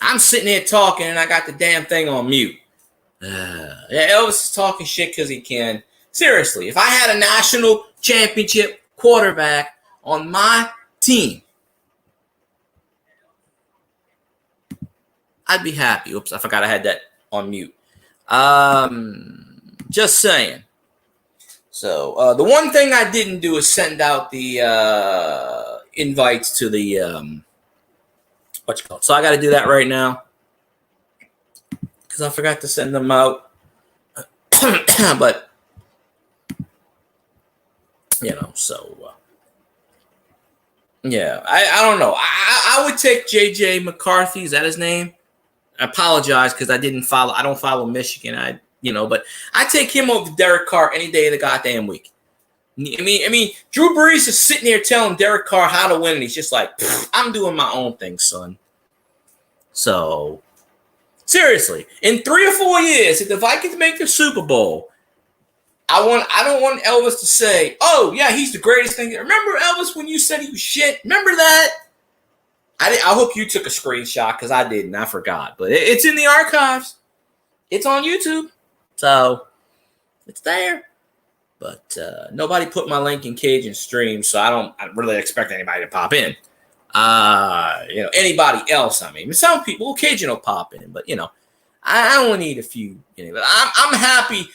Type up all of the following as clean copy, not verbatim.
I'm sitting here talking and I got the damn thing on mute. Yeah, Elvis is talking shit because he can. Seriously, if I had a national championship quarterback on my team, I'd be happy. Oops, I forgot I had that on mute. Just saying. So the one thing I didn't do is send out the invites to the what you call it. So I got to do that right now because I forgot to send them out. But so yeah, I don't know. I would take JJ McCarthy. Is that his name? I apologize because I don't follow Michigan. But I take him over Derek Carr any day of the goddamn week. I mean, Drew Brees is sitting there telling Derek Carr how to win, and he's just like, I'm doing my own thing, son. So, seriously, in 3 or 4 years, if the Vikings make the Super Bowl, I don't want Elvis to say, oh, yeah, he's the greatest thing. Remember Elvis when you said he was shit? Remember that? I hope you took a screenshot because I didn't. I forgot. But it's in the archives. It's on YouTube. So, it's there. But nobody put my link in Cajun Stream, so I don't really expect anybody to pop in. Anybody else, I mean. Some people, Cajun will pop in, but, I only need a few. But I'm happy.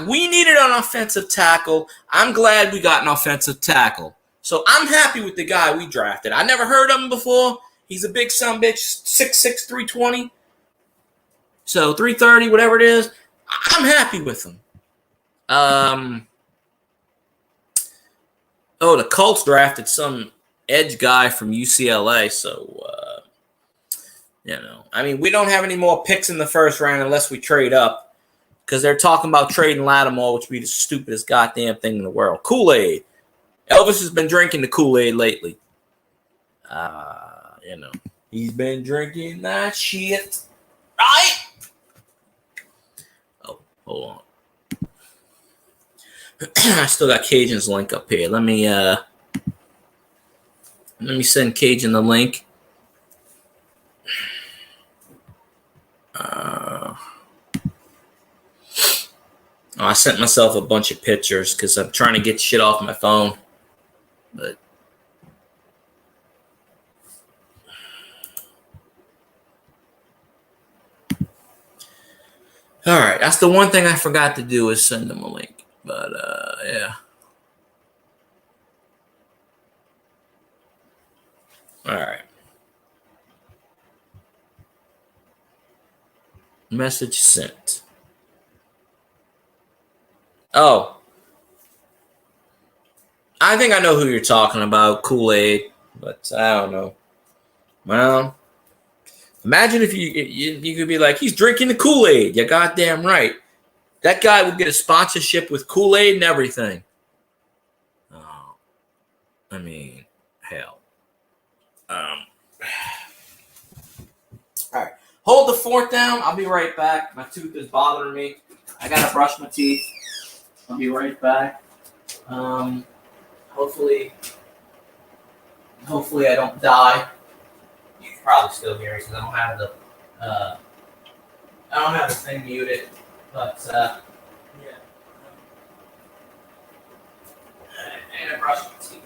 We needed an offensive tackle. I'm glad we got an offensive tackle. So I'm happy with the guy we drafted. I never heard of him before. He's a big sumbitch, 6'6", 320. So 330, whatever it is. I'm happy with him. The Colts drafted some edge guy from UCLA. So, I mean, we don't have any more picks in the first round unless we trade up. Because they're talking about trading Lattimore, which would be the stupidest goddamn thing in the world. Kool-Aid. Elvis has been drinking the Kool-Aid lately. He's been drinking that shit. Right? Oh, hold on. I still got Cajun's link up here. Let me send Cajun the link. I sent myself a bunch of pictures because I'm trying to get shit off my phone. But all right, that's the one thing I forgot to do is send them a link. But yeah. All right. Message sent. Oh. I think I know who you're talking about, Kool-Aid, but I don't know. Well, imagine if you could be like, he's drinking the Kool-Aid. You're goddamn right. That guy would get a sponsorship with Kool-Aid and everything. Oh, I mean, hell. All right. Hold the fork down. I'll be right back. My tooth is bothering me. I gotta brush my teeth. I'll be right back. Hopefully I don't die. You can probably still hear me because I don't have the thing muted. But yeah. And I brush my teeth.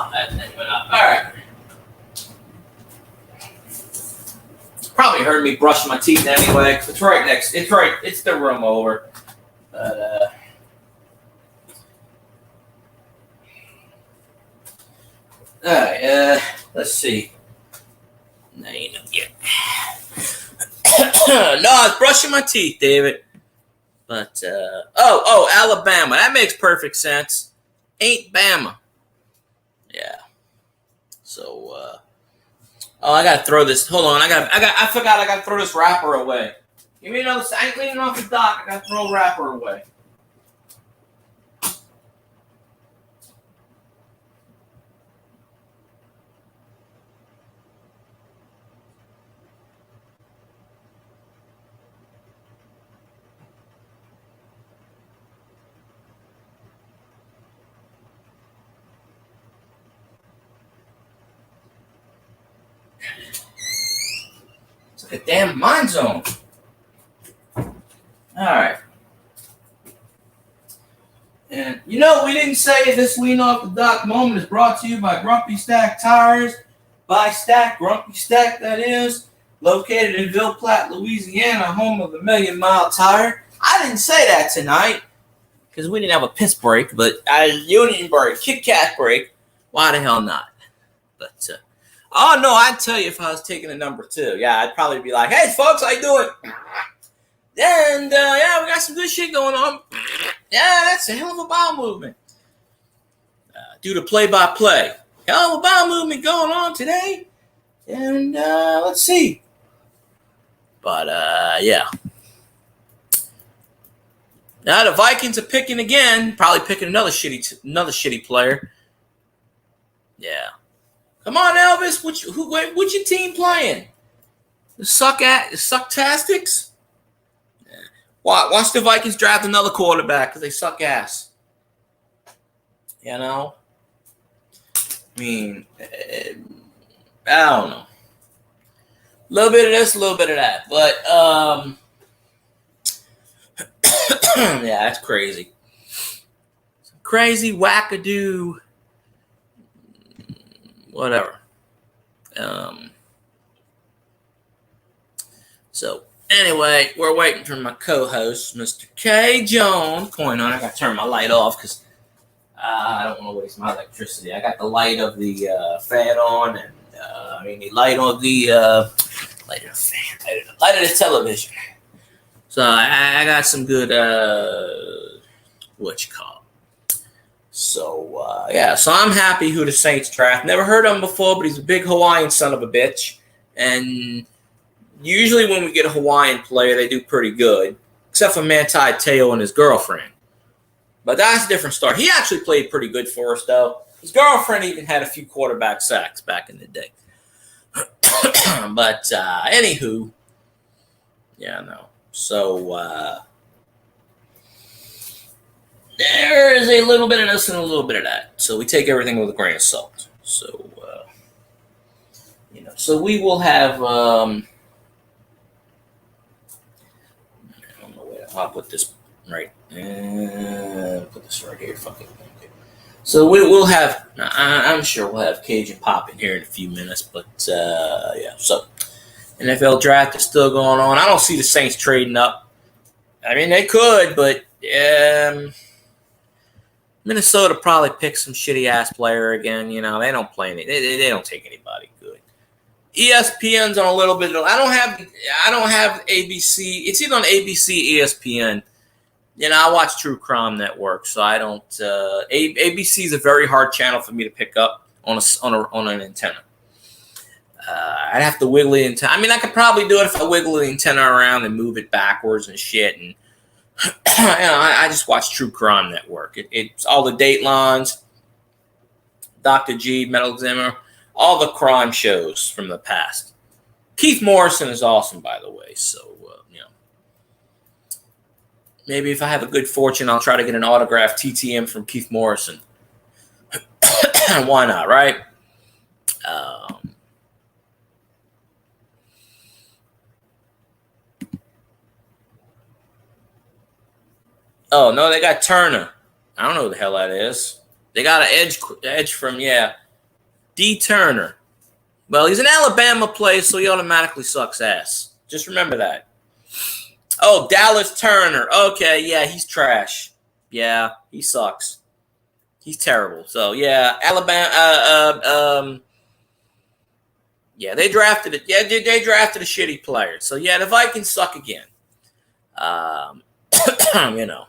that thing went up. All right. Probably heard me brushing my teeth anyway. It's right next. It's the room over. But all right. Let's see. No, you know yet. No, I was brushing my teeth, David. But Alabama. That makes perfect sense. Ain't Bama. Yeah. So I gotta throw this. Hold on. I forgot I gotta throw this wrapper away. Give me another. I ain't cleaning off the dock. I gotta throw a wrapper away. It's like a damn mind zone. All right. And we didn't say this lean off the dock moment is brought to you by Grumpy Stack Tires. By Stack, Grumpy Stack, that is. Located in Ville Platte, Louisiana, home of the Million Mile Tire. I didn't say that tonight because we didn't have a piss break, but Union break, Kit Kat break. Why the hell not? But, oh no, I'd tell you if I was taking a number 2. Yeah, I'd probably be like, hey folks, how you doing? And we got some good shit going on. Yeah, that's a hell of a bowel movement. Do the play-by-play. Hell of a bowel movement going on today. And let's see. But yeah. Now the Vikings are picking again. Probably picking another shitty player. Yeah. Come on, Elvis. What's your team playing? The Sucktastics? Watch the Vikings draft another quarterback because they suck ass. I mean, I don't know. A little bit of this, a little bit of that. But, yeah, that's crazy. Crazy, wackadoo, whatever. So, anyway, we're waiting for my co-host, Mr. K. Jones. Going on. I got to turn my light off because I don't want to waste my electricity. I got the light of the fan on, and the light on the light of the fan, light of the television. So I got some good So so I'm happy who the Saints draft. Never heard of him before, but he's a big Hawaiian son of a bitch, and usually when we get a Hawaiian player, they do pretty good, except for Manti Te'o and his girlfriend. But that's a different story. He actually played pretty good for us, though. His girlfriend even had a few quarterback sacks back in the day. But anywho, no. So there is a little bit of this and a little bit of that. So we take everything with a grain of salt. So, so we will have... I don't know where I'll put this right. Put this right here. Fuck it. Okay. So we'll have. I'm sure we'll have Cajun Pop in here in a few minutes. But yeah. So NFL draft is still going on. I don't see the Saints trading up. I mean, they could, but Minnesota probably picks some shitty ass player again. They don't play any. They don't take anybody good. ESPN's on a little bit. I don't have ABC. It's either on ABC, ESPN. I watch True Crime Network, so I don't. ABC is a very hard channel for me to pick up on an antenna. I'd have to wiggle the antenna. I could probably do it if I wiggle the antenna around and move it backwards and shit. And I just watch True Crime Network. It's all the Datelines, Dr. G, Metal Examiner. All the crime shows from the past. Keith Morrison is awesome, by the way. So, maybe if I have a good fortune, I'll try to get an autographed TTM from Keith Morrison. Why not, right? Oh, no, they got Turner. I don't know who the hell that is. They got an edge from, D. Turner. Well, he's an Alabama player, so he automatically sucks ass. Just remember that. Oh, Dallas Turner. Okay, yeah, he's trash. Yeah, he sucks. He's terrible. So yeah, Alabama. Yeah, they drafted it. Yeah, they drafted a shitty player. So yeah, the Vikings suck again. You know.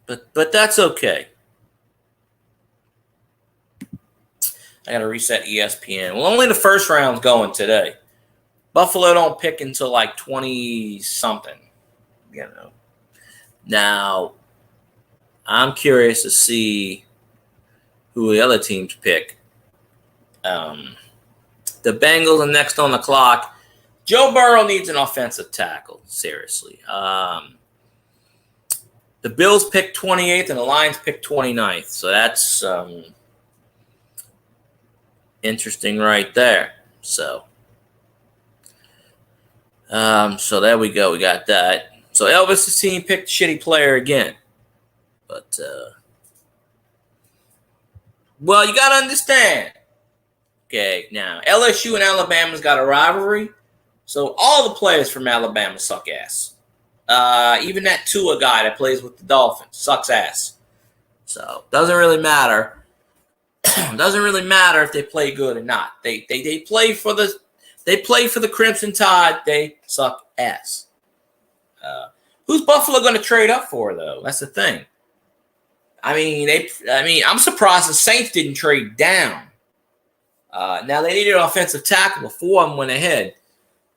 But that's okay. I gotta reset ESPN. Well, only the first round's going today. Buffalo don't pick until like 20 something. You know. Now, I'm curious to see who the other teams pick. The Bengals are next on the clock. Joe Burrow needs an offensive tackle. Seriously. The Bills pick 28th and the Lions pick 29th. So that's interesting right there. So there we go. We got that. So Elvis' team picked a shitty player again. But, well, you got to understand. Okay, now, LSU and Alabama's got a rivalry. So all the players from Alabama suck ass. Even that Tua guy that plays with the Dolphins sucks ass. So doesn't really matter. Doesn't really matter if they play good or not. They play for the Crimson Tide. They suck ass. Who's Buffalo going to trade up for though? That's the thing. I mean, I'm surprised the Saints didn't trade down. Now they needed an offensive tackle before I went ahead.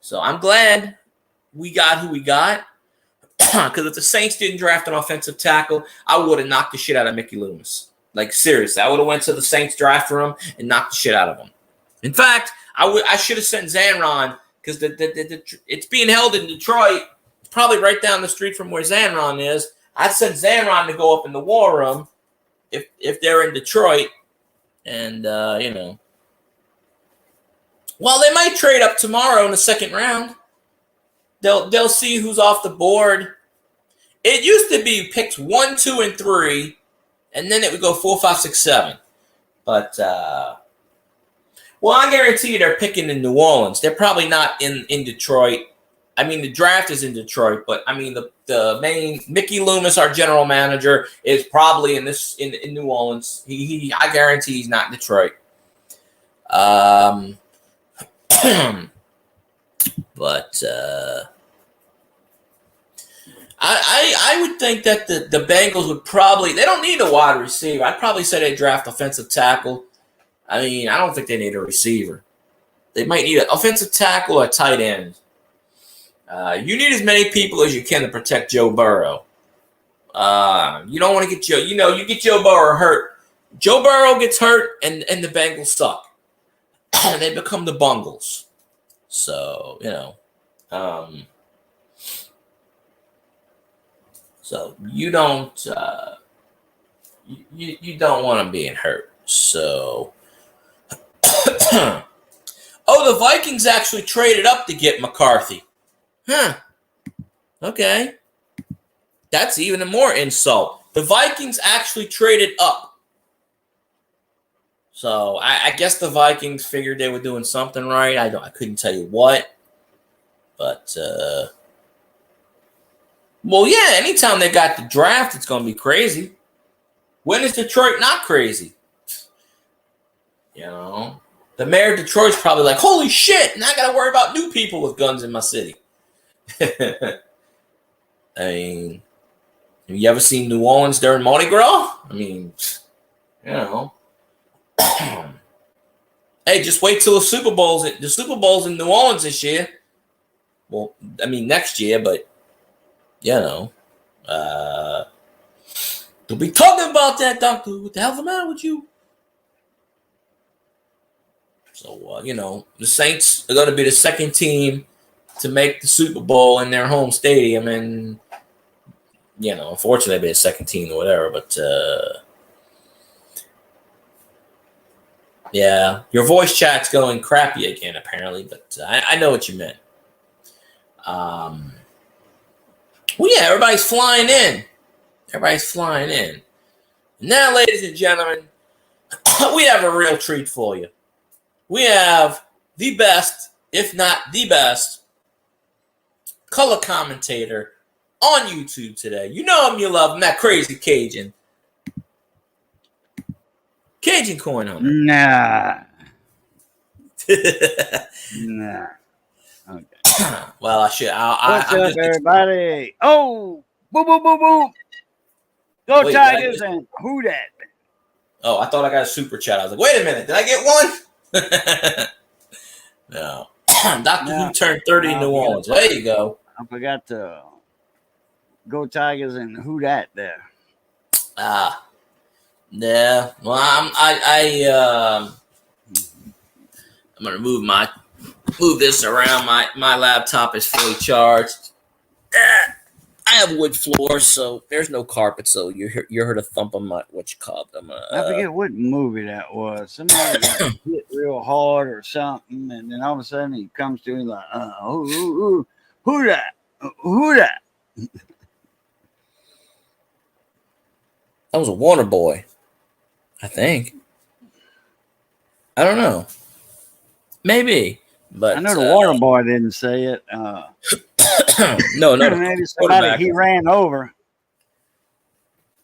So I'm glad we got who we got. Because if the Saints didn't draft an offensive tackle, I would have knocked the shit out of Mickey Loomis. Like, seriously, I would have went to the Saints draft room and knocked the shit out of him. In fact, I should have sent Zanron, because it's being held in Detroit. It's probably right down the street from where Zanron is. I'd send Zanron to go up in the war room if they're in Detroit. And, you know. Well, they might trade up tomorrow in the second round. They'll see who's off the board. It used to be picks 1, 2, and 3, and then it would go 4, 5, 6, 7. But well, I guarantee you they're picking in New Orleans. They're probably not in Detroit. I mean, the draft is in Detroit, but I mean the main Mickey Loomis, our general manager, is probably in New Orleans. I guarantee he's not in Detroit. But I would think that the Bengals would probably, they don't need a wide receiver. I'd probably say they draft offensive tackle. I mean, I don't think they need a receiver. They might need an offensive tackle or a tight end. You need as many people as you can to protect Joe Burrow. You don't want to get Joe. You know, you get Joe Burrow hurt. Joe Burrow gets hurt, and the Bengals suck. They become the Bungles. So, you know, so you don't, you don't want them being hurt. So, oh, the Vikings actually traded up to get McCarthy. Huh. Okay. That's even a more insult. The Vikings actually traded up. So I guess the Vikings figured they were doing something right. I couldn't tell you what, but well, yeah. Anytime they got the draft, it's gonna be crazy. When is Detroit not crazy? You know, the mayor of Detroit's probably like, "Holy shit! Now I gotta worry about new people with guns in my city." I mean, have you ever seen New Orleans during Mardi Gras? I mean, you know. Hey, just wait till the Super Bowl's in New Orleans this year. Well, I mean next year, but you know, don't be talking about that, doctor. What the hell's the matter with you? So you know, the Saints are going to be the second team to make the Super Bowl in their home stadium, and you know, unfortunately, they'll be the second team or whatever, but. Yeah, your voice chat's going crappy again, apparently, but I know what you meant. Well, yeah, everybody's flying in. Everybody's flying in. Now, ladies and gentlemen, we have a real treat for you. We have the best, if not the best, color commentator on YouTube today. You know him, you love him, that crazy Cajun. Cajun Coin Hunter. Nah. Nah. Okay. Well, I should. What's up, everybody? Oh, boom, boom, boom, boom. Go Wait, Tigers and who that? Oh, I thought I got a super chat. I was like, wait a minute, did I get one? No. Dr. Who turned 30 in New Orleans. There you go. I forgot to go Tigers and who that there. Yeah. Well, I'm gonna move this around. My laptop is fully charged. I have wood floor, so there's no carpet. So you heard a thump on my what you call them. I forget what movie that was. Somebody got hit real hard or something, and then all of a sudden he comes to me like, who that? Who that? That was a Warner Boy, I think. I don't know. Maybe, but I know the Warner Boy didn't say it. No, maybe somebody he ran over.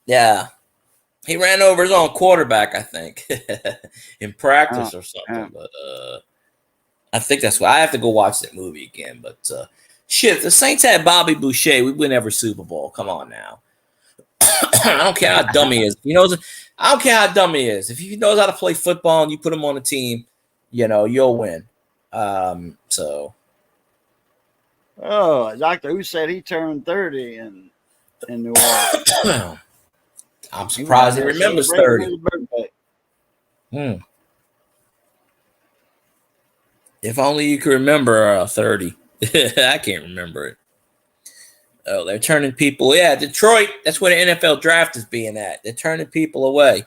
Yeah, he ran over his own quarterback, I think, in practice or something. But I think that's why I have to go watch that movie again. But shit, if the Saints had Bobby Boucher, we'd win every Super Bowl. Come on now. I don't care how dumb he is. I don't care how dumb he is. If he knows how to play football and you put him on a team, you'll win. So. Oh, Doctor Who said he turned 30 in New Orleans. I'm surprised he remembers 30. If only you could remember 30. I can't remember it. Oh, they're turning people. Yeah, Detroit. That's where the NFL draft is being at. They're turning people away.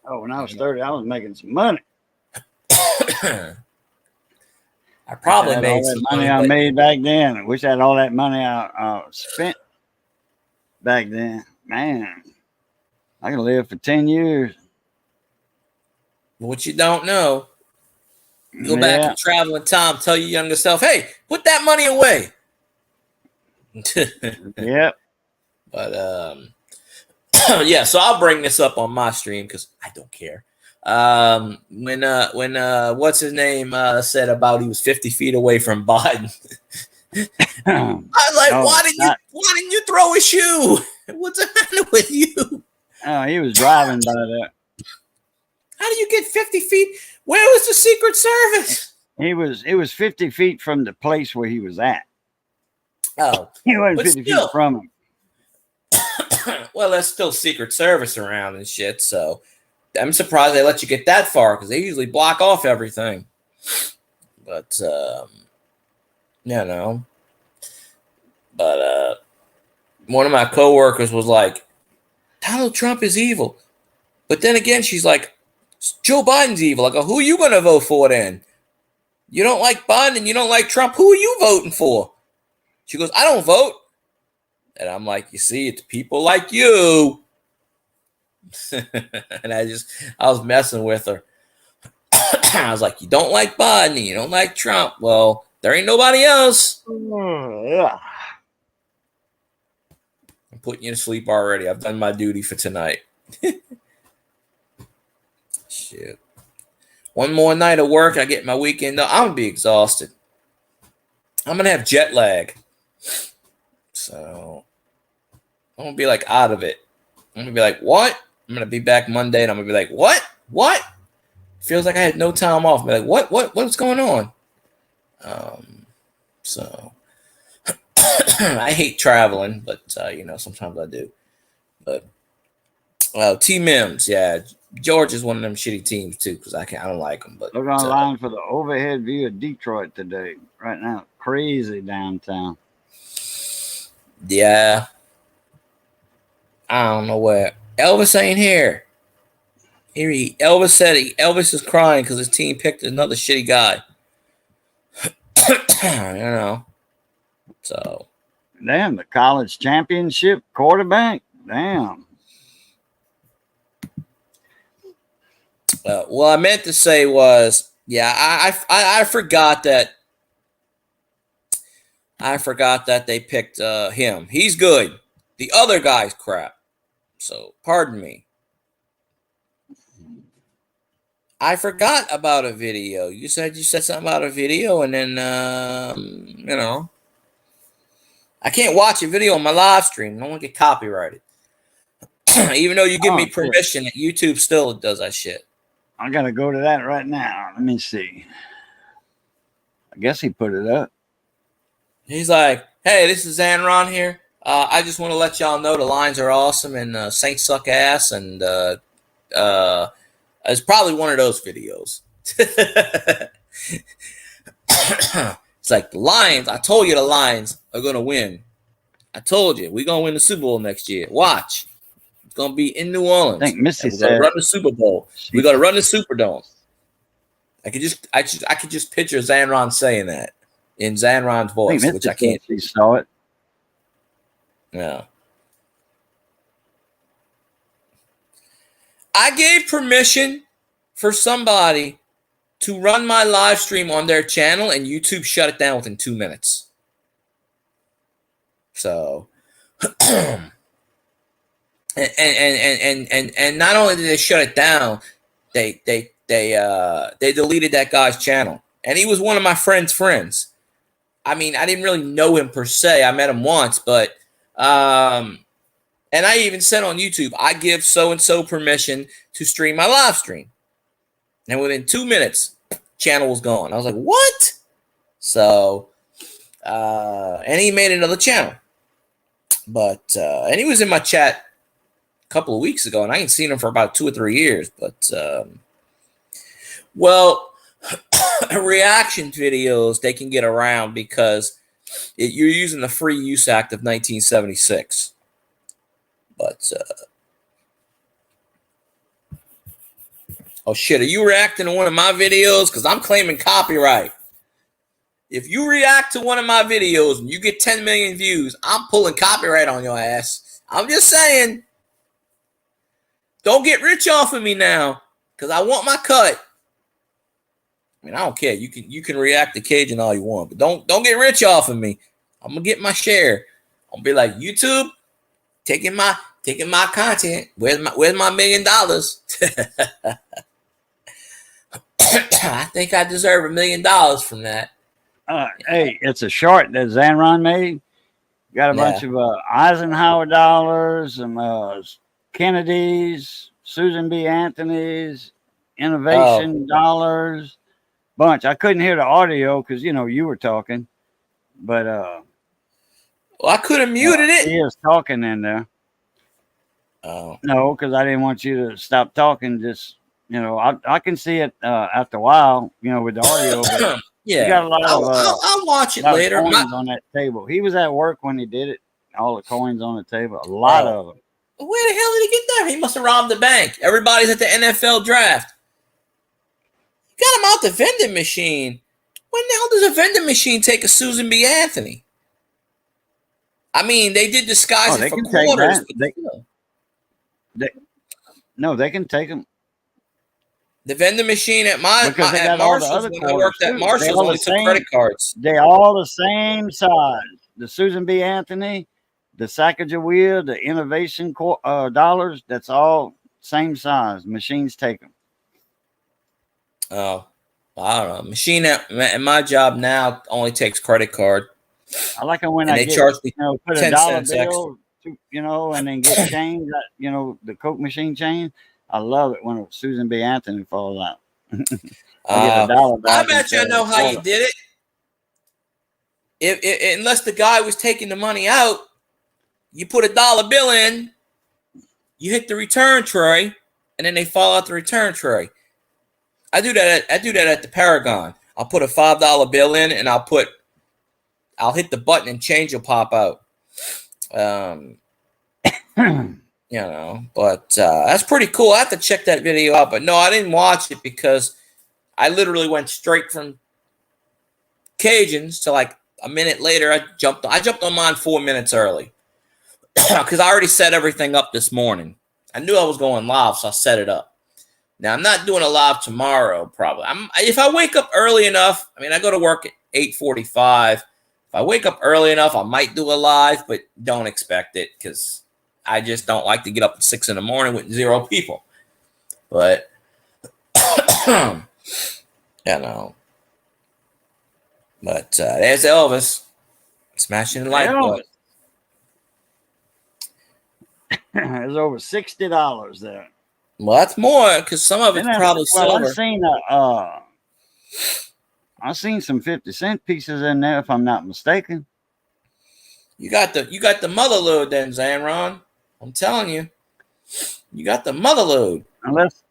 Oh, when I was 30, I was making some money. I probably made some money. I made back then. I wish I had all that money I spent back then. Man, I can live for 10 years. What you don't know, go back and travel in time. Tell your younger self, hey, put that money away. Yep. But yeah, so I'll bring this up on my stream because I don't care. When what's his name said about he was 50 feet away from Biden. I'm like, why didn't you throw a shoe? What's the matter with you? Oh, he was driving by that. How do you get 50 feet? Where was the Secret Service? It was 50 feet from the place where he was at. Oh, he wasn't 50 feet from him. Well, there's still Secret Service around and shit, so I'm surprised they let you get that far because they usually block off everything. But But one of my coworkers was like, Donald Trump is evil. But then again, she's like, Joe Biden's evil. I go, who are you going to vote for then? You don't like Biden, you don't like Trump. Who are you voting for? She goes, I don't vote. And I'm like, you see, it's people like you. And I was messing with her. I was like, you don't like Biden, you don't like Trump. Well, there ain't nobody else. Yeah. I'm putting you to sleep already. I've done my duty for tonight. Shit. One more night of work, I get my weekend. I'm going to be exhausted. I'm going to have jet lag. So I'm going to be like out of it. I'm going to be like, what? I'm going to be back Monday and I'm going to be like, what? What? Feels like I had no time off. I'm like, what's going on? So I hate traveling, but sometimes I do. But T Mims, yeah, George is one of them shitty teams too because I don't like them. But look online for the overhead view of Detroit today. Right now, crazy downtown. Yeah, I don't know where Elvis ain't here. Elvis said Elvis is crying because his team picked another shitty guy. So damn, the college championship quarterback Damn. What I meant to say was, yeah, I forgot that. I forgot that they picked him. He's good. The other guy's crap. So, pardon me. I forgot about a video. You said something about a video, and then I can't watch a video on my live stream. I don't want to get copyrighted. Even though you give me permission, YouTube still does that shit. I gotta go to that right now. Let me see. I guess he put it up. He's like, "Hey, this is Zanron here. I just want to let y'all know the lines are awesome and Saints suck ass." And it's probably one of those videos. It's like the Lions. I told you the Lions are gonna win. I told you we're gonna win the Super Bowl next year. Watch. It's gonna be in New Orleans. I think Missy said, "Run the Super Bowl. We gotta run the Superdome." I could just picture Zanron saying that in Zanron's voice, which I can't. She saw it. Yeah. I gave permission for somebody to run my live stream on their channel, and YouTube shut it down within 2 minutes. So, and not only did they shut it down, they deleted that guy's channel, and he was one of my friend's friends. I mean, I didn't really know him per se. I met him once, but and I even said on YouTube, I give so-and-so permission to stream my live stream. And within 2 minutes, channel was gone. I was like, what? So, and he made another channel. But, and he was in my chat a couple of weeks ago, and I ain't seen him for about 2 or 3 years. But, well, reaction videos, they can get around because you're using the Free Use Act of 1976. But, oh shit, are you reacting to one of my videos? Because I'm claiming copyright. If you react to one of my videos and you get 10 million views, I'm pulling copyright on your ass. I'm just saying. Don't get rich off of me now, because I want my cut. I mean, I don't care. You can react to Cajun all you want, but don't get rich off of me. I'm gonna get my share. I'm gonna be like, YouTube, taking my content. Where's my $1 million? I think I deserve $1 million from that. Hey, it's a short that Zanron made. Got a bunch of Eisenhower dollars and Kennedy's, Susan B. Anthony's, innovation dollars, bunch. I couldn't hear the audio because you were talking, but well, I could have muted it. He is talking in there. Oh no, because I didn't want you to stop talking. Just I can see it after a while, with the audio. But yeah, you got a lot I'll watch it later. Coins on that table. He was at work when he did it. All the coins on the table, a lot of them. Where the hell did he get that? He must have robbed the bank. Everybody's at the NFL draft. You got him out the vending machine. When the hell does a vending machine take a Susan B. Anthony? I mean, they did disguise it for quarters. They can take them. The vending machine at Marshalls, when I worked at Marshalls, only took credit cards. They're all the same size. The Susan B. Anthony, the Sacagawea, the innovation dollars, that's all same size. Machines take them. Oh, I don't know. Machine at my job now only takes credit card. I like it when they charge me put a dollar bill, and then get change. The Coke machine change. I love it when Susan B. Anthony falls out. I bet you I know how you did it. Unless the guy was taking the money out, you put a dollar bill in, you hit the return tray, and then they fall out the return tray. I do that at the Paragon. I'll put a $5 bill in, and I'll hit the button and change will pop out. But that's pretty cool. I have to check that video out. But no, I didn't watch it because I literally went straight from Cajuns to like a minute later. I jumped on mine 4 minutes early. because I already set everything up this morning. I knew I was going live, so I set it up. Now I'm not doing a live tomorrow. Probably. If I wake up early enough. I mean, I go to work at 8:45. If I wake up early enough, I might do a live, but don't expect it because I just don't like to get up at 6 a.m. with 0 people. But you know. But there's Elvis smashing the light bulb. There's over $60 there. Well, that's more because some of it's probably silver. I've seen some 50-cent pieces in there, if I'm not mistaken. You got the mother load then, Zanron. I'm telling you, you got the mother load. Unless,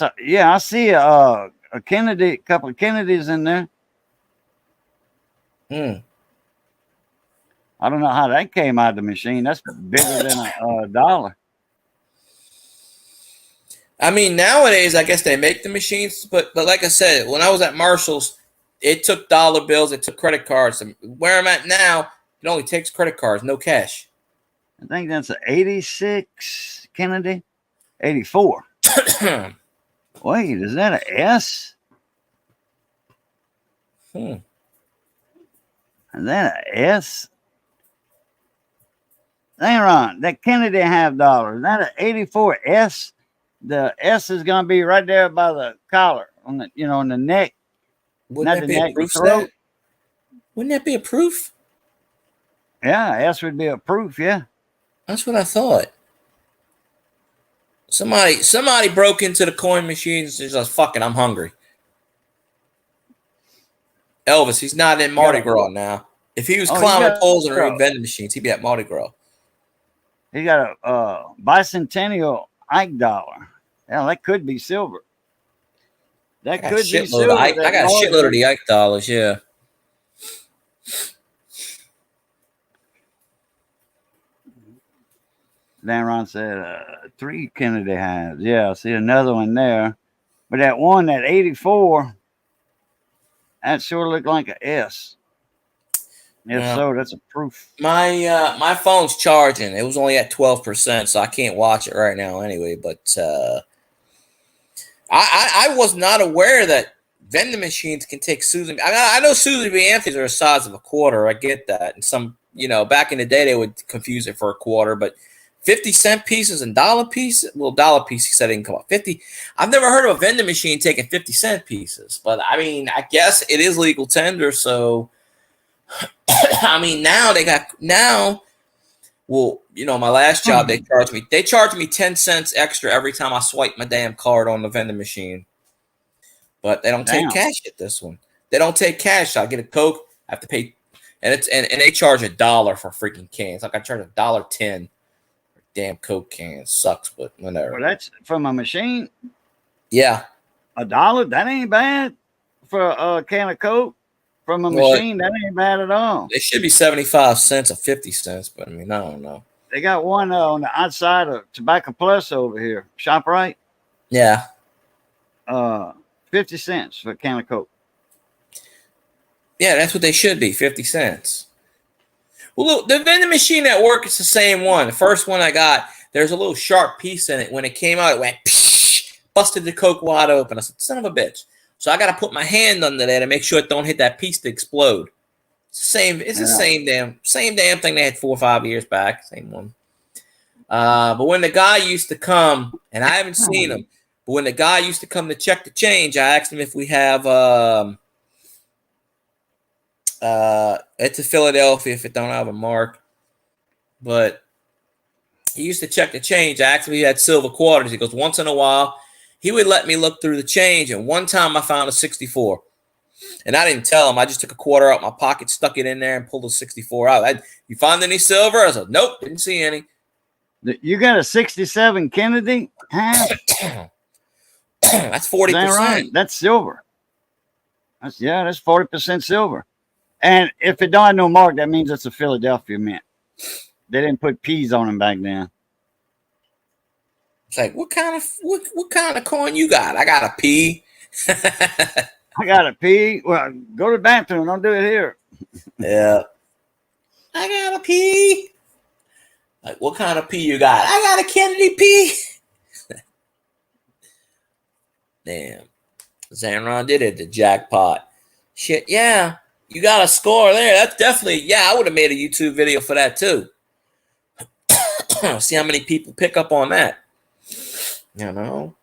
I see a Kennedy, a couple of Kennedys in there. I don't know how that came out of the machine. That's bigger than a dollar. I mean, nowadays, I guess they make the machines, but like I said, when I was at Marshall's, it took dollar bills, it took credit cards. And where I'm at now, it only takes credit cards, no cash. I think that's an 86 Kennedy, 84. Wait, is that an S? Is that an S? Aaron, that Kennedy $50. Is that an 84 S? The S is going to be right there by the collar on the, on the neck. Wouldn't that be a proof? Wouldn't that be a proof? Yeah, S would be a proof. Yeah, that's what I thought. Somebody broke into the coin machines and just fuck it, I'm hungry. Elvis, he's not in Mardi Gras now. If he was climbing poles and vending machines, he'd be at Mardi Gras. He got a bicentennial Ike dollar. Yeah, that could be silver. That could be silver. I got a shitload of the Ike dollars, yeah. Dan Ron said 3 Kennedy has. Yeah, I see another one there. But that one, that 84, that sure looked like an S. If so, that's a proof. My phone's charging. It was only at 12%, so I can't watch it right now anyway. But I was not aware that vending machines can take Susan. I know Susan B. Anthony's are the size of a quarter. I get that. And some, back in the day, they would confuse it for a quarter. But 50-cent pieces and dollar pieces. Well, dollar piece, he said it can come up 50. I've never heard of a vending machine taking 50-cent pieces. But, I mean, I guess it is legal tender, so... I mean, my last job, they charged me 10 cents extra every time I swipe my damn card on the vending machine. But they don't take cash at this one. They don't take cash. So I get a Coke, I have to pay, and they charge $1 for freaking cans. Like I charge $1.10 for damn Coke cans. Sucks, but whatever. Well, that's from a machine. Yeah, $1. That ain't bad for a can of Coke. From a machine, that ain't bad at all. It should be 75 cents or 50 cents, but I mean, I don't know. They got one on the outside of Tobacco Plus over here. ShopRite. Yeah. 50 cents for a can of Coke. Yeah, that's what they should be, 50 cents. Well, look, the vending machine at work is the same one. The first one I got, there's a little sharp piece in it. When it came out, it went, busted the Coke wide open. I said, son of a bitch. So I got to put my hand under there to make sure it don't hit that piece to explode. It's the same damn thing they had 4 or 5 years back. Same one. But when the guy used to come, and I haven't seen him, but when the guy used to come to check the change, I asked him if we have it's a Philadelphia if it don't have a mark. But he used to check the change. I asked him if he had silver quarters. He goes, once in a while. He would let me look through the change, and one time I found a 64. And I didn't tell him. I just took a quarter out of my pocket, stuck it in there, and pulled a 64 out. You find any silver? I said, nope, didn't see any. You got a 67 Kennedy? That's 40%. That right? That's silver. That's 40% silver. And if it don't have no mark, that means it's a Philadelphia mint. They didn't put P's on them back then. It's like, what kind of coin you got? I got a P. I got a P. Well, go to the bathroom. Don't do it here. Yeah. I got a P. Like, what kind of pee you got? I got a Kennedy pee. Damn. Zanron did it, the jackpot. Shit, yeah. You got a score there. That's definitely, yeah, I would have made a YouTube video for that too. See how many people pick up on that. You know?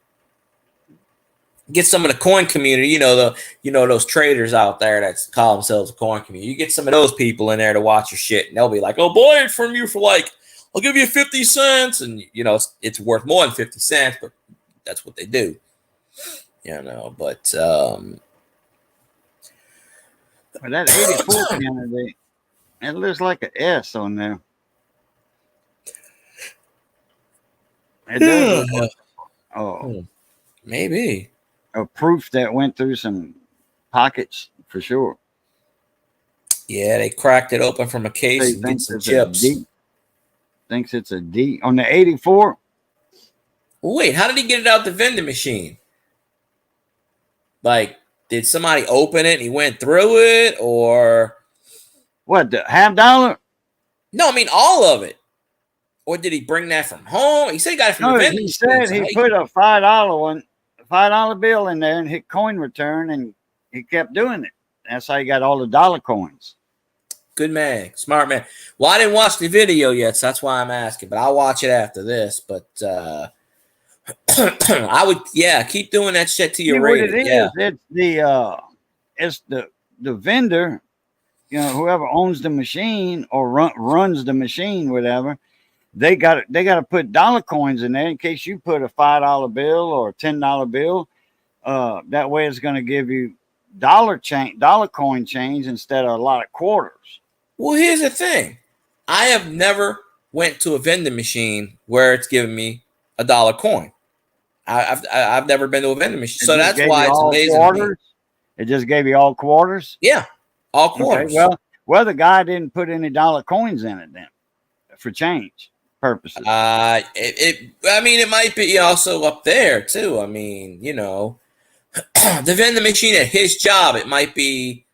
Get some of the coin community, those traders out there that call themselves a coin community. You get some of those people in there to watch your shit, and they'll be like, "Oh, buy it from you for like, I'll give you 50 cents," and it's worth more than 50 cents, but that's what they do, But that 84 candidate, it looks like an S on there. It does look like, maybe a proof that went through some pockets for sure. Yeah, they cracked it open from a case and get some chips. Thinks it's a D on the 84. Well, wait, how did he get it out the vending machine? Like, did somebody open it and he went through it, or what? The $50? No, I mean all of it. Or did he bring that from home? He said he got it from the vending machine. He said he put a $5 bill in there and hit coin return, and he kept doing it. That's how he got all the dollar coins. Good man, smart man. Well, I didn't watch the video yet, so that's why I'm asking. But I'll watch it after this. But I would, keep doing that shit to your rating. It's the vendor, whoever owns the machine or runs the machine, whatever. They got to put dollar coins in there in case you put a $5 bill or a $10 bill. That way, it's going to give you dollar coin change instead of a lot of quarters. Well, here's the thing: I have never went to a vending machine where it's giving me a dollar coin. I've never been to a vending machine, so that's why it's amazing. Quarters? It just gave you all quarters. Yeah, all quarters. Okay, well, the guy didn't put any dollar coins in it then for change purposes. It might be also up there too. I mean, the vending machine at his job, it might be,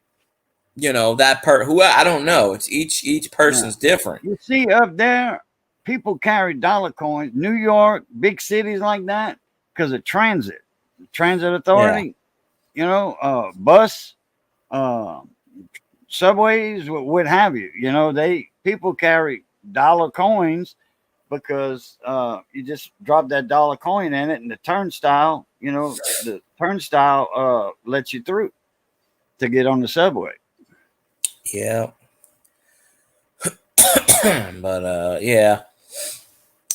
that who I don't know. It's each person's different. You see up there, people carry dollar coins. New York, big cities like that, because of transit authority. Bus, subways, what have you. People carry dollar coins because you just drop that dollar coin in it, and the turnstile lets you through to get on the subway. Yeah.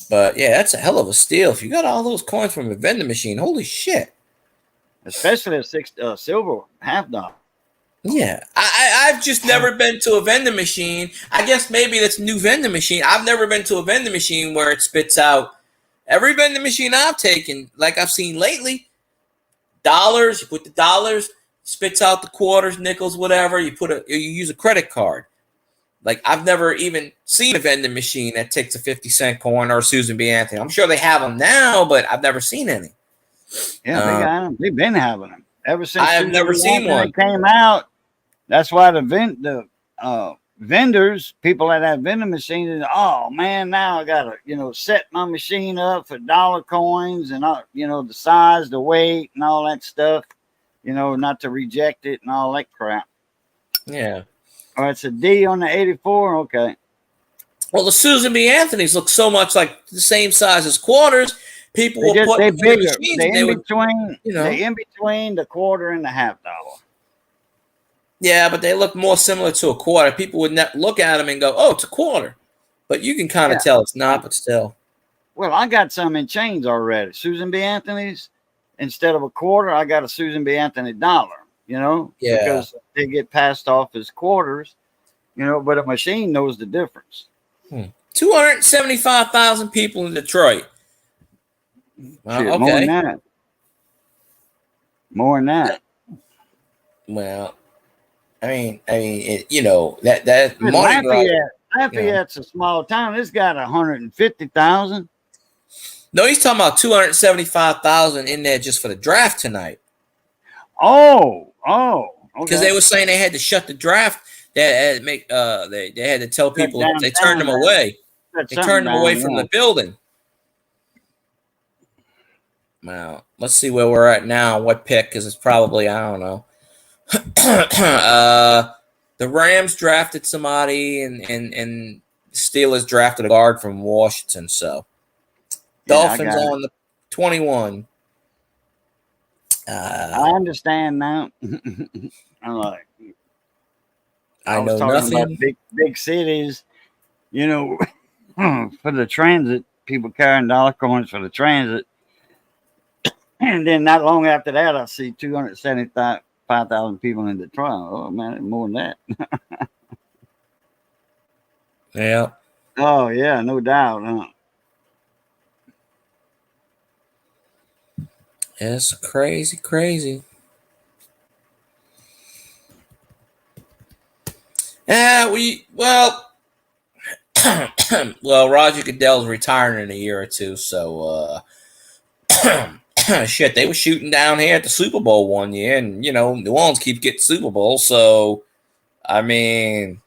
But that's a hell of a steal. If you got all those coins from a vending machine, holy shit. Especially a silver $50. Yeah, I've just never been to a vending machine. I guess maybe that's a new vending machine. I've never been to a vending machine where it spits out every vending machine I've taken, like I've seen lately. Dollars, you put the dollars, spits out the quarters, nickels, whatever. You use a credit card. Like, I've never even seen a vending machine that takes a 50-cent coin or a Susan B. Anthony. I'm sure they have them now, but I've never seen any. Yeah, they got them. They've been having them ever since. I have never seen one. Came out. That's why the vendors, people that have vending machines, oh man, now I gotta set my machine up for dollar coins and the size, the weight, and all that stuff. Not to reject it and all that crap. Yeah. All right, it's a D on the 84. Okay. Well, the Susan B. Anthony's look so much like the same size as quarters. People will put they're bigger. They're in between the quarter and the $50. Yeah, but they look more similar to a quarter. People would look at them and go, "Oh, it's a quarter," but you can kind of tell it's not. But still. Well, I got some in chains already. Susan B. Anthony's, instead of a quarter, I got a Susan B. Anthony dollar. Because they get passed off as quarters. But a machine knows the difference. 275,000 people in Detroit. Well, okay. More than that. Well, I mean, that Lafayette's a small town. It's got 150,000. No, he's talking about 275,000 in there just for the draft tonight. Oh, okay. Because they were saying they had to shut the draft. They had to tell people they turned them away. That's They something turned him away down, from yeah. the building. Now, let's see where we're at now. What pick? Because it's probably, I don't know. The Rams drafted somebody, and Steelers drafted a guard from Washington. So Yeah, I Dolphins got it. on the 21. I understand now. I'm like, I was know talking about nothing. big cities, you know, for the transit, people carrying dollar coins for the transit. And then not long after that, I see 275,000 people in Detroit. Oh, man, it's more than that. Yeah. Oh, yeah, no doubt. Huh? It's crazy, crazy. Yeah, well, Roger Goodell's retiring in a year or two, so shit, they were shooting down here at the Super Bowl one year, and New Orleans keeps getting Super Bowl, so I mean,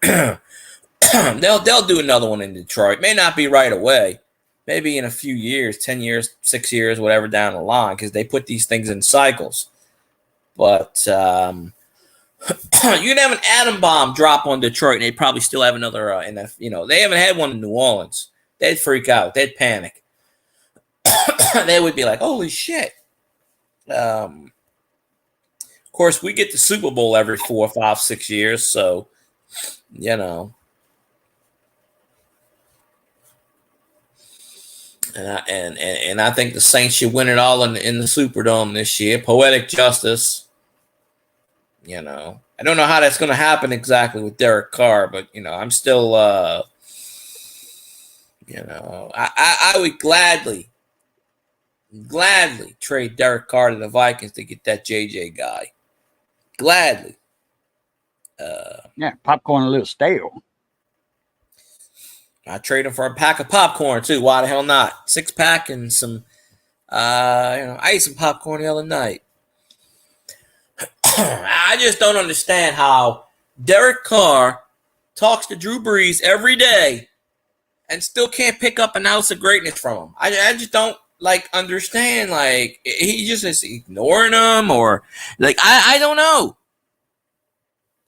they'll do another one in Detroit. May not be right away, maybe in a few years, 10 years, 6 years, whatever down the line, because they put these things in cycles. But you can have an atom bomb drop on Detroit, and they probably still have another. And they haven't had one in New Orleans. They'd freak out. They'd panic. They would be like, "Holy shit!" Of course, we get the Super Bowl every 4, 5, 6 years, so And I think the Saints should win it all in the Superdome this year. Poetic justice. I don't know how that's going to happen exactly with Derek Carr, but I'm still, I would gladly trade Derek Carr to the Vikings to get that JJ guy. Gladly. Yeah, popcorn a little stale. I trade him for a pack of popcorn too. Why the hell not? 6-pack and some, I ate some popcorn the other night. I just don't understand how Derek Carr talks to Drew Brees every day and still can't pick up an ounce of greatness from him. I just don't understand. He just is ignoring him, or I don't know.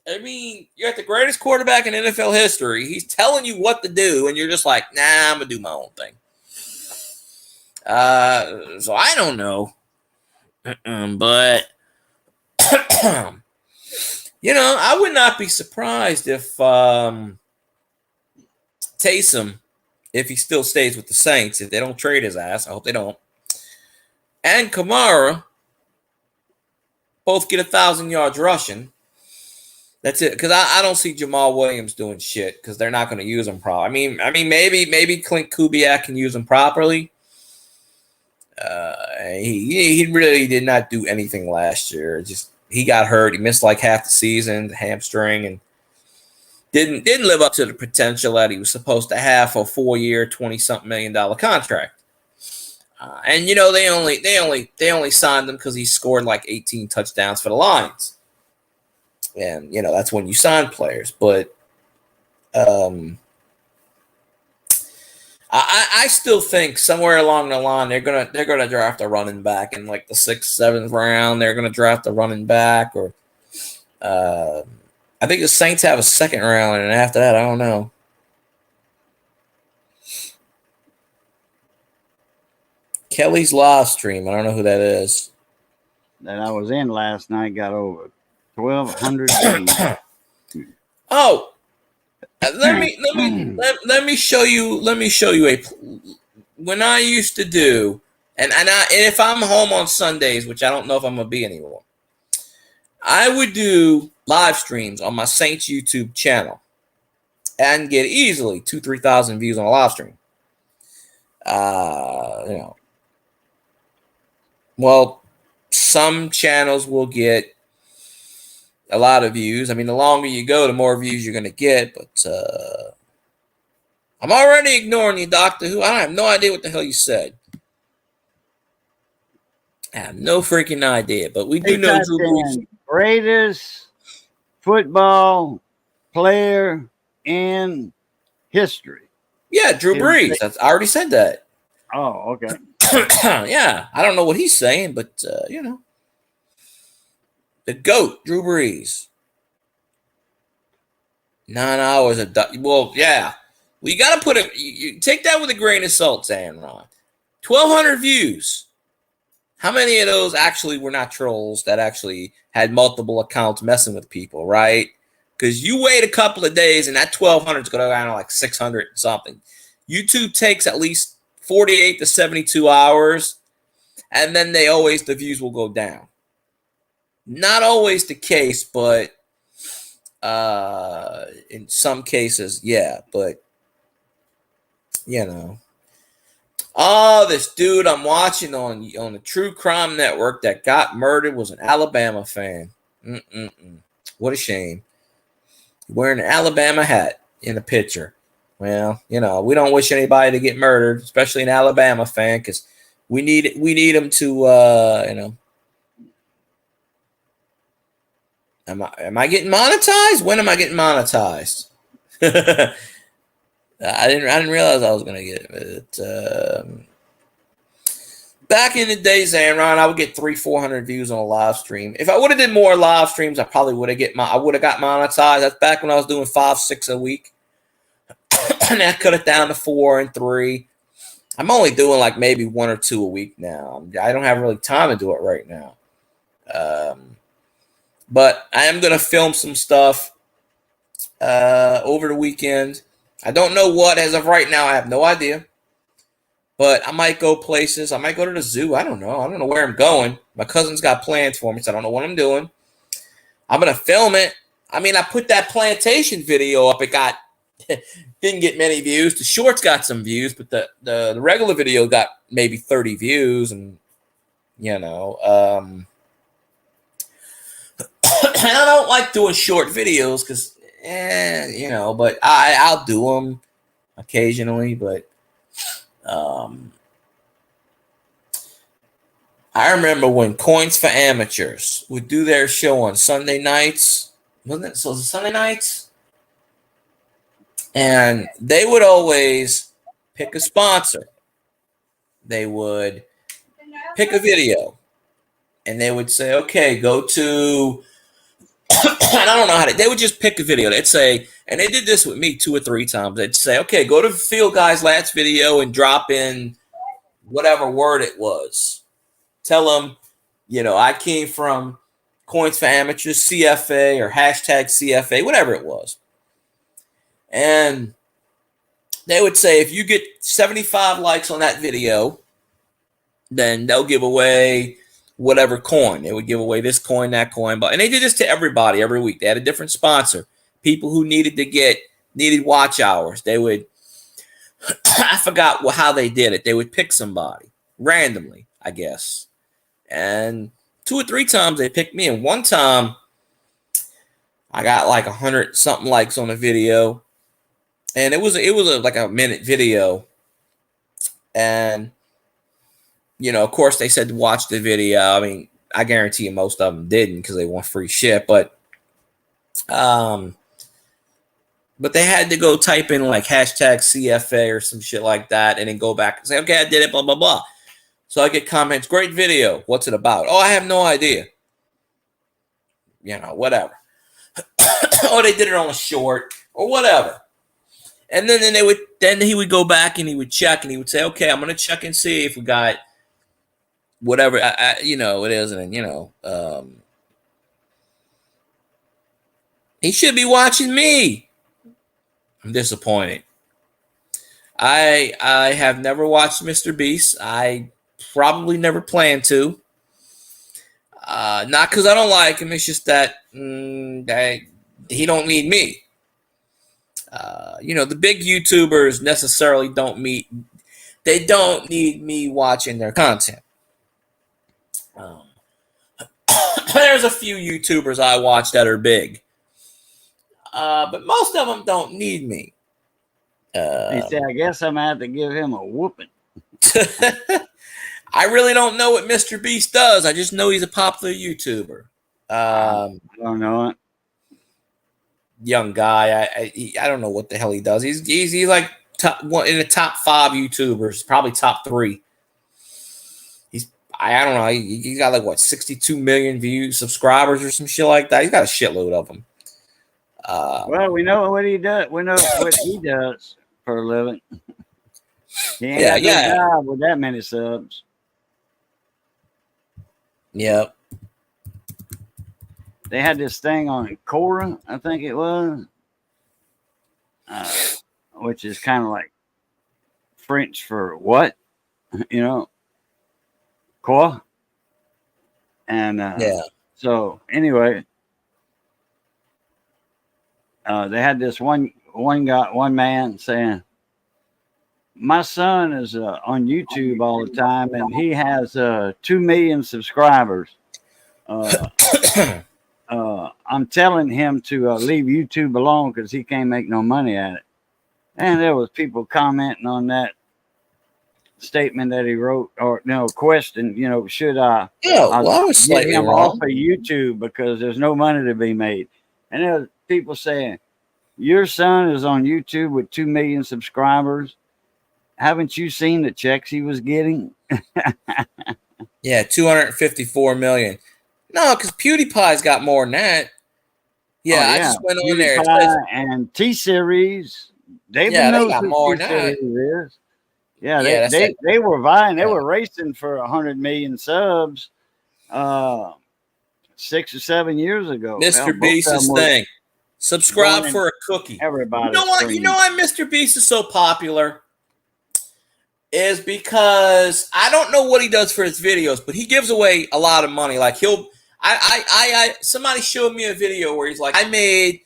I mean, you're at the greatest quarterback in NFL history. He's telling you what to do, and you're just like, nah, I'm gonna do my own thing. So I don't know, but I would not be surprised if Taysom, if he still stays with the Saints, if they don't trade his ass, I hope they don't, and Kamara both get 1,000 yards rushing. That's it, because I don't see Jamal Williams doing shit because they're not going to use him properly. I mean, maybe Clint Kubiak can use him properly. He really did not do anything last year. Just he got hurt. He missed like half the season, the hamstring, and didn't live up to the potential that he was supposed to have for a 4-year, $20-something million contract. And they only signed him because he scored like 18 touchdowns for the Lions. And that's when you sign players, but I still think somewhere along the line they're gonna draft a running back in like the 6th, 7th round. They're gonna draft a running back, or I think the Saints have a 2nd round, and after that, I don't know. Kelly's live stream. I don't know who that is. That I was in last night got over 1,200 views. Oh, let me show you. Let me show you when I used to do, and if I'm home on Sundays, which I don't know if I'm gonna be anymore, I would do live streams on my Saints YouTube channel and get easily 2,000-3,000 views on a live stream. Well, some channels will get a lot of views. I mean, the longer you go, the more views you're going to get. But I'm already ignoring you, Doctor Who. I have no idea what the hell you said. I have no freaking idea. But we do know Drew Brees. Greatest football player in history. Yeah, Drew Brees. I already said that. Oh, okay. Yeah, I don't know what he's saying, but the GOAT, Drew Brees. 9 hours of well, yeah. Well, you got to put it. You take that with a grain of salt, Ron. 1,200 views. How many of those actually were not trolls that actually had multiple accounts messing with people, right? Because you wait a couple of days and that 1,200 is going to go down to like 600 and something. YouTube takes at least 48 to 72 hours, and then the views will go down. Not always the case, but in some cases, yeah. But this dude I'm watching on the True Crime Network that got murdered was an Alabama fan. What a shame. Wearing an Alabama hat in the picture. Well, we don't wish anybody to get murdered, especially an Alabama fan, because we need them to Am I getting monetized? When am I getting monetized? I didn't realize I was gonna get it. Back in the days, Ron, I would get 300-400 views on a live stream. If I would have did more live streams, I probably would have got monetized. That's back when I was doing 5-6 a week. And that cut it down to 4 and 3. I'm only doing like maybe 1 or 2 a week now. I don't have really time to do it right now. But I am going to film some stuff over the weekend. I don't know what as of right now. I have no idea. But I might go places. I might go to the zoo. I don't know. I don't know where I'm going. My cousin's got plans for me, so I don't know what I'm doing. I'm going to film it. I mean, I put that plantation video up. It didn't get many views. The shorts got some views, but the regular video got maybe 30 views. And, I don't like doing short videos because, but I'll do them occasionally. But I remember when Coins for Amateurs would do their show on Sunday nights. Wasn't it? So was it Sunday nights? And they would always pick a sponsor. They would pick a video. And they would say, okay, go to, I don't know they would just pick a video. They'd say, and they did this with me 2 or 3 times. They'd say, okay, go to Field Guy's last video and drop in whatever word it was. Tell them, I came from Coins for Amateurs, CFA, or hashtag CFA, whatever it was. And they would say, if you get 75 likes on that video, then they'll give away whatever coin. They would give away this coin, that coin. And they did this to everybody every week. They had a different sponsor. People who needed watch hours. They would, I forgot how they did it. They would pick somebody randomly, I guess. And 2 or 3 times they picked me. And one time I got like 100 something likes on a video. And it was like a minute video. And of course, they said to watch the video. I mean, I guarantee you most of them didn't because they want free shit. But they had to go type in like hashtag CFA or some shit like that and then go back and say, okay, I did it, blah, blah, blah. So I get comments, great video. What's it about? Oh, I have no idea. Whatever. Oh, they did it on a short or whatever. And then he would go back and he would check and he would say, okay, I'm going to check and see if we got whatever, it is. And he should be watching me. I'm disappointed. I have never watched Mr. Beast. I probably never plan to. Not because I don't like him. It's just that he don't need me. The big YouTubers necessarily don't need me watching their content. There's a few YouTubers I watch that are big. But most of them don't need me. He said, I guess I'm going to have to give him a whooping. I really don't know what Mr. Beast does. I just know he's a popular YouTuber. I don't know it. young guy. I don't know what the hell he does. He's like in the top 5 YouTubers, probably top 3. I don't know. He's got like what 62 million views, subscribers, or some shit like that. He's got a shitload of them. Well, we know what he does. We know what he does for a living. He ain't got no job with that many subs. Yep. They had this thing on Quora, I think it was, which is kind of like French for what, you know, quoi. And so anyway, they had this one man saying, my son is on YouTube all the time, and he has 2 million subscribers. I'm telling him to leave YouTube alone because he can't make no money at it. And there was people commenting on that statement that he wrote, or question, should I get him off of YouTube because there's no money to be made? And there was people saying, your son is on YouTube with 2 million subscribers. Haven't you seen the checks he was getting? Yeah, 254 million. No, because PewDiePie's got more than that. Yeah, I just went on there. And T-Series. They got more than that. Yeah, they were vying. They were racing for 100 million subs 6 or 7 years ago. Mr. Beast's thing. Subscribe for a cookie. Everybody. You know why Mr. Beast is so popular? Is because I don't know what he does for his videos, but he gives away a lot of money. Like somebody showed me a video where he's like, I made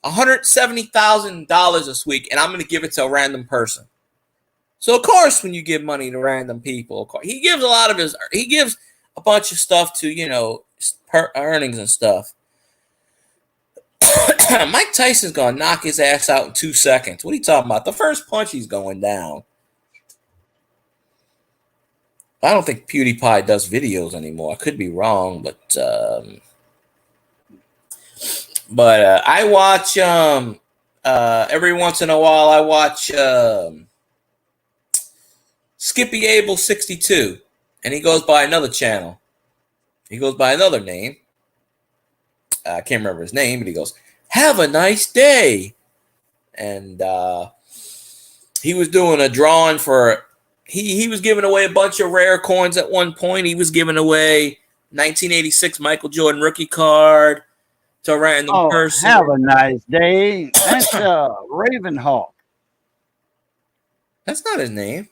$170,000 this week, and I'm going to give it to a random person. So of course, when you give money to random people, he gives he gives a bunch of stuff to earnings and stuff. Mike Tyson's gonna knock his ass out in 2 seconds. What are you talking about? The first punch, he's going down. I don't think PewDiePie does videos anymore. I could be wrong, but I watch every once in a while. I watch Skippy Able 62, and he goes by another channel. He goes by another name. I can't remember his name, but he goes, "Have a nice day," and he was doing a drawing for. He was giving away a bunch of rare coins at one point. He was giving away 1986 Michael Jordan rookie card to a random person. Have a nice day. That's Ravenhawk. That's not his name.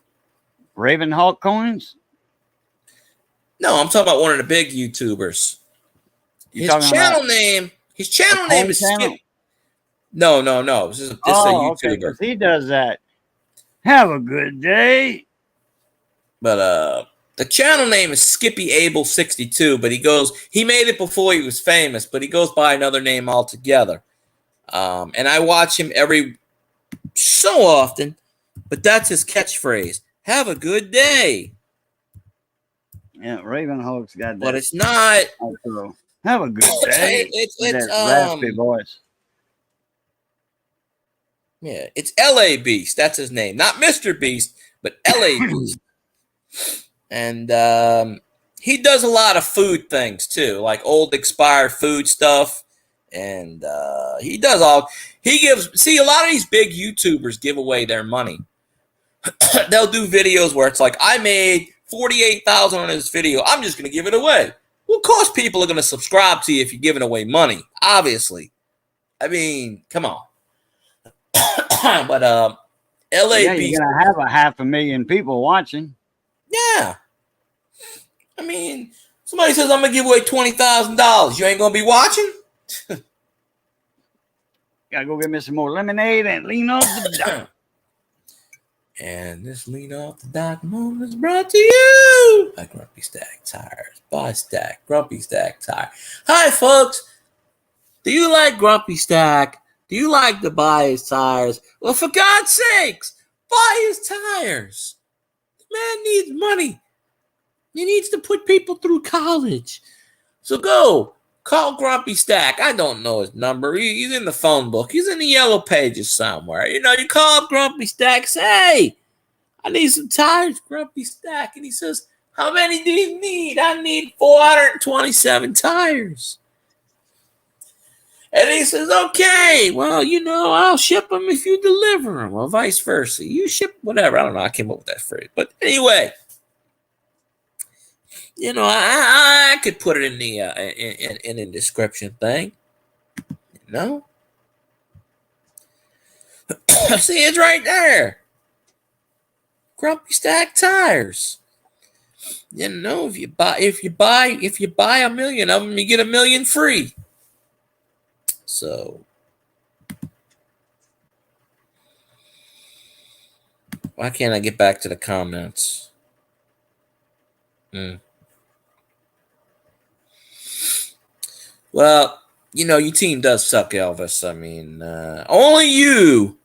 Ravenhawk coins? No, I'm talking about one of the big YouTubers. His channel name is Skip. No. This is a YouTuber. Okay, he does that. Have a good day. But the channel name is Skippy Able 62, but he made it before he was famous, but he goes by another name altogether. And I watch him every so often, but that's his catchphrase. Have a good day. Yeah, Ravenhawk's got that. But it's not. Also, have a good day. It's raspy voice. Yeah, it's LA Beast. That's his name. Not Mr. Beast, but LA Beast. And he does a lot of food things too, like old expired food stuff. And he gives a lot of these big YouTubers give away their money. They'll do videos where it's like, I made $48,000 on this video. I'm just going to give it away. Well, of course people are going to subscribe to you if you're giving away money, obviously. I mean, come on. But LA Beast, you're going to have 500,000 people watching. Yeah. I mean, somebody says, I'm going to give away $20,000. You ain't going to be watching? Gotta go get me some more lemonade and lean off the dock. And this lean off the dock moment is brought to you by Grumpy Stack Tires. By Stack, Grumpy Stack Tire. Hi, folks. Do you like Grumpy Stack? Do you like to buy his tires? Well, for God's sakes, buy his tires. The man needs money. He needs to put people through college. So go Call Grumpy Stack. I don't know his number. He's in the phone book. He's in the yellow pages somewhere. You call up Grumpy Stack, say, hey, I need some tires, Grumpy Stack. And he says, how many do you need? I need 427 tires. And he says, okay, well, I'll ship them if you deliver them, or vice versa. You ship whatever. I don't know. I came up with that phrase. But anyway, I could put it in the in the description thing. See, it's right there. Grumpy Stack tires. If you buy a million of them, you get a million free. So why can't I get back to the comments? Well, your team does suck, Elvis. I mean, only you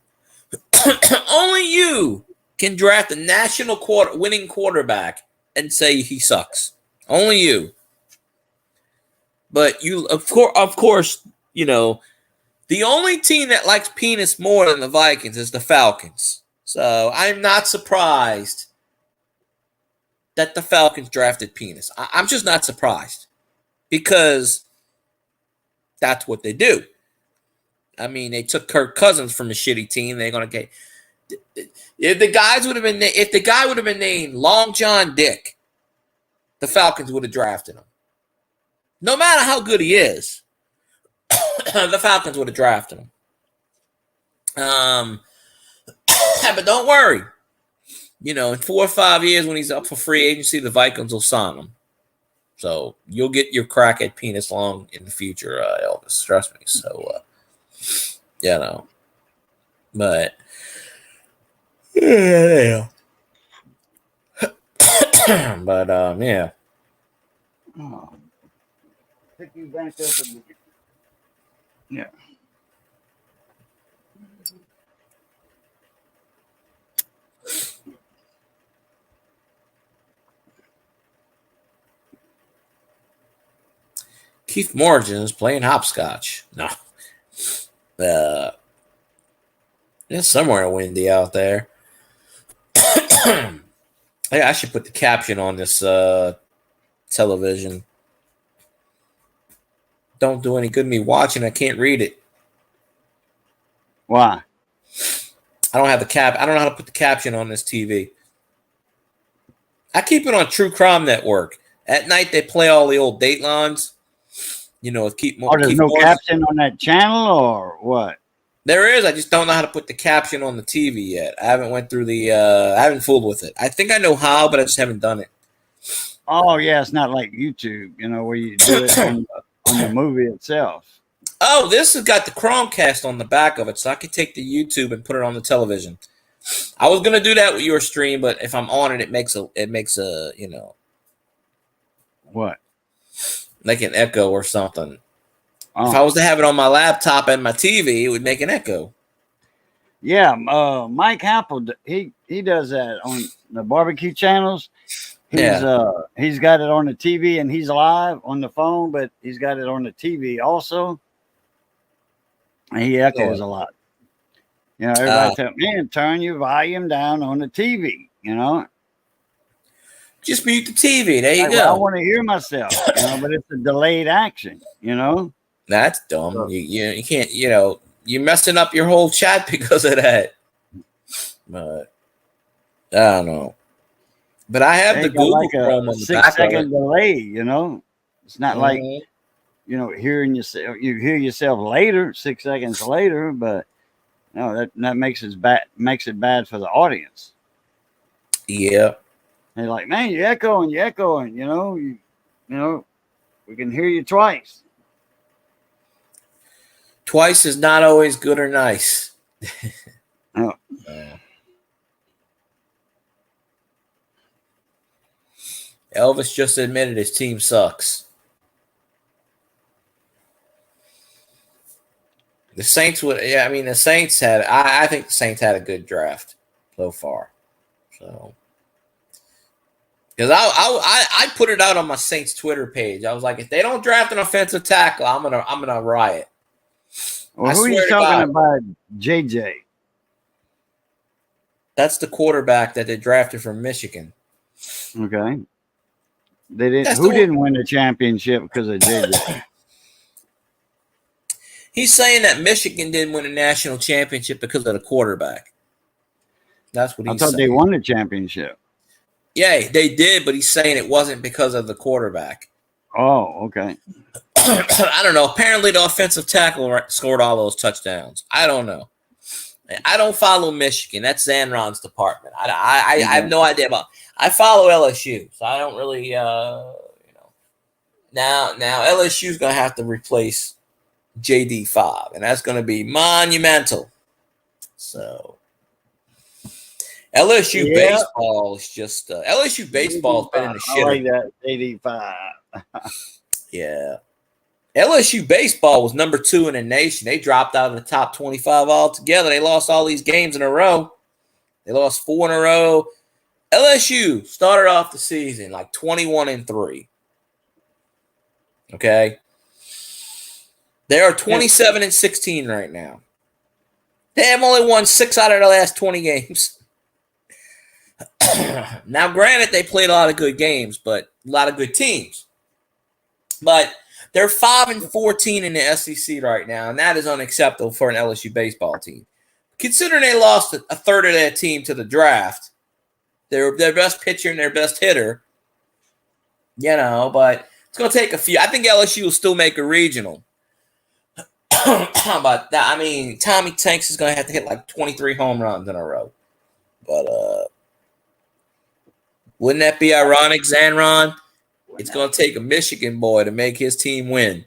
can draft a national winning quarterback and say he sucks. Only you. But you, of course, the only team that likes penis more than the Vikings is the Falcons. So I'm not surprised that the Falcons drafted penis. I'm just not surprised because that's what they do. I mean, they took Kirk Cousins from a shitty team. They're gonna get. If the guy would have been named Long John Dick, the Falcons would have drafted him. No matter how good he is, the Falcons would have drafted him. But don't worry. In 4 or 5 years when he's up for free agency, the Vikings will sign him. So you'll get your crack at penis long in the future, Elvis. Trust me. So, But, yeah. But, yeah. Oh. Pick you back up again. Yeah. Keith Morgan is playing hopscotch. No. It's somewhere windy out there. I should put the caption on this television. Don't do any good me watching. I can't read it. Why? I don't have I don't know how to put the caption on this TV. I keep it on True Crime Network. At night, they play all the old Datelines. With Keith Morgan. There's no caption on that channel or what? There is. I just don't know how to put the caption on the TV yet. I haven't went through I haven't fooled with it. I think I know how, but I just haven't done it. Oh, yeah. It's not like YouTube, where you do it on the movie itself. Oh, this has got the Chromecast on the back of it, so I could take the YouTube and put it on the television. I was gonna do that with your stream, but if I'm on it, it makes a what? Like an echo or something. Oh. If I was to have it on my laptop and my TV, it would make an echo. Yeah, Mike Apple, he does that on the barbecue channels. He's got it on the TV and he's live on the phone, but he's got it on the TV also. And he echoes a lot. Everybody tell me, turn your volume down on the TV, Just mute the TV. There you go. I want to hear myself, but it's a delayed action, That's dumb. So, you can't, you're messing up your whole chat because of that. But I don't know. But I have the Google Chrome on the back of it. 6-second delay, It's not like, hearing yourself. You hear yourself later, 6 seconds later, but no, that makes it bad for the audience. Yeah. They're like, man, you're echoing, we can hear you twice. Twice is not always good or nice. Oh. Elvis just admitted his team sucks. The Saints the Saints had, I think the Saints had a good draft so far. So Because I put it out on my Saints Twitter page. I was like, if they don't draft an offensive tackle, I'm gonna riot. Well, who are you talking about, JJ? That's the quarterback that they drafted from Michigan. Okay. They didn't. Who didn't win the championship because of JJ? He's saying that Michigan didn't win a national championship because of the quarterback. That's what he's saying. I thought they won the championship. Yeah, they did, but he's saying it wasn't because of the quarterback. Oh, okay. I don't know. Apparently, the offensive tackle scored all those touchdowns. I don't know. I don't follow Michigan. That's Zanron's department. I have no idea about. I follow LSU, so I don't really, Now LSU's gonna have to replace JD5, and that's gonna be monumental. So LSU baseball is just LSU baseball has been in the shit. I like that JD5. Yeah. LSU baseball was number 2 in the nation. They dropped out of the top 25 altogether. They lost all these games in a row. They lost 4 in a row. LSU started off the season like 21-3. Okay. They are 27-16 right now. They have only won 6 out of the last 20 games. Now, granted, they played a lot of good games, but a lot of good teams. But they're 5-14 in the SEC right now, and that is unacceptable for an LSU baseball team. Considering they lost a third of their team to the draft, their best pitcher and their best hitter, but it's going to take a few. I think LSU will still make a regional. But Tommy Tanks is going to have to hit like 23 home runs in a row. But wouldn't that be ironic, Zanron? It's going to take a Michigan boy to make his team win.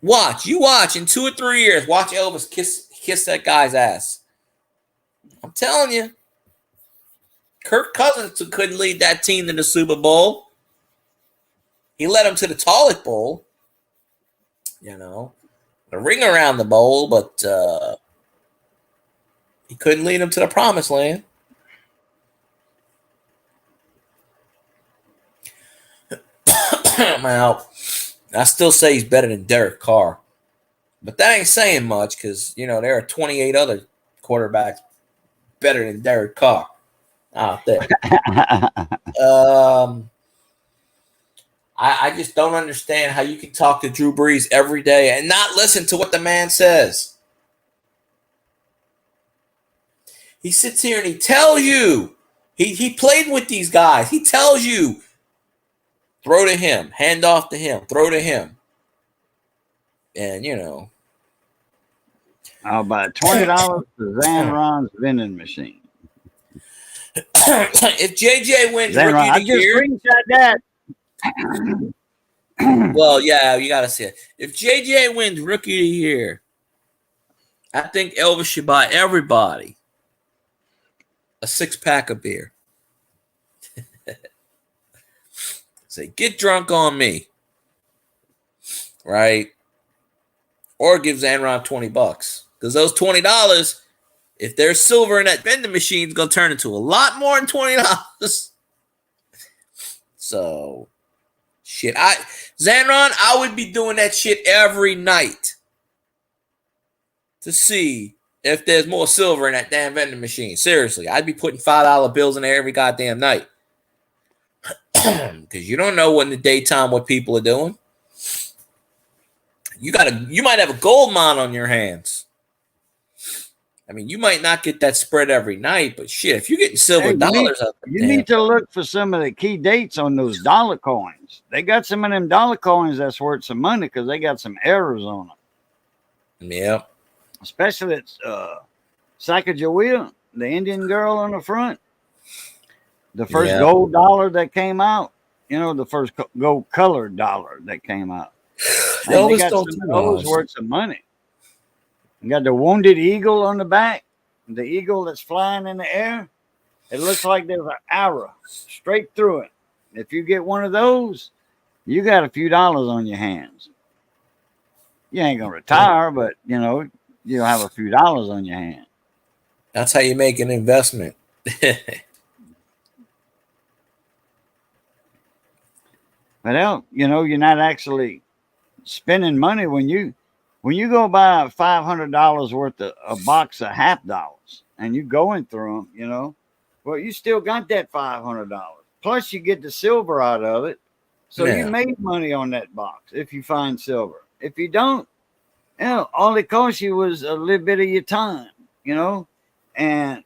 Watch in 2 or 3 years. Watch Elvis kiss that guy's ass. I'm telling you, Kirk Cousins couldn't lead that team to the Super Bowl. He led them to the toilet bowl. The ring around the bowl, but he couldn't lead them to the promised land. Now, I still say he's better than Derek Carr, but that ain't saying much because there are 28 other quarterbacks better than Derek Carr out there. I just don't understand how you can talk to Drew Brees every day and not listen to what the man says. He sits here and he tells you he played with these guys. He tells you. Throw to him, hand off to him, throw to him. And, I'll buy $20 to Zanron's vending machine. If JJ wins Zanron, Rookie of the Year. I just screenshot that. Well, yeah, you got to see it. If JJ wins Rookie of the Year, I think Elvis should buy everybody a 6-pack of beer. Say, get drunk on me, right? Or give Zanron $20 because those $20, if there's silver in that vending machine, is gonna turn into a lot more than $20. So, shit, Zanron, I would be doing that shit every night to see if there's more silver in that damn vending machine. Seriously, I'd be putting $5 bills in there every goddamn night. Because you don't know in the daytime what people are doing. You might have a gold mine on your hands. I mean, you might not get that spread every night, but shit, if you're getting silver dollars up there, you need to look for some of the key dates on those dollar coins. They got some of them dollar coins that's worth some money because they got some errors on them. Yeah. Especially it's Sacagawea, the Indian girl on the front. The first gold dollar that came out, the first gold colored dollar that came out. They got those worth some money. You got the wounded eagle on the back, the eagle that's flying in the air. It looks like there's an arrow straight through it. If you get one of those, you got a few dollars on your hands. You ain't gonna retire, but you'll have a few dollars on your hand. That's how you make an investment. But you're not actually spending money when you go buy $500 worth of a box of half dollars and you going through them. Well, you still got that $500. Plus, you get the silver out of it. So you made money on that box if you find silver. If you don't, all it cost you was a little bit of your time, And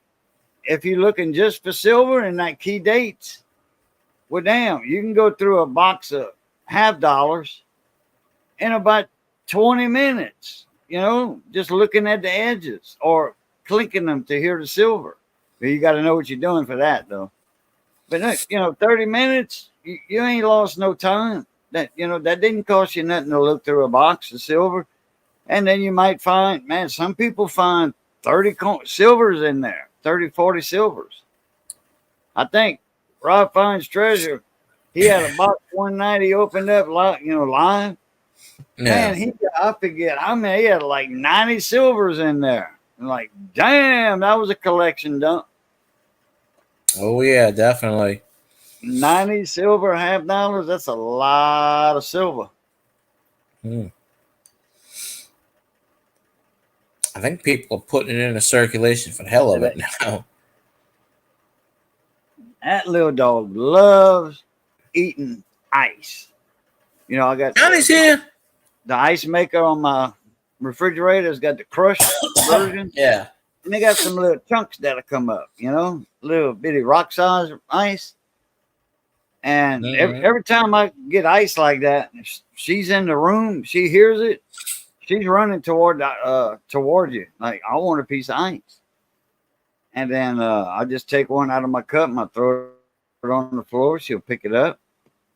if you're looking just for silver and that key dates, well, damn, you can go through a box of half dollars in about 20 minutes, just looking at the edges or clinking them to hear the silver. But you got to know what you're doing for that, though. But 30 minutes, you ain't lost no time. That didn't cost you nothing to look through a box of silver. And then you might find, man, some people find 30 silvers in there, 30, 40 silvers. I think Rob Fine's Treasure, he had a box one night he opened up, live. Yeah. Man, he had like 90 silvers in there. And like, damn, that was a collection dump. Oh, yeah, definitely. 90 silver, half dollars, that's a lot of silver. I think people are putting it into circulation for the hell of it now. That little dog loves eating ice. I got Johnny's here. The ice maker on my refrigerator's got the crushed version. Yeah. And they got some little chunks that'll come up, little bitty rock size ice. And every time I get ice like that, she's in the room, she hears it, she's running toward you. Like, I want a piece of ice. And then I just take one out of my cup and I throw it on the floor. She'll pick it up.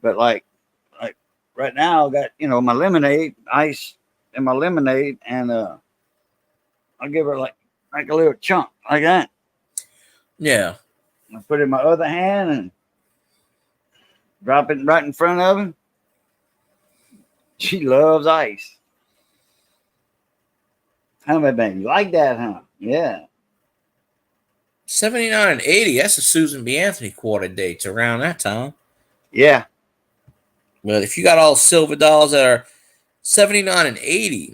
But like right now, I got, my lemonade, ice in my lemonade, and I'll give her like a little chunk like that. Yeah. I put it in my other hand and drop it right in front of him. She loves ice. How about that? You like that, huh? Yeah. 79 and 80. That's the Susan B. Anthony quarter dates around that time. Yeah. But if you got all silver dollars that are 79 and 80,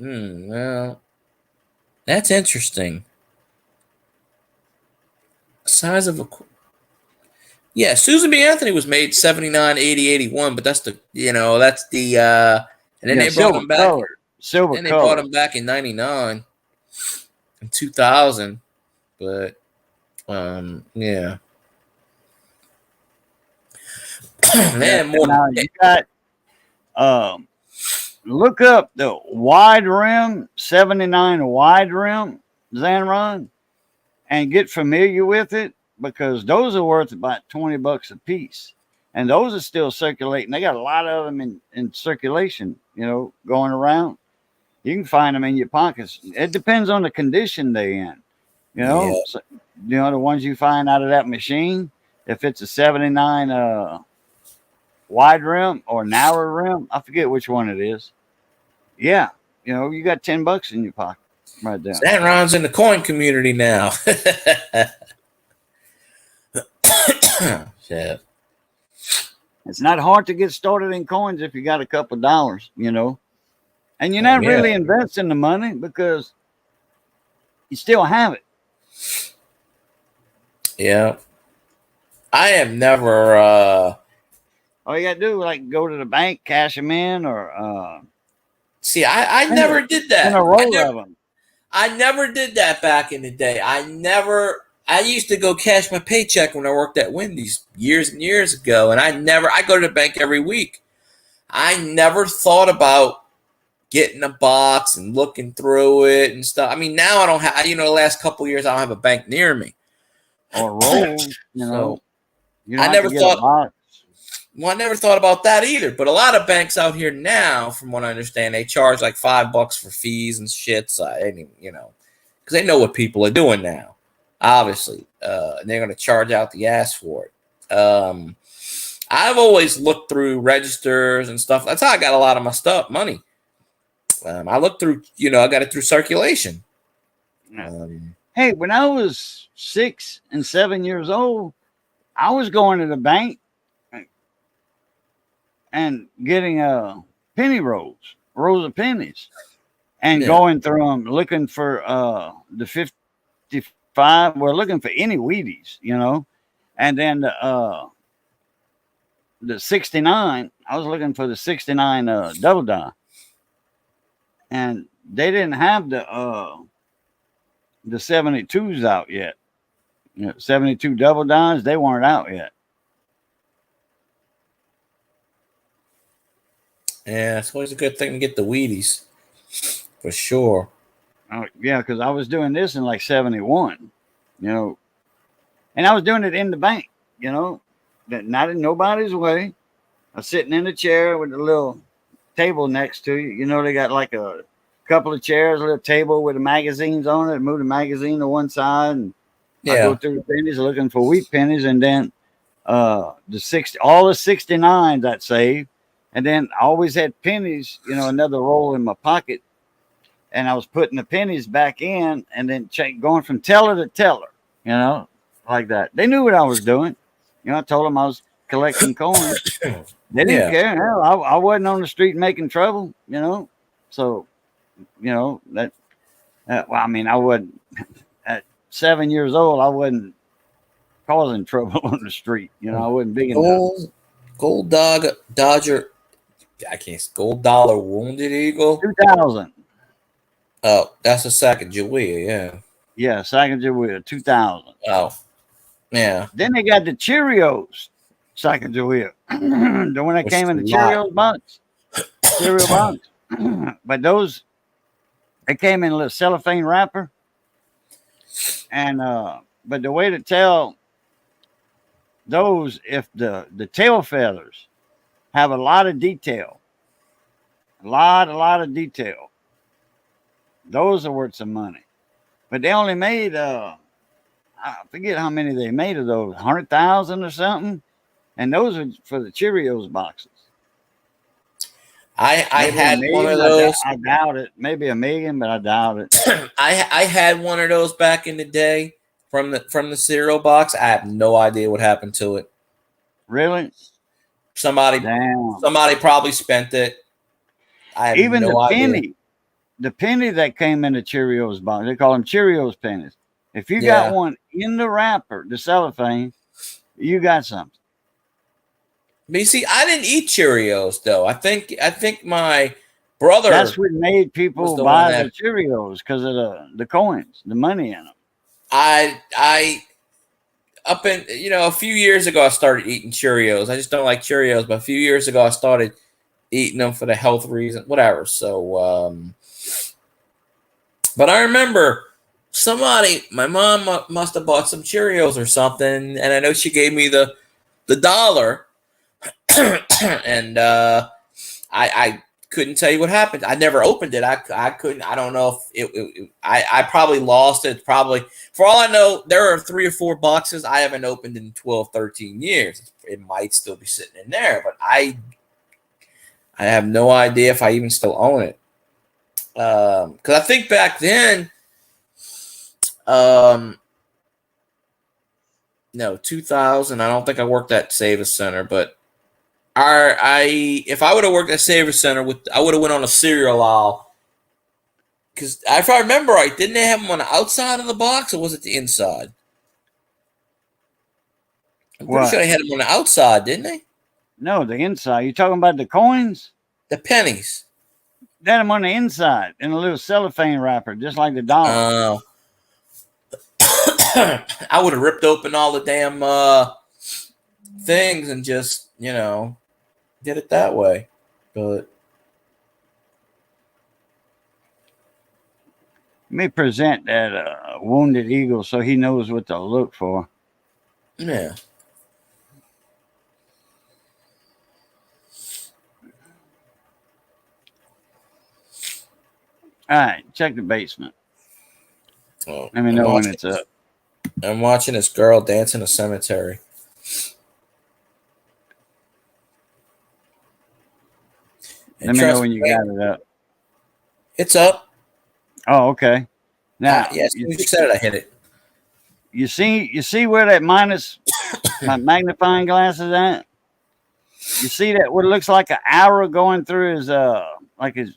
well, that's interesting. Size of a... Yeah, Susan B. Anthony was made 79, 80, 81, but that's the... and then they brought him back... Color. Silver and they color. brought him back in 99 and 2000, but... yeah. Man, more. Now you got look up the wide rim 79 wide rim Zanron and get familiar with it, because those are worth about $20 a piece, and those are still circulating. They got a lot of them in circulation, going around. You can find them in your pockets. It depends on the condition they're in. Yeah. So, the ones you find out of that machine, if it's a 79 wide rim or narrow rim, I forget which one it is. Yeah, you got $10 in your pocket right there. Zanron's in the coin community now. Yeah. It's not hard to get started in coins if you got a couple of dollars, and you're not really investing the money because you still have it. Yeah. I have never all you gotta do is go to the bank, cash them in, or see, I never did that. In a roll of them. I never did that back in the day. I used to go cash my paycheck when I worked at Wendy's years and years ago, and I go to the bank every week. I never thought about getting a box and looking through it and stuff. I mean, now I don't have, the last couple of years, I don't have a bank near me. Or roll, So, I never thought about that either. But a lot of banks out here now, from what I understand, they charge like $5 for fees and shit. So, because they know what people are doing now, obviously. And they're going to charge out the ass for it. I've always looked through registers and stuff. That's how I got a lot of my money. I looked through, I got it through circulation. Hey, when I was 6 and 7 years old, I was going to the bank and getting penny rolls of pennies, and Yeah. going through them looking for the 55. We're looking for any Wheaties, and then the 69. I was looking for the 69 double die, and they didn't have the 72s out yet. 72 double dimes, they weren't out yet. Yeah, it's always a good thing to get the Wheaties, for sure. Yeah, because I was doing this in like 71, and I was doing it in the bank, not in nobody's way. I was sitting in the chair with a little table next to you. They got like a couple of chairs, a little table with the magazines on it. Move the magazine to one side, and I go through the pennies looking for wheat pennies, and then all the 69s I'd save, and then I always had pennies, another roll in my pocket, and I was putting the pennies back in, and then going from teller to teller, like that. They knew what I was doing. I told them I was collecting coins. They didn't care. Hell, I wasn't on the street making trouble, So, that. Well, I mean, I wasn't. 7 years old, I wasn't causing trouble on the street. I wasn't big enough. Gold Dodger. I can't. Gold Dollar Wounded Eagle. 2000. Oh, that's a Sacagawea, yeah. Yeah, Sacagawea, 2000. Oh, yeah. Then they got the Cheerios Sacagawea. The one that came in the Cheerios box. Cereal box. But those, they came in a little cellophane wrapper. And but the way to tell those, if the tail feathers have a lot of detail, a lot of detail, those are worth some money. But they only made I forget how many they made of those, 100,000 or something, and those are for the Cheerios boxes. I had one of those. I doubt it. Maybe $1 million, but I doubt it. I had one of those back in the day from the cereal box. I have no idea what happened to it. Really? Somebody probably spent it. I have Even no idea. The penny that came in the Cheerios box, they call them Cheerios pennies. If you got one in the wrapper, the cellophane, you got something. But you see, I didn't eat Cheerios though. I think my brother. That's what made people buy the Cheerios, because of the coins, the money in them. I up in a few years ago I started eating Cheerios. I just don't like Cheerios, but a few years ago I started eating them for the health reason, whatever. So, but I remember my mom must have bought some Cheerios or something, and I know she gave me the $1. And I couldn't tell you what happened. I never opened it. I couldn't. I don't know if I probably lost it. Probably, for all I know, there are 3 or 4 boxes I haven't opened in 12, 13 years. It might still be sitting in there, but I have no idea if I even still own it. Because I think back then, no, 2000. I don't think I worked at Savers Center, but if I would have worked at Savers Center, I would have went on a cereal aisle. Because if I remember right, didn't they have them on the outside of the box, or was it the inside? I'm pretty sure they had them on the outside, didn't they? No, the inside. You talking about the coins? The pennies. They had them on the inside in a little cellophane wrapper, just like the dollar. I would have ripped open all the damn things and just, did it that way. But let me present that Wounded Eagle so he knows what to look for. Yeah. All right, check the basement. Oh, let me know when it's up. I'm watching this girl dance in a cemetery. Let me know when you got it up. It's up. Oh, okay. Now, yes, you said it. I hit it. You see where that minus my magnifying glass is at? You see that what looks like an arrow going through his like his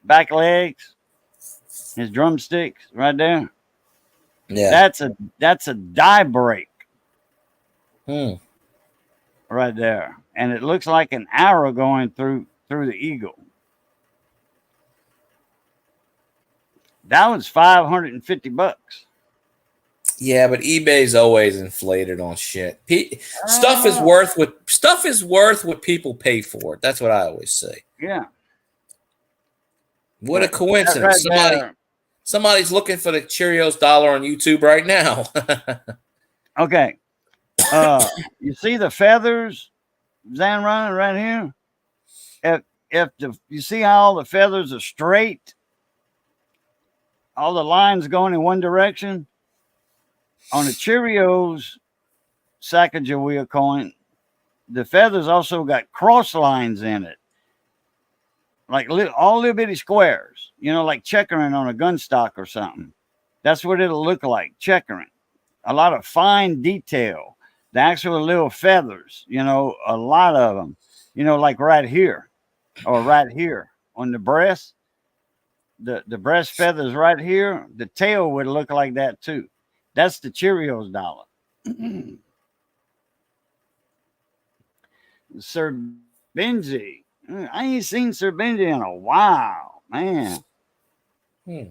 back legs, his drumsticks right there. Yeah. That's a die break Hmm. right there, and it looks like an arrow going through the eagle. That was $550. Yeah, but eBay's always inflated on shit. Stuff is Uh, worth what people pay for it. That's what I always say. yeah, What a but that right coincidence! there. Somebody's looking for the Cheerios dollar on YouTube right now. Okay, you see the feathers, Zanron, right here. If you see how all the feathers are straight, all the lines going in one direction. On the Cheerios Sacagawea coin, the feathers also got cross lines in it, like all little bitty squares, like checkering on a gun stock or something. That's what it'll look like, checkering. A lot of fine detail. The actual little feathers, a lot of them, like right here or right here on the breast. The breast feathers right here, the tail would look like that too. That's the Cheerios dollar. Sir Benji. I ain't seen Sir Benji in a while, man. Hmm.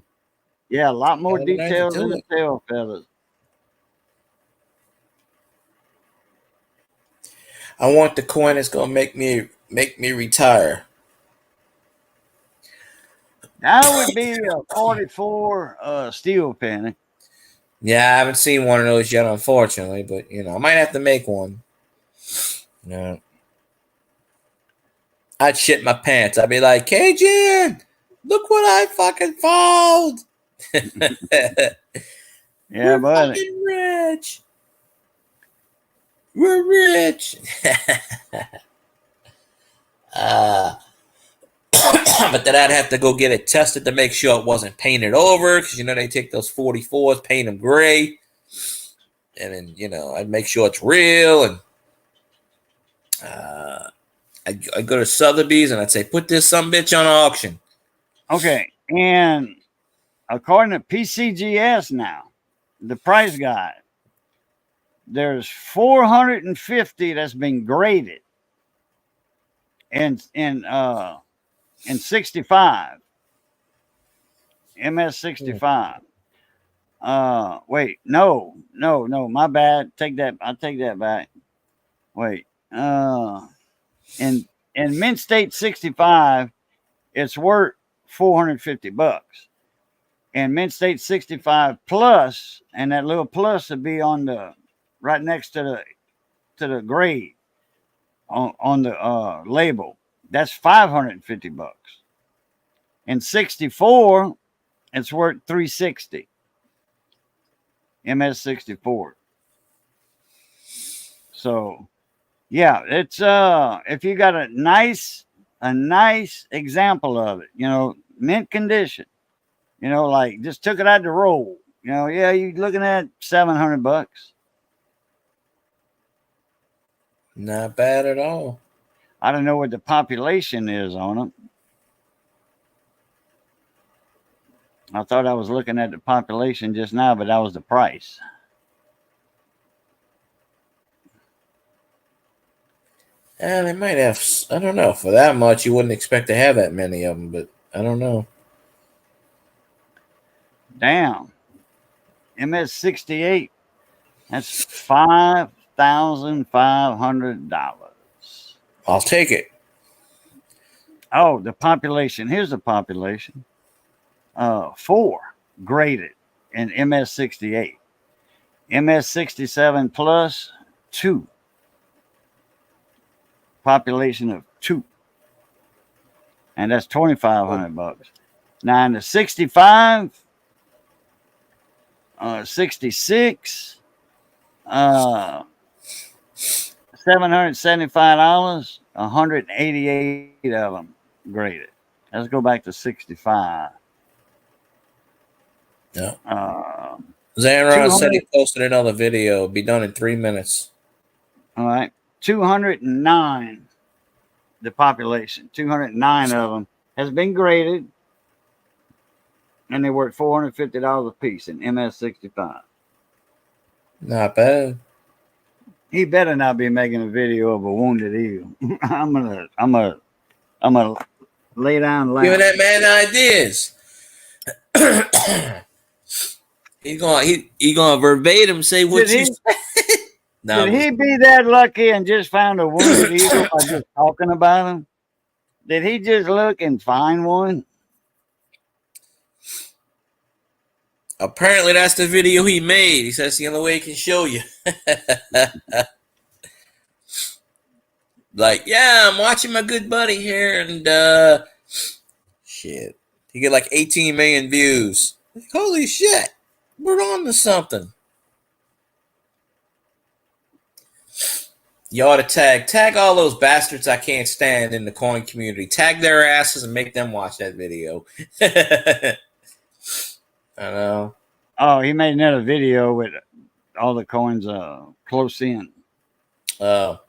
Yeah, a lot more Hell of a night to details do in the it. tail feathers. I want the coin that's gonna make me retire. That would be a 44 steel penny. Yeah, I haven't seen one of those yet, unfortunately, but I might have to make one. No. I'd shit my pants. I'd be like, Cajun, look what I fucking found. Yeah, We're buddy. fucking rich. We're rich. But then I'd have to go get it tested to make sure it wasn't painted over, because they take those 44s, paint them gray, and then I'd make sure it's real. And I'd go to Sotheby's and I'd say, put this some bitch on auction. Okay, and according to PCGS now, the price guide, there's 450 that's been graded in 65 MS65. Wait, no, my bad. I'll take that back. Wait, in Mint State 65, it's worth $450. And Mint State 65 plus, and that little plus would be on the right next to the grade on the label. That's $550. And 64, it's worth $360. MS64. So yeah, it's if you got a nice example of it, mint condition, like just took it out the roll, yeah, you're looking at $700. Not bad at all. I don't know what the population is on them. I thought I was looking at the population just now, but that was the price. And they might have, I don't know, for that much, you wouldn't expect to have that many of them, but I don't know. Damn. MS68, that's $5,500. I'll take it. Oh, the population. Here's the population. 4 graded in MS68. MS67 plus 2. Population of 2. And that's $2,500. Now in the 65, 66, $775, 188 of them graded. Let's go back to 65. Yeah. Zanron said he posted another video. It'll be done in 3 minutes. All right. 209, the population, 209 of them has been graded, and they worth $450 a piece in MS-65. Not bad. He better not be making a video of a wounded eagle. I'm gonna lay down loud. Giving that man ideas. he gonna verbatim say what you said. Did he be that lucky and just found a wounded eagle by just talking about him? Did he just look and find one? Apparently, that's the video he made. He says the only way he can show you. Like, yeah, I'm watching my good buddy here, and shit, he get like 18 million views. Like, holy shit, we're on to something. You ought to tag all those bastards I can't stand in the coin community. Tag their asses and make them watch that video. I know. Oh, he made another video with all the coins close in. Oh.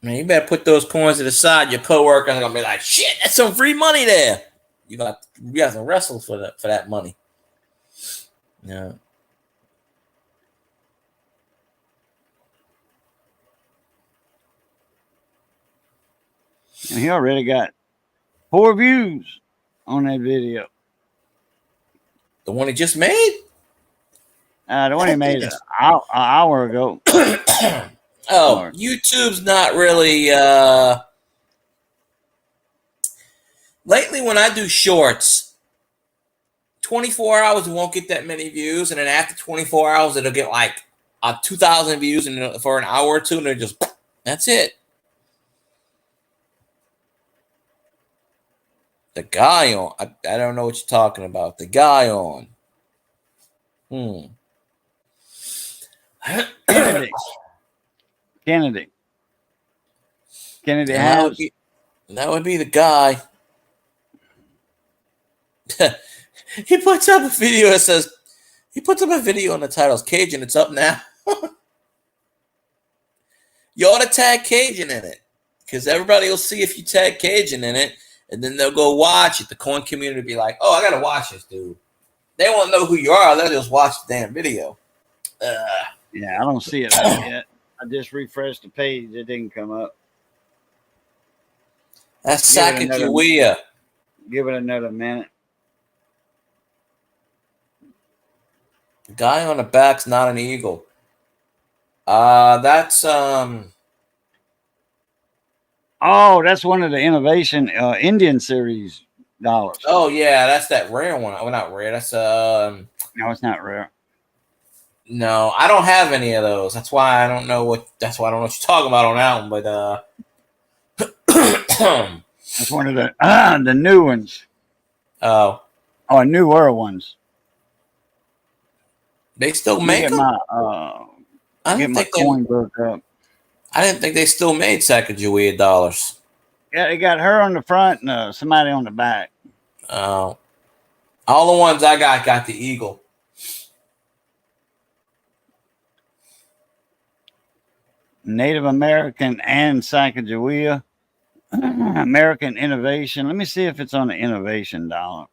Man, you better put those coins to the side. Your coworkers are gonna be like, "Shit, that's some free money there." You have to wrestle for that money. Yeah. And he already got 4 views on that video. The one he just made? The one he made an hour ago. Oh, YouTube's not really. Lately, when I do shorts, 24 hours it won't get that many views, and then after 24 hours it'll get like 2,000 views, and for an hour or two, and they're just that's it. The guy on, I don't know what you're talking about. The guy on. Kennedy That would be the guy. He puts up a video that says, he puts up a video on the titles, Cajun, it's up now. You ought to tag Cajun in it, because everybody will see if you tag Cajun in it, and then they'll go watch it. The coin community will be like, oh, I got to watch this dude. They won't know who you are. They'll just watch the damn video. Yeah, I don't see it out yet. I just refreshed the page. It didn't come up. That's Sacagawea. Give it another minute. The guy on the back's not an eagle. That's Oh, that's one of the Innovation Indian Series dollars. Oh yeah, that's that rare one. Oh, not rare. That's No, it's not rare. No, I don't have any of those. That's why I don't know what. That's why I don't know what you're talking about on that one. But that's one of the new ones. Oh, newer ones. They still make them. I didn't think coin book up. I didn't think they still made Sacagawea dollars. Yeah, they got her on the front and somebody on the back. Oh, all the ones I got the eagle. Native American and Sacagawea. American Innovation. Let me see if it's on the Innovation dollar.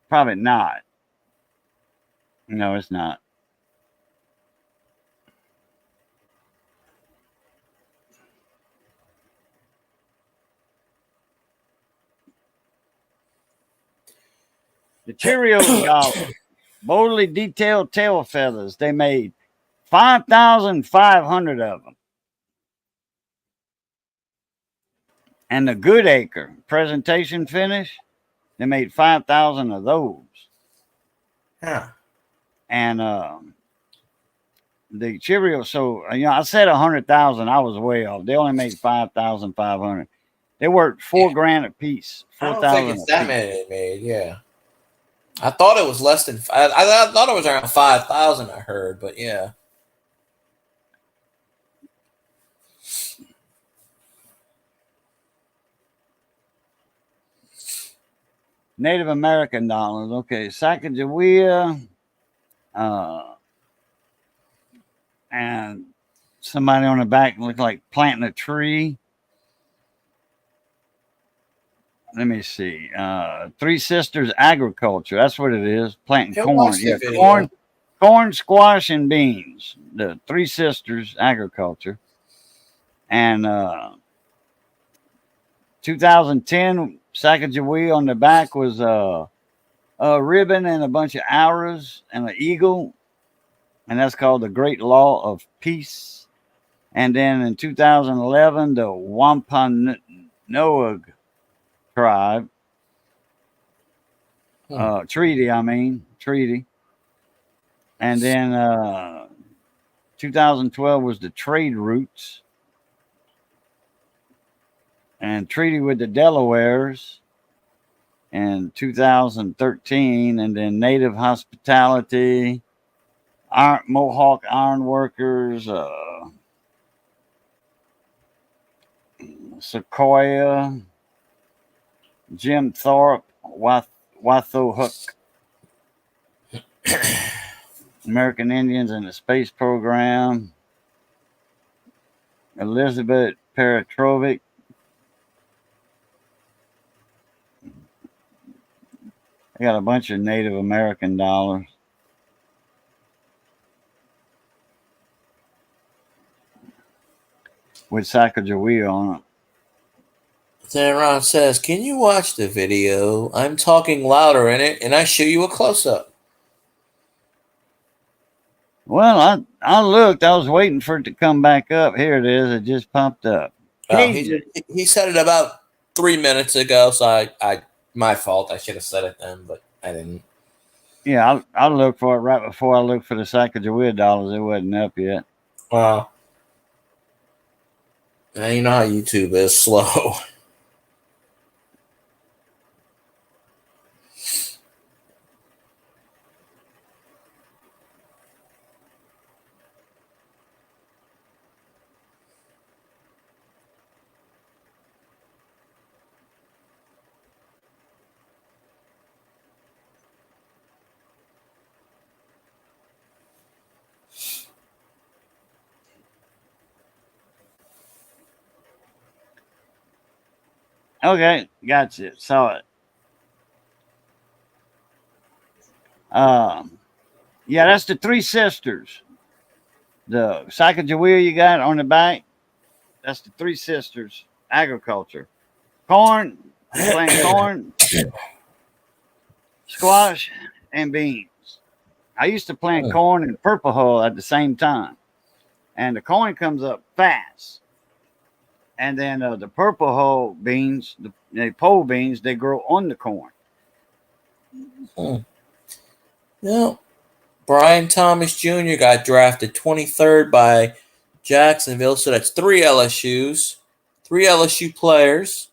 Probably not. No, it's not. The Cheerios dollar. Boldly detailed tail feathers. They made 5,500 of them. And the Goodacre presentation finish, they made 5,000 of those. Yeah. And the Cheerios, so I said 100,000. I was way off. They only made 5,500. They worth $4,000 a piece. 4,000. I don't think it's that many they made. Yeah. I thought it was less than. I thought it was around 5,000. I heard, but yeah. Native American dollars. Okay, Sacagawea. And somebody on the back looked like planting a tree. Let me see. Three Sisters Agriculture. That's what it is. Planting corn. Yeah, corn, squash, and beans. The Three Sisters Agriculture. And 2010, Sacagawea on the back was a ribbon and a bunch of arrows and an eagle. And that's called the Great Law of Peace. And then in 2011, the Wampanoag tribe, treaty. And then 2012 was the trade routes and treaty with the Delawares in 2013. And then native hospitality, Mohawk ironworkers, Sequoia, Jim Thorpe, Wathohook, American Indians in the Space Program, Elizabeth Petrovic, I got a bunch of Native American dollars. With Sacagawea on it. Then Ron says, "Can you watch the video? I'm talking louder in it, and I show you a close-up." Well, I looked. I was waiting for it to come back up. Here it is. It just popped up. He said it about 3 minutes ago, so I my fault. I should have said it then, but I didn't. Yeah, I looked for it right before I looked for the Sacagawea dollars. It wasn't up yet. Wow. Now you know how YouTube is slow. Okay, gotcha. Saw it. Yeah, that's the Three Sisters. The Sacagawea you got on the back, that's the Three Sisters Agriculture. Corn, plant corn, squash, and beans. I used to plant corn and purple hull at the same time. And the corn comes up fast. And then the purple hull beans, the pole beans, they grow on the corn. Yeah. Brian Thomas Jr. got drafted 23rd by Jacksonville. So that's 3 LSUs. 3 LSU players.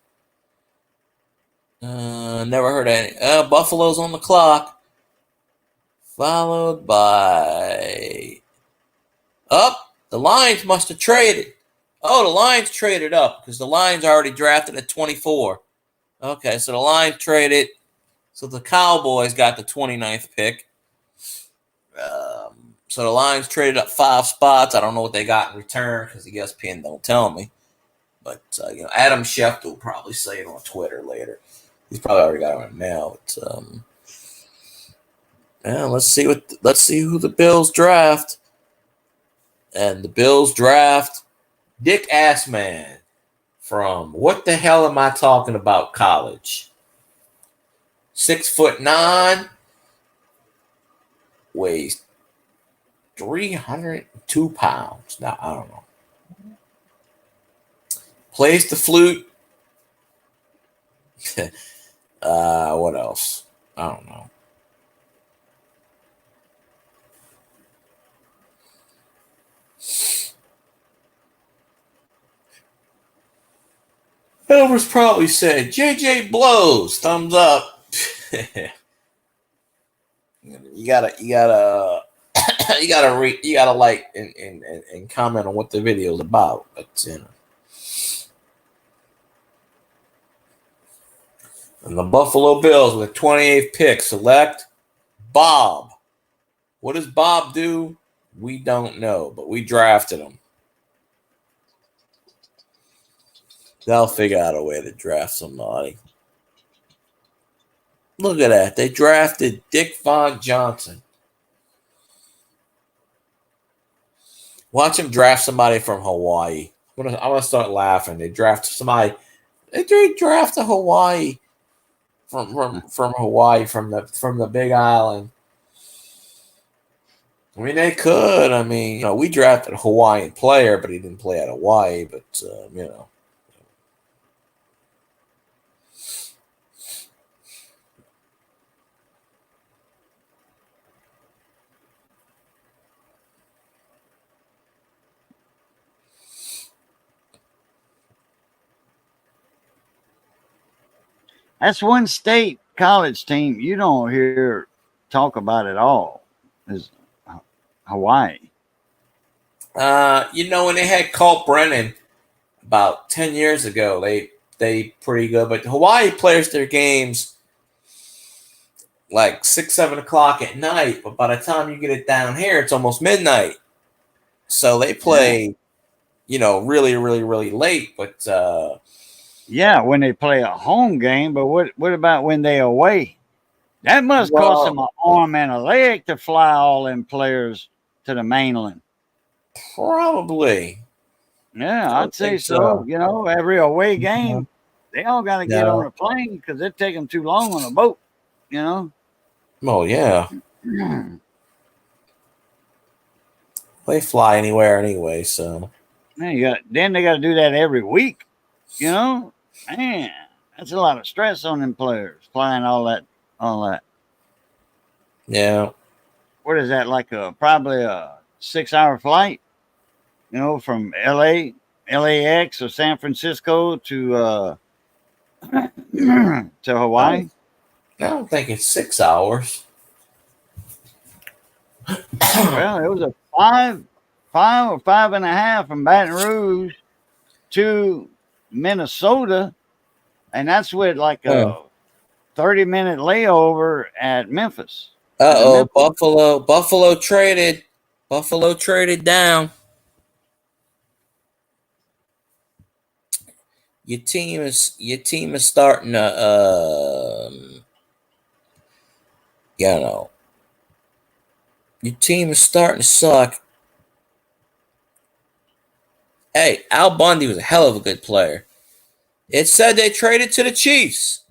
Never heard of any. Buffalo's on the clock. Followed by... the Lions must have traded. Oh, the Lions traded up because the Lions already drafted at 24. Okay, so the Lions traded. So the Cowboys got the 29th pick. So the Lions traded up 5 spots. I don't know what they got in return because ESPN don't tell me. But Adam Schefter will probably say it on Twitter later. He's probably already got it on mail. Let's see who the Bills draft. And the Bills draft Dick Assman from what the hell am I talking about college? 6'9", weighs 302 pounds. Now I don't know. Plays the flute. What else? I don't know. Elvis probably said, JJ blows, thumbs up. you gotta like and comment on what the video is about. But and the Buffalo Bills with 28th pick select Bob What does Bob do? We don't know, but we drafted him. They'll figure out a way to draft somebody. Look at that. They drafted Dick Von Johnson. Watch him draft somebody from Hawaii. I'm gonna start laughing. They draft somebody. They draft a Hawaii from Hawaii from the Big Island. I mean, they could. I mean, we drafted a Hawaiian player, but he didn't play at Hawaii. But That's one state college team you don't hear talk about at all is Hawaii. When they had Colt Brennan about 10 years ago, they pretty good. But Hawaii plays their games like 6, 7 o'clock at night. But by the time you get it down here, it's almost midnight. So they play, really, really, really late. But when they play a home game. But what about when they away? That must cost them an arm and a leg to fly all them players to the mainland. Probably. Yeah, I'd say so. Every away game, they all got to get on a plane because it take them too long on a boat. Oh yeah. They fly anywhere anyway, so. Man, they got to do that every week. Man, that's a lot of stress on them players flying all that. Yeah. What is that, like probably a 6-hour flight? From LAX or San Francisco to Hawaii. I don't think it's 6 hours. Well, it was a 5 or 5.5 from Baton Rouge to Minnesota, and that's with like a 30-minute layover at Memphis. Buffalo traded. Buffalo traded down. Your team is starting to your team is starting to suck. Hey, Al Bundy was a hell of a good player. It said they traded to the Chiefs.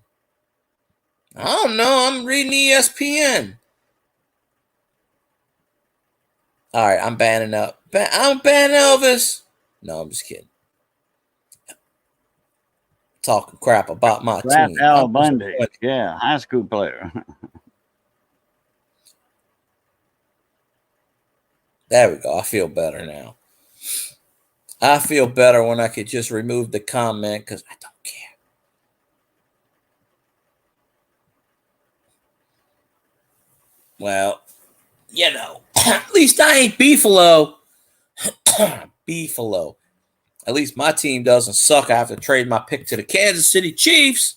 I don't know. I'm reading ESPN. All right, I'm banning up. I'm banning Elvis. No, I'm just kidding. Talking crap about my team. Al Bundy. Yeah, high school player. There we go. I feel better now. I feel better when I could just remove the comment because I don't care. Well, at least I ain't Beefalo. Beefalo. At least my team doesn't suck. I have to trade my pick to the Kansas City Chiefs.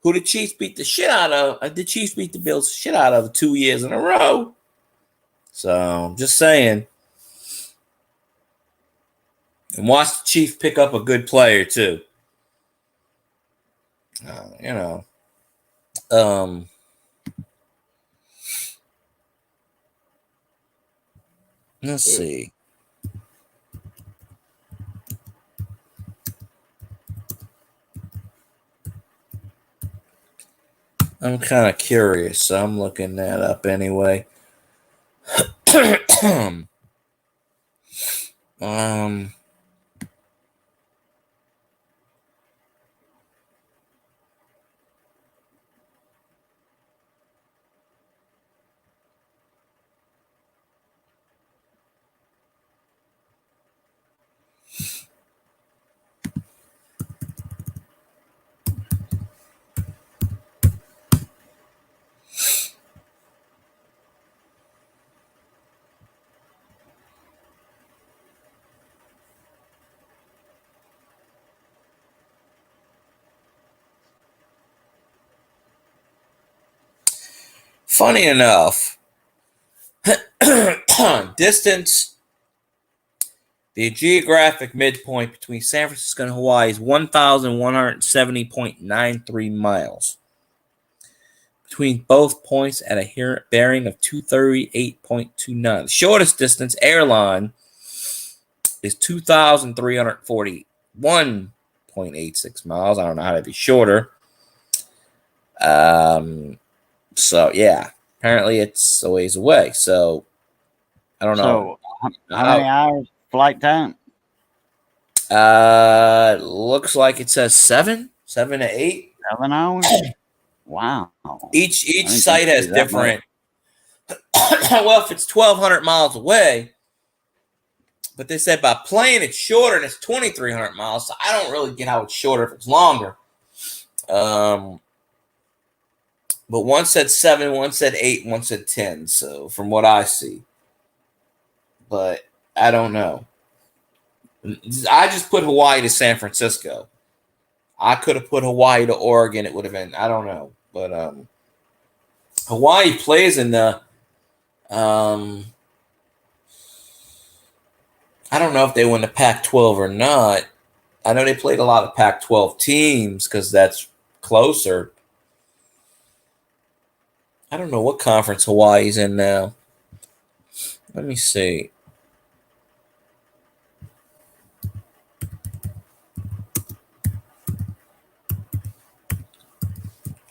Who the Chiefs beat the shit out of. The Chiefs beat the Bills shit out of 2 years in a row. So, just saying. And watch the Chiefs pick up a good player, too. Let's see. I'm kind of curious, so I'm looking that up anyway. Funny enough, distance, the geographic midpoint between San Francisco and Hawaii is 1,170.93 miles. Between both points at a bearing of 238.29. The shortest distance airline is 2,341.86 miles. I don't know how to be shorter. So yeah, apparently it's a ways away. So I don't know. So how many hours flight time? Looks like it says 7 to 8. 7 hours. Wow. Each site has different. Well, if it's 1,200 miles away, but they said by plane it's shorter and it's 2,300 miles. So I don't really get how it's shorter if it's longer. But one said 7, one said 8, one said 10. So from what I see, but I don't know. I just put Hawaii to San Francisco. I could have put Hawaii to Oregon. It would have been, I don't know. But Hawaii plays in the, I don't know if they win the Pac-12 or not. I know they played a lot of Pac-12 teams because that's closer. I don't know what conference Hawaii's in now. Let me see.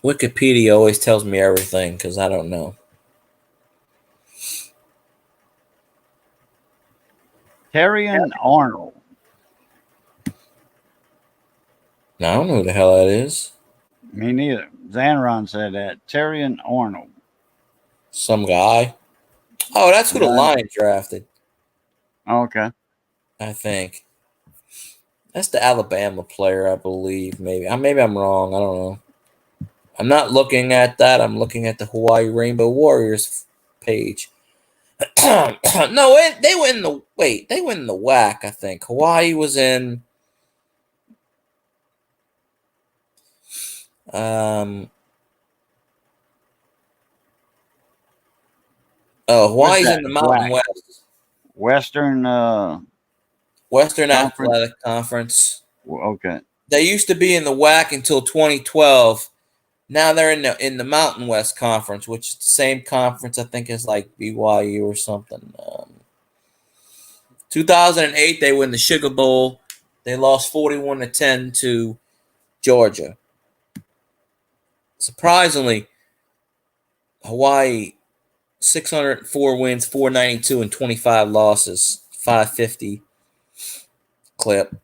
Wikipedia always tells me everything because I don't know. Terrion Arnold. No, I don't know who the hell that is. Me neither. Zanron said that. Terrion Arnold. Some guy. Oh, that's who the Lions drafted. Okay. I think. That's the Alabama player, I believe. Maybe I'm wrong. I don't know. I'm not looking at that. I'm looking at the Hawaii Rainbow Warriors page. No, they went in the WAC, I think. Hawaii was in Hawaii's in the Mountain West. Western Athletic Conference. Okay. They used to be in the WAC until 2012. Now they're in the Mountain West Conference, which is the same conference I think as like BYU or something. 2008 they win the Sugar Bowl. They lost 41-10 to Georgia. Surprisingly, Hawaii 604 wins, 492 and 25 losses, 550 clip.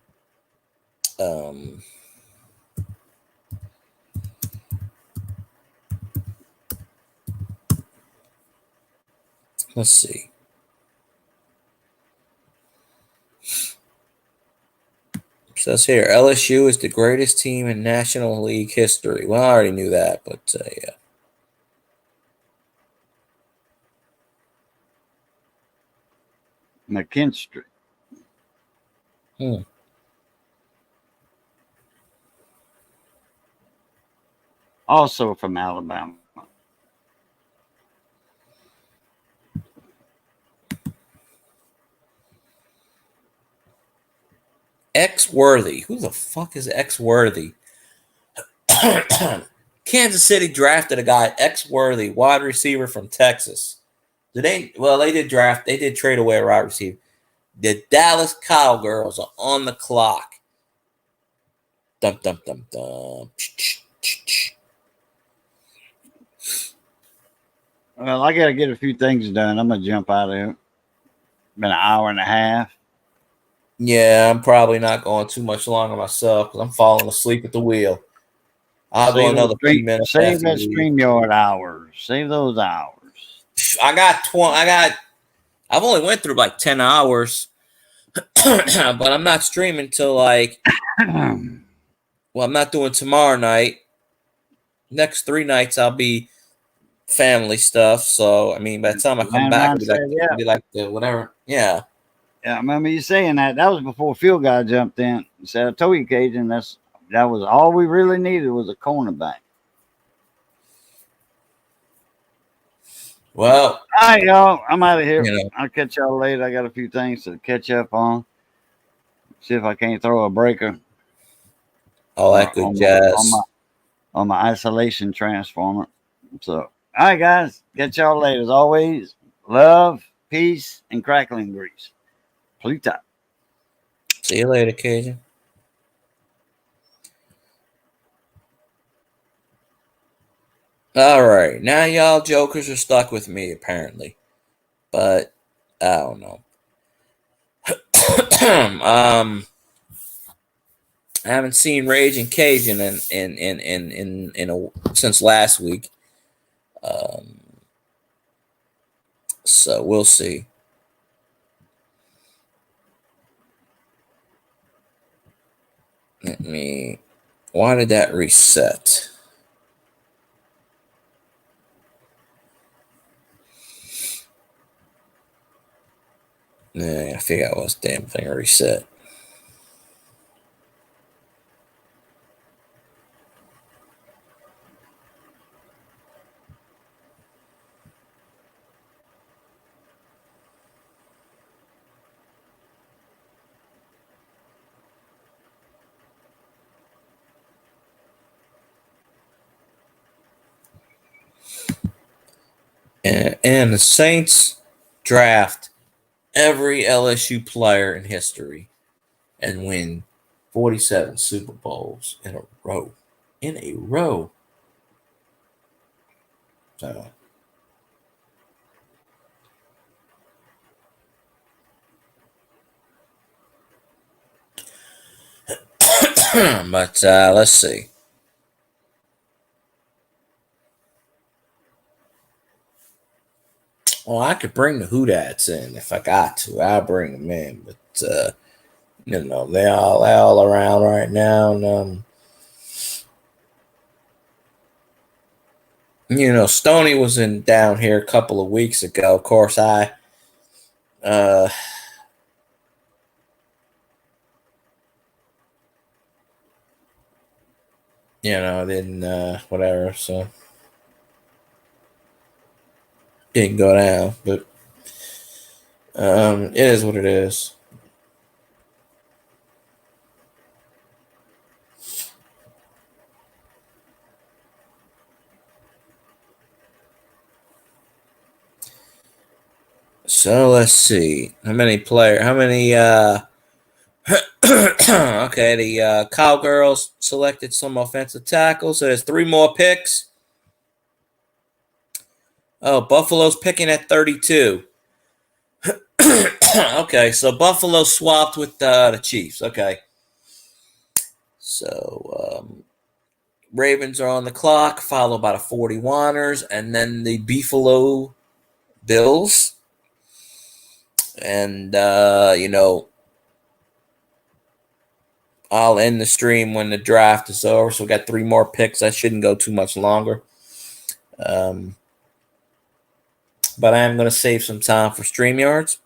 Let's see. It says here, LSU is the greatest team in National League history. Well, I already knew that, but yeah. McKinstry. Also from Alabama. X Worthy. Who the fuck is X Worthy? Kansas City drafted a guy, X Worthy, wide receiver from Texas. They did trade away a wide receiver. The Dallas Cowgirls are on the clock. Dum dum dum dum. Well, I got to get a few things done. I'm going to jump out of here. Been an hour and a half. Yeah, I'm probably not going too much longer myself because I'm falling asleep at the wheel. I'll go another 3 minutes. Save that StreamYard hours. Save those hours. I've only went through like 10 hours, but I'm not streaming till like, I'm not doing tomorrow night. Next 3 nights I'll be family stuff. So, I mean, by the time I come back, it'll be like the whatever. Yeah. Yeah, I remember you saying that. That was before Field Guy jumped in and said, I told you, Cajun, that was all we really needed was a cornerback. Well, All right, y'all. I'm out of here. you know, I'll catch y'all later. I got a few things to catch up on. See if I can't throw a breaker all that good jazz. on my isolation transformer. So, all right, guys. Catch y'all later. As always, love, peace, and crackling grease. Pluto. See you later, Cajun. All right, now y'all jokers are stuck with me apparently, but I don't know. I haven't seen Raging Cajun since last week. So we'll see. Let me. Why did that reset? I figure out what's damn thing reset. And the Saints draft every LSU player in history and win 47 Super Bowls in a row. In a row. So, but let's see. Well, I could bring the Hoodats in if I got to. I'll bring them in, but they're all around right now, and Stoney was in down here a couple of weeks ago. Of course, I didn't whatever, so didn't go down, but it is what it is. So let's see how many okay, the Cowgirls selected some offensive tackles. So there's 3 more picks. Oh, Buffalo's picking at 32. Okay, so Buffalo swapped with the Chiefs. Okay. So Ravens are on the clock, followed by the 41ers, and then the Buffalo Bills. And, I'll end the stream when the draft is over. So we got 3 more picks. That shouldn't go too much longer. But I am going to save some time for StreamYards.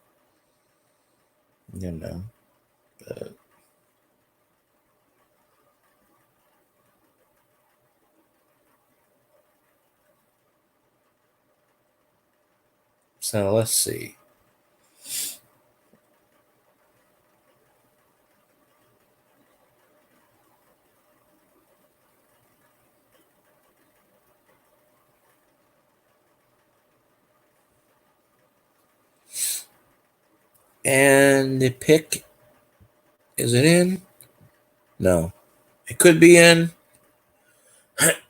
So let's see. And the pick, is it in? No. It could be in.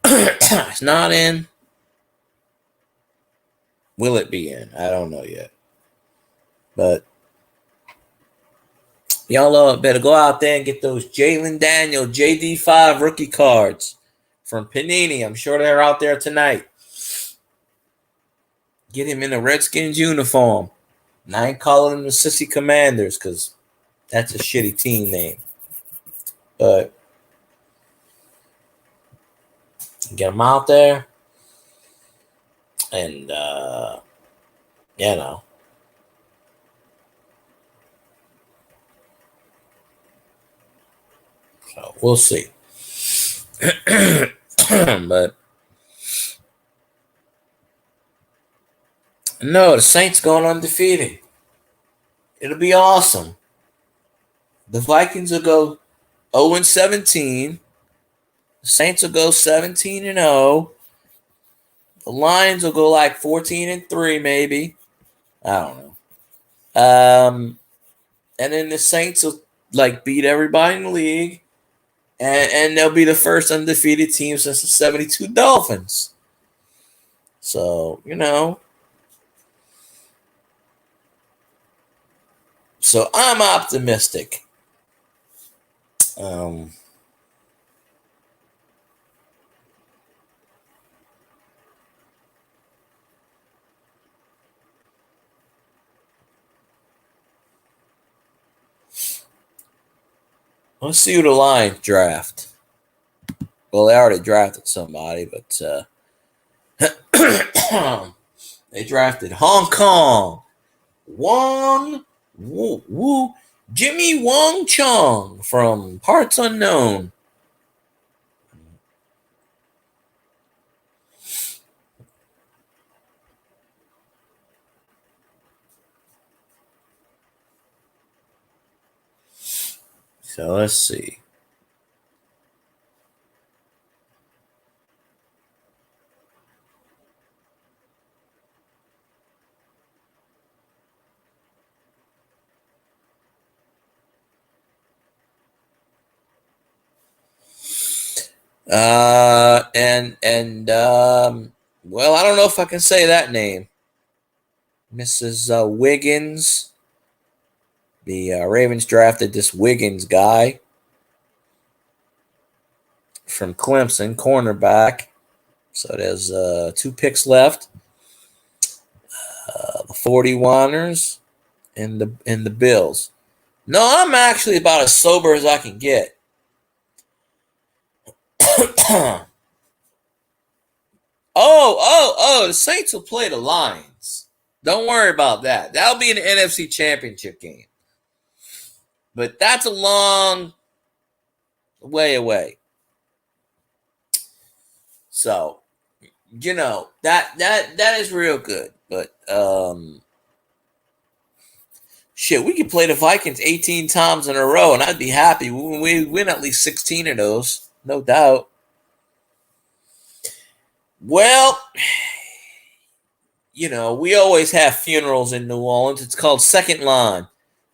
It's not in. Will it be in? I don't know yet. But y'all better go out there and get those Jalen Daniel JD5 rookie cards from Panini. I'm sure they're out there tonight. Get him in a Redskins uniform. And I ain't calling them the Sissy Commanders because that's a shitty team name. But get them out there. And, So we'll see. But No, the Saints going undefeated. It'll be awesome. The Vikings will go 0-17. The Saints will go 17-0. The Lions will go like 14-3, maybe. I don't know. And then the Saints will like beat everybody in the league, and they'll be the first undefeated team since the '72 Dolphins. So so I'm optimistic. Let's see who the Lions draft. Well, they already drafted somebody, but they drafted Hong Kong. Jimmy Wong Chong from Parts Unknown. So let's see. Well, I don't know if I can say that name. Mrs. Wiggins. The Ravens drafted this Wiggins guy from Clemson, cornerback. So there's 2 picks left. The 41ers and the Bills. No, I'm actually about as sober as I can get. The Saints will play the Lions. Don't worry about that. That'll be an NFC Championship game. But that's a long way away. So, that is real good. But shit, we could play the Vikings 18 times in a row and I'd be happy. We win at least 16 of those, no doubt. Well, we always have funerals in New Orleans. It's called Second Line,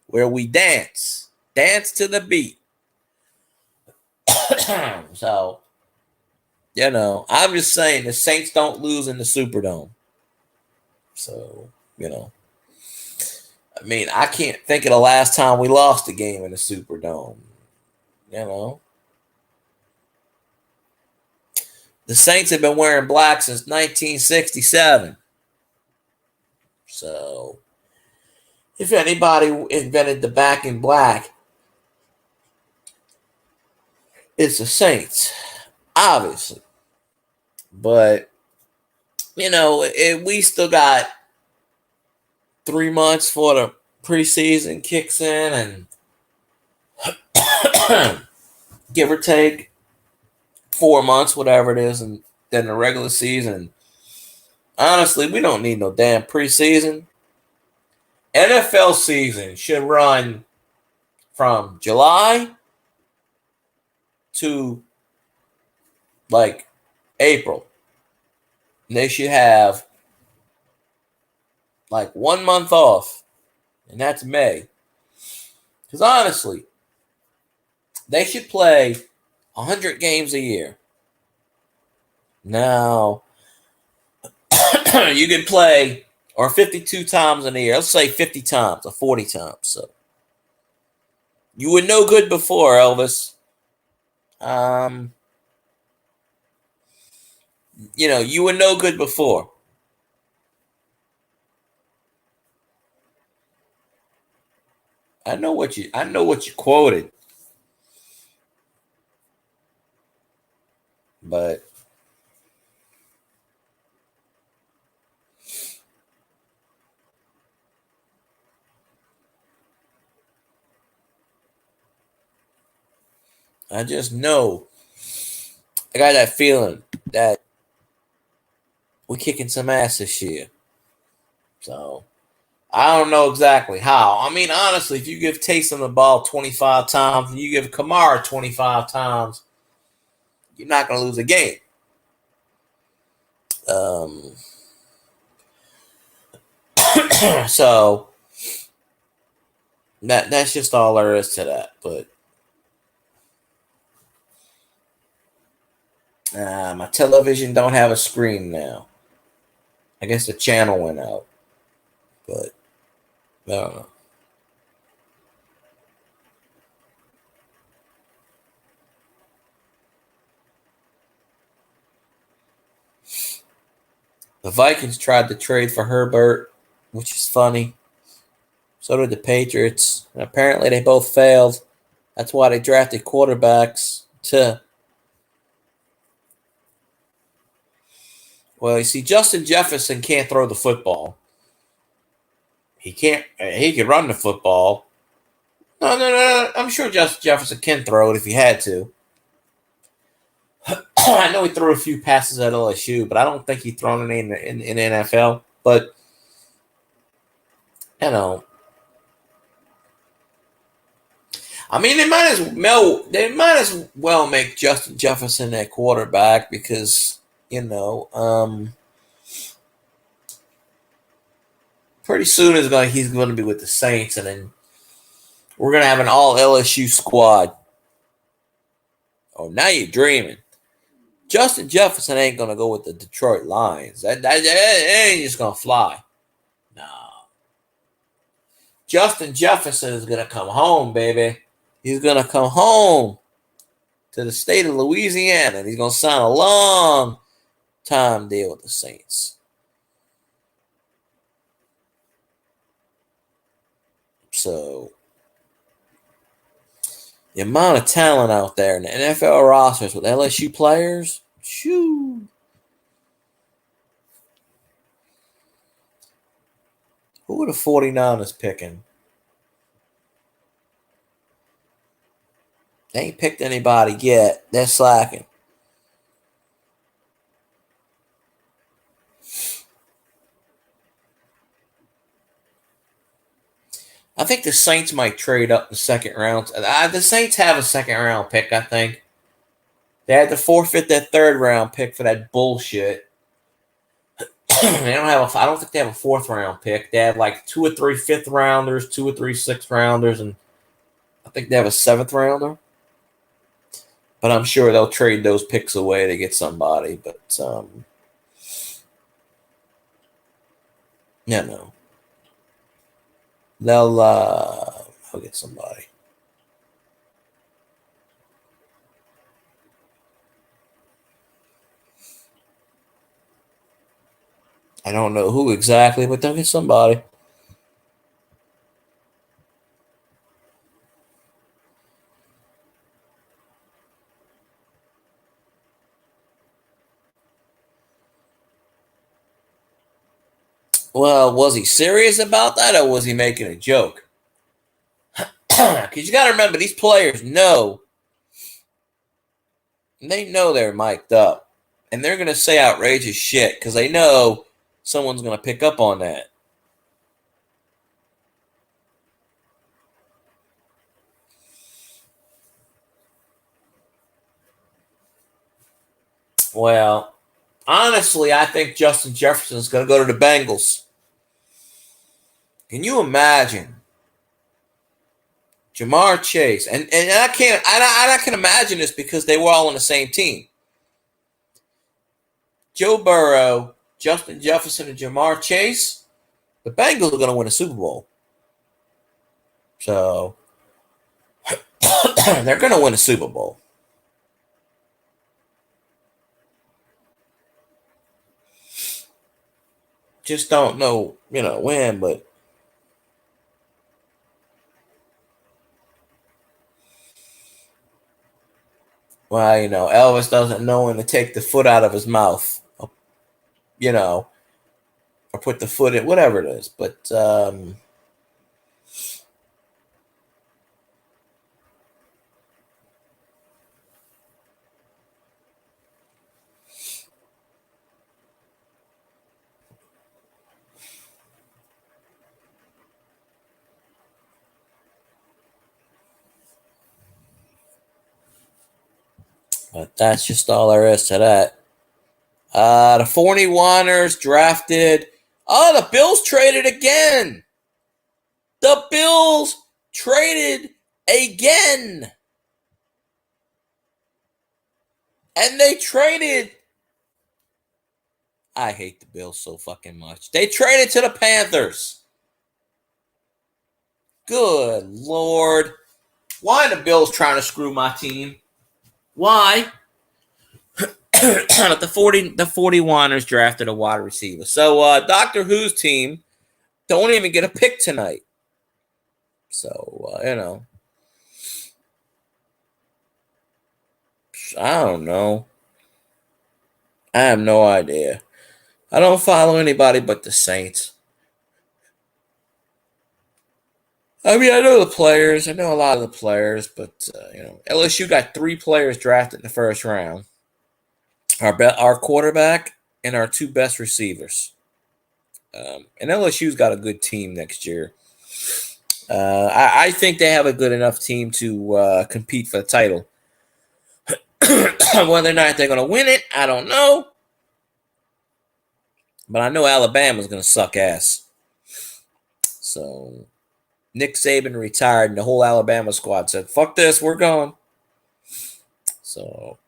where we dance to the beat. So, I'm just saying the Saints don't lose in the Superdome. So, I mean, I can't think of the last time we lost a game in the Superdome. The Saints have been wearing black since 1967. So, if anybody invented the back in black, it's the Saints, obviously. But, we still got 3 months for the preseason kicks in, and give or take 4 months, whatever it is, and then the regular season. Honestly, we don't need no damn preseason. NFL season should run from July to like April. And they should have like 1 month off, and that's May. Because honestly, they should play 100 games a year. Now, you could play, or 52 times in a year. Let's say 50 times or 40 times. So, you were no good before, Elvis. You were no good before. I know what you quoted. But I just know, I got that feeling that we're kicking some ass this year. So I don't know exactly how. I mean, honestly, if you give Taysom the ball 25 times and you give Kamara 25 times, you're not going to lose a game. So that's just all there is to that. But my television don't have a screen now. I guess the channel went out. But I don't know. The Vikings tried to trade for Herbert, which is funny. So did the Patriots. And apparently they both failed. That's why they drafted quarterbacks to. Well, you see, Justin Jefferson can't throw the football. He can't. He can run the football. No. I'm sure Justin Jefferson can throw it if he had to. I know he threw a few passes at LSU, but I don't think he's thrown any in the NFL. But you know, I mean, they might as well make Justin Jefferson their quarterback because pretty soon he's going to be with the Saints, and then we're going to have an all LSU squad. Oh, now you're dreaming. Justin Jefferson ain't going to go with the Detroit Lions. That ain't just going to fly. No. Justin Jefferson is going to come home, baby. He's going to come home to the state of Louisiana, and he's going to sign a long-time deal with the Saints. So, the amount of talent out there in the NFL rosters with LSU players, shoo. Who are the 49ers picking? They ain't picked anybody yet. They're slacking. I think the Saints might trade up the second round. The Saints have a second round pick, I think. They had to forfeit that third round pick for that bullshit. I don't think they have a fourth round pick. They have like 2 or 3 fifth rounders, 2 or 3 sixth rounders, and I think they have a seventh rounder. But I'm sure they'll trade those picks away to get somebody. But no. They'll get somebody. I don't know who exactly, but they'll get somebody. Well, was he serious about that, or was he making a joke? Because you got to remember, these players know. They know they're mic'd up. And they're going to say outrageous shit because they know someone's going to pick up on that. Well, honestly, I think Justin Jefferson is going to go to the Bengals. Can you imagine Jamar Chase? And I can imagine this because they were all on the same team. Joe Burrow, Justin Jefferson, and Jamar Chase. The Bengals are going to win a Super Bowl. So they're going to win a Super Bowl. Just don't know, when, but well, Elvis doesn't know when to take the foot out of his mouth, or put the foot in, whatever it is. But But that's just all there is to that. The 41ers drafted. Oh, the Bills traded again. The Bills traded again. And they traded. I hate the Bills so fucking much. They traded to the Panthers. Good Lord. Why are the Bills trying to screw my team? Why? the 41ers drafted a wide receiver. So Doctor Who's team don't even get a pick tonight. So, I don't know. I have no idea. I don't follow anybody but the Saints. I mean, I know the players. I know a lot of the players, but LSU got 3 players drafted in the first round. Our quarterback and our 2 best receivers. And LSU's got a good team next year. I think they have a good enough team to compete for the title. Whether or not they're going to win it, I don't know. But I know Alabama's going to suck ass. So Nick Saban retired, and the whole Alabama squad said, fuck this, we're going. So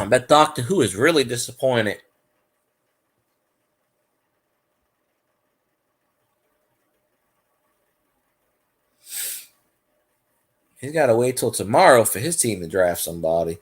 but Doctor Who is really disappointed. He's got to wait till tomorrow for his team to draft somebody.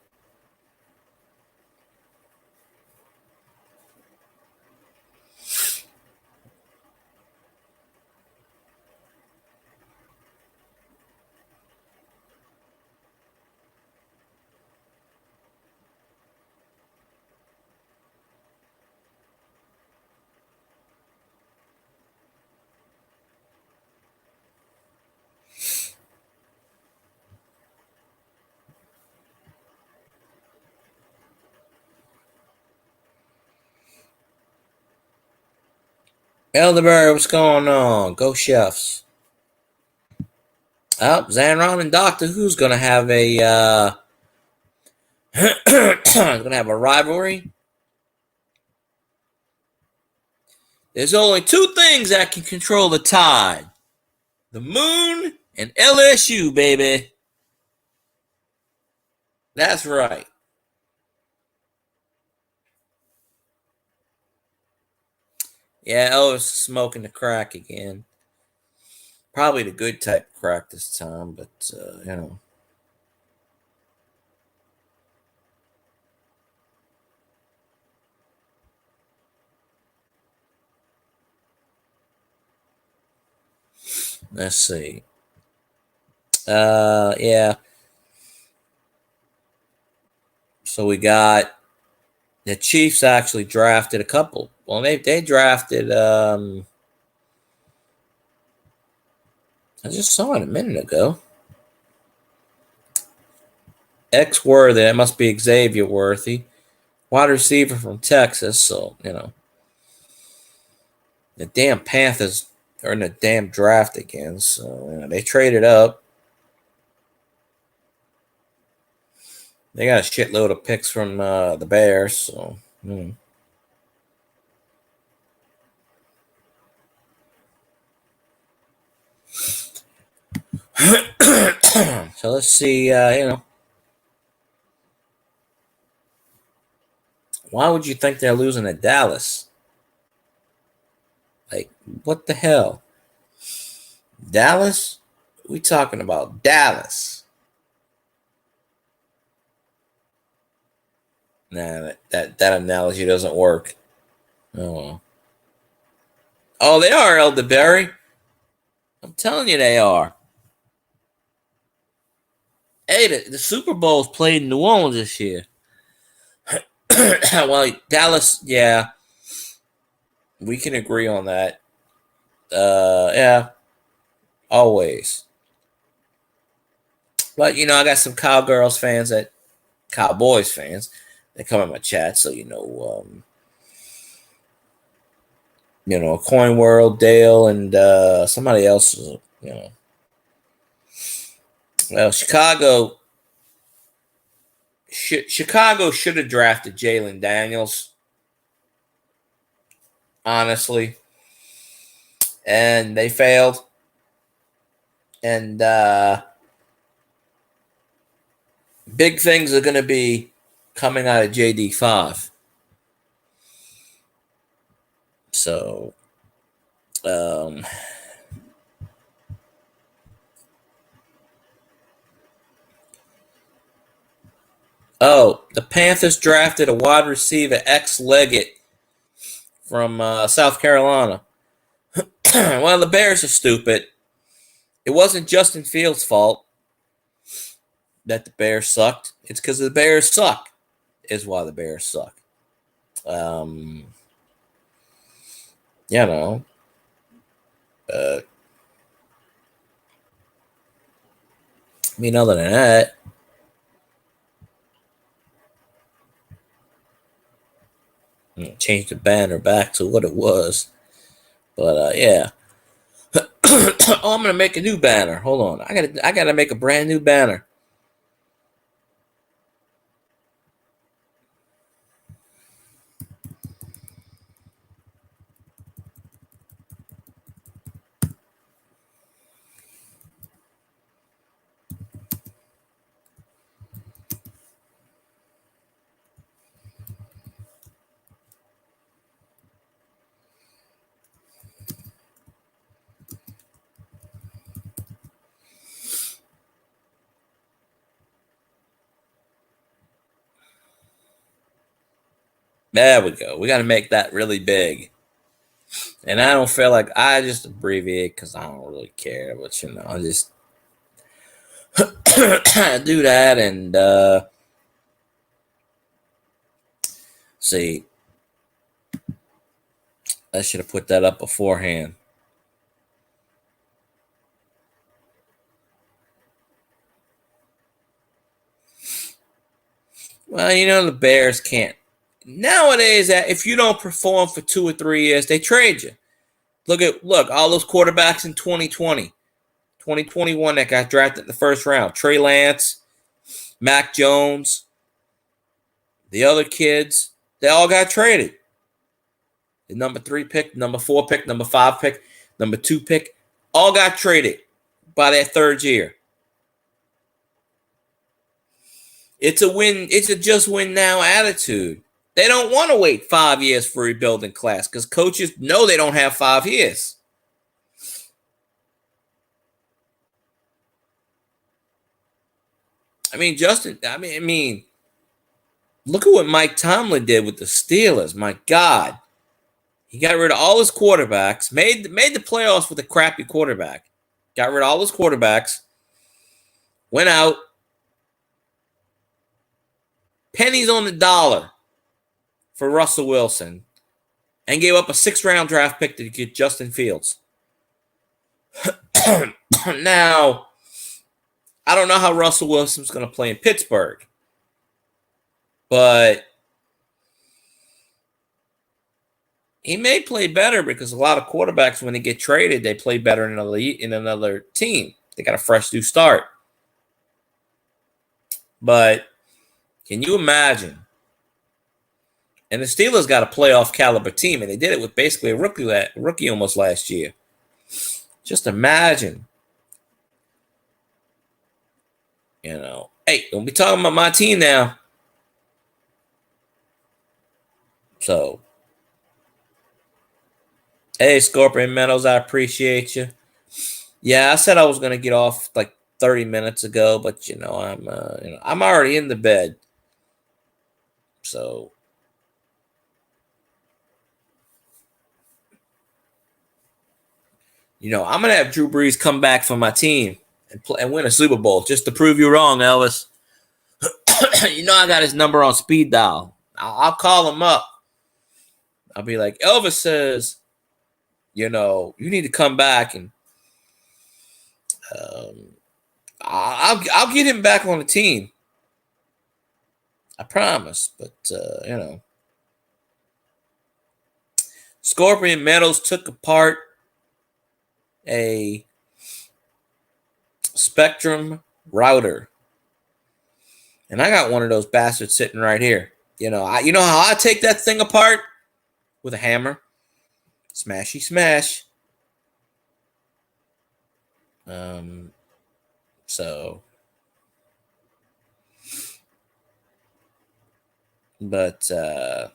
Elderberry, what's going on? Go Chefs. Oh, Zanron and Doctor Who's going to have a rivalry. There's only 2 things that can control the tide. The moon and LSU, baby. That's right. Yeah, Elvis smoking the crack again. Probably the good type of crack this time, but, Let's see. Yeah. So we got the Chiefs actually drafted a couple. Well, they drafted. I just saw it a minute ago. X Worthy. That must be Xavier Worthy, wide receiver from Texas. So the damn Panthers are in the damn draft again. So they traded up. They got a shitload of picks from the Bears. So. So let's see. Why would you think they're losing to Dallas? Like, what the hell? Dallas? We talking about Dallas. Nah, that analogy doesn't work. Oh well. Oh, they are Elderberry. I'm telling you they are. Hey, the Super Bowl's played in New Orleans this year. Well, Dallas, yeah, we can agree on that. Yeah, always. But I got some Cowgirls fans that Cowboys fans that come in my chat. So Coin World, Dale, and somebody else. Well, Chicago should have drafted Jalen Daniels, honestly, and they failed. And big things are going to be coming out of JD5. So, the Panthers drafted a wide receiver, Leggett, from South Carolina. Well, the Bears are stupid. It wasn't Justin Fields' fault that the Bears sucked. It's because the Bears suck is why the Bears suck. You know, I mean, other than that, change the banner back to what it was. But yeah. Oh, I'm gonna make a new banner. Hold on, I gotta make a brand new banner. There we go. We got to make that really big. And I don't feel like I just abbreviate because I don't really care. But I just do that and see. I should have put that up beforehand. Well, the Bears can't. Nowadays, if you don't perform for 2 or 3 years, they trade you. Look, all those quarterbacks in 2020, 2021 that got drafted in the first round. Trey Lance, Mac Jones, the other kids, they all got traded. The number 3 pick, number 4 pick, number 5 pick, number 2 pick, all got traded by that third year. It's a win. It's a just win now attitude. They don't want to wait 5 years for a rebuilding class because coaches know they don't have 5 years. I mean, look at what Mike Tomlin did with the Steelers. My God. He got rid of all his quarterbacks, made the playoffs with a crappy quarterback, got rid of all his quarterbacks, went out, pennies on the dollar for Russell Wilson, and gave up a 6th-round draft pick to get Justin Fields. Now, I don't know how Russell Wilson's going to play in Pittsburgh, but he may play better because a lot of quarterbacks, when they get traded, they play better in another team. They got a fresh new start. But can you imagine? And the Steelers got a playoff caliber team, and they did it with basically a rookie almost last year. Just imagine. Hey, don't be talking about my team now. So, hey, Scorpion Meadows, I appreciate you. Yeah, I said I was gonna get off like 30 minutes ago, but I'm already in the bed. So I'm gonna have Drew Brees come back for my team and win a Super Bowl just to prove you wrong, Elvis. You know I got his number on speed dial. I'll call him up. I'll be like, Elvis says, you need to come back, and I'll get him back on the team. I promise. But Scorpion Metals took apart a Spectrum router, and I got one of those bastards sitting right here. You know how I take that thing apart? With a hammer. Smashy smash. But that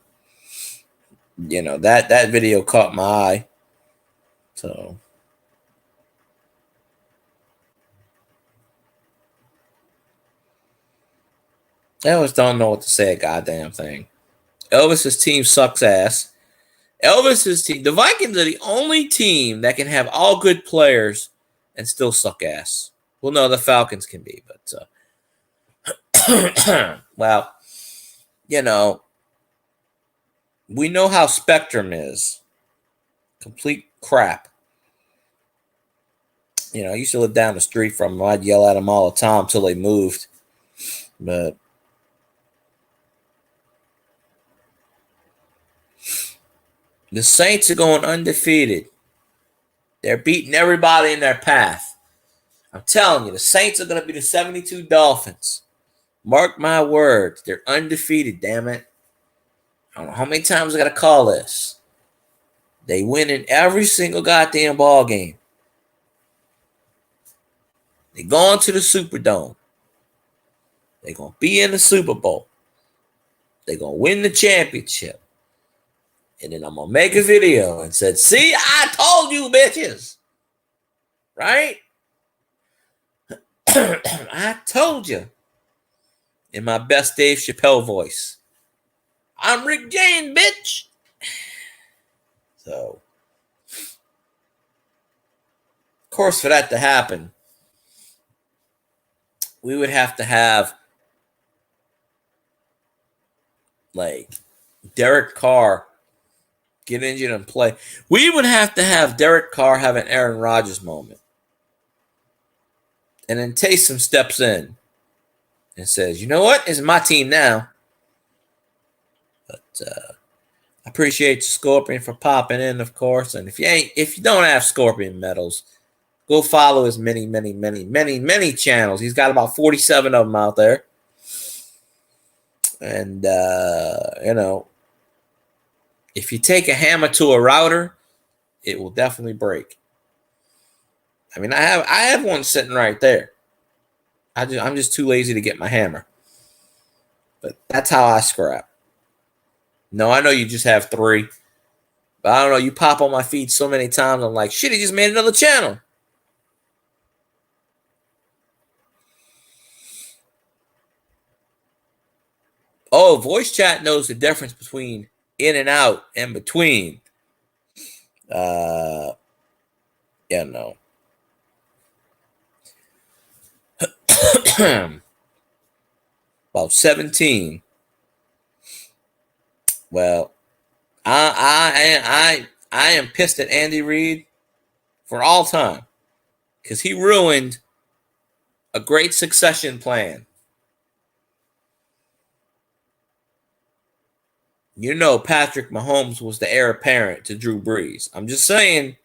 video caught my eye. So Elvis don't know what to say a goddamn thing. Elvis's team sucks ass. Elvis's team, the Vikings are the only team that can have all good players and still suck ass. Well, no, the Falcons can be, but well, we know how Spectrum is. Complete crap. I used to live down the street from them. I'd yell at them all the time until they moved. But the Saints are going undefeated. They're beating everybody in their path. I'm telling you, the Saints are going to be the 72 Dolphins. Mark my words. They're undefeated, damn it. I don't know how many times I got to call this. They win in every single goddamn ball game. They're going to the Superdome. They're going to be in the Super Bowl. They're going to win the championship. And then I'm going to make a video and said, see, I told you, bitches. Right? I told you. In my best Dave Chappelle voice. I'm Rick Jane, bitch. So, of course, for that to happen, we would have to have, like, Derek Carr get injured and play. We would have to have Derek Carr have an Aaron Rodgers moment. And then Taysom steps in and says, you know what? It's my team now. But I appreciate Scorpion for popping in, of course. And if you don't have Scorpion medals, go follow his many, many, many, many, many channels. He's got about 47 of them out there. And if you take a hammer to a router, it will definitely break. I mean, I have one sitting right there. I'm just too lazy to get my hammer. But that's how I scrap. No, I know you just have 3. But I don't know. You pop on my feed so many times, I'm like, shit, he just made another channel. Oh, voice chat knows the difference between in and out and between. Yeah, no. About 17. Well, I am pissed at Andy Reid for all time because he ruined a great succession plan. Patrick Mahomes was the heir apparent to Drew Brees. I'm just saying,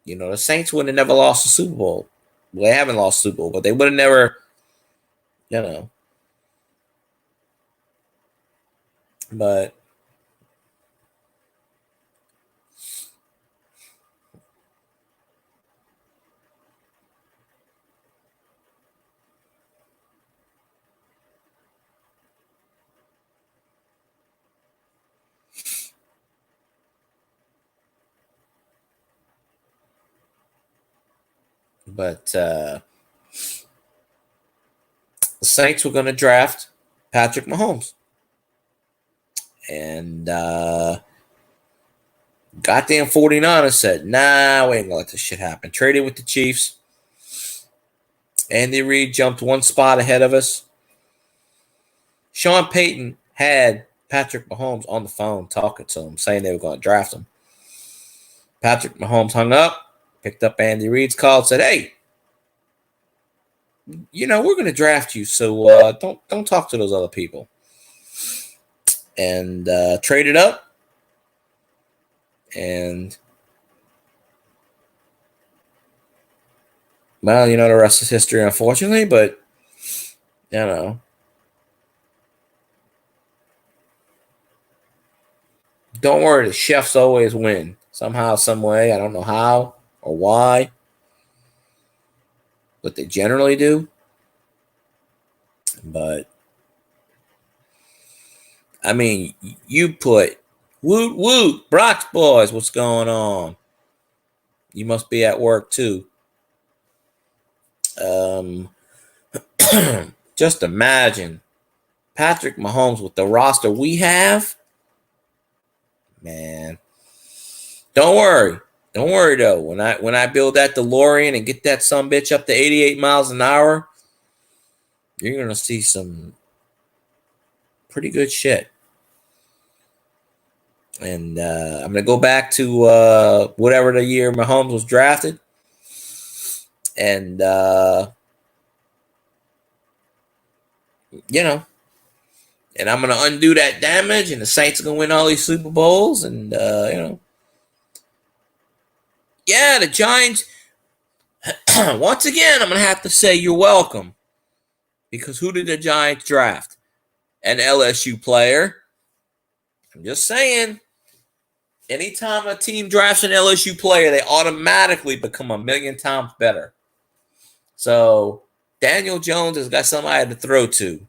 the Saints would have never lost the Super Bowl. Well, they haven't lost the Super Bowl, but they would have never, But the Saints were going to draft Patrick Mahomes. And Goddamn 49ers said, nah, we ain't gonna let this shit happen. Traded with the Chiefs. Andy Reid jumped one spot ahead of us. Sean Payton had Patrick Mahomes on the phone talking to him, saying they were going to draft him. Patrick Mahomes hung up, picked up Andy Reid's call, and said, hey, we're going to draft you, so don't talk to those other people. And traded up. And, well, the rest is history, unfortunately, but, don't worry, the chefs always win. Somehow, some way. I don't know how or why, but they generally do. But, I mean, you put, woot, woot, Brock's boys, what's going on? You must be at work, too. Just imagine Patrick Mahomes with the roster we have. Man, don't worry, though. When I build that DeLorean and get that sumbitch up to 88 miles an hour, you're gonna see some pretty good shit. And I'm gonna go back to whatever the year Mahomes was drafted, and and I'm going to undo that damage, and the Saints are going to win all these Super Bowls, and, yeah, the Giants, once again, I'm going to have to say you're welcome, because who did the Giants draft? An LSU player. I'm just saying, anytime a team drafts an LSU player, they automatically become a million times better. So, Daniel Jones has got somebody to throw to.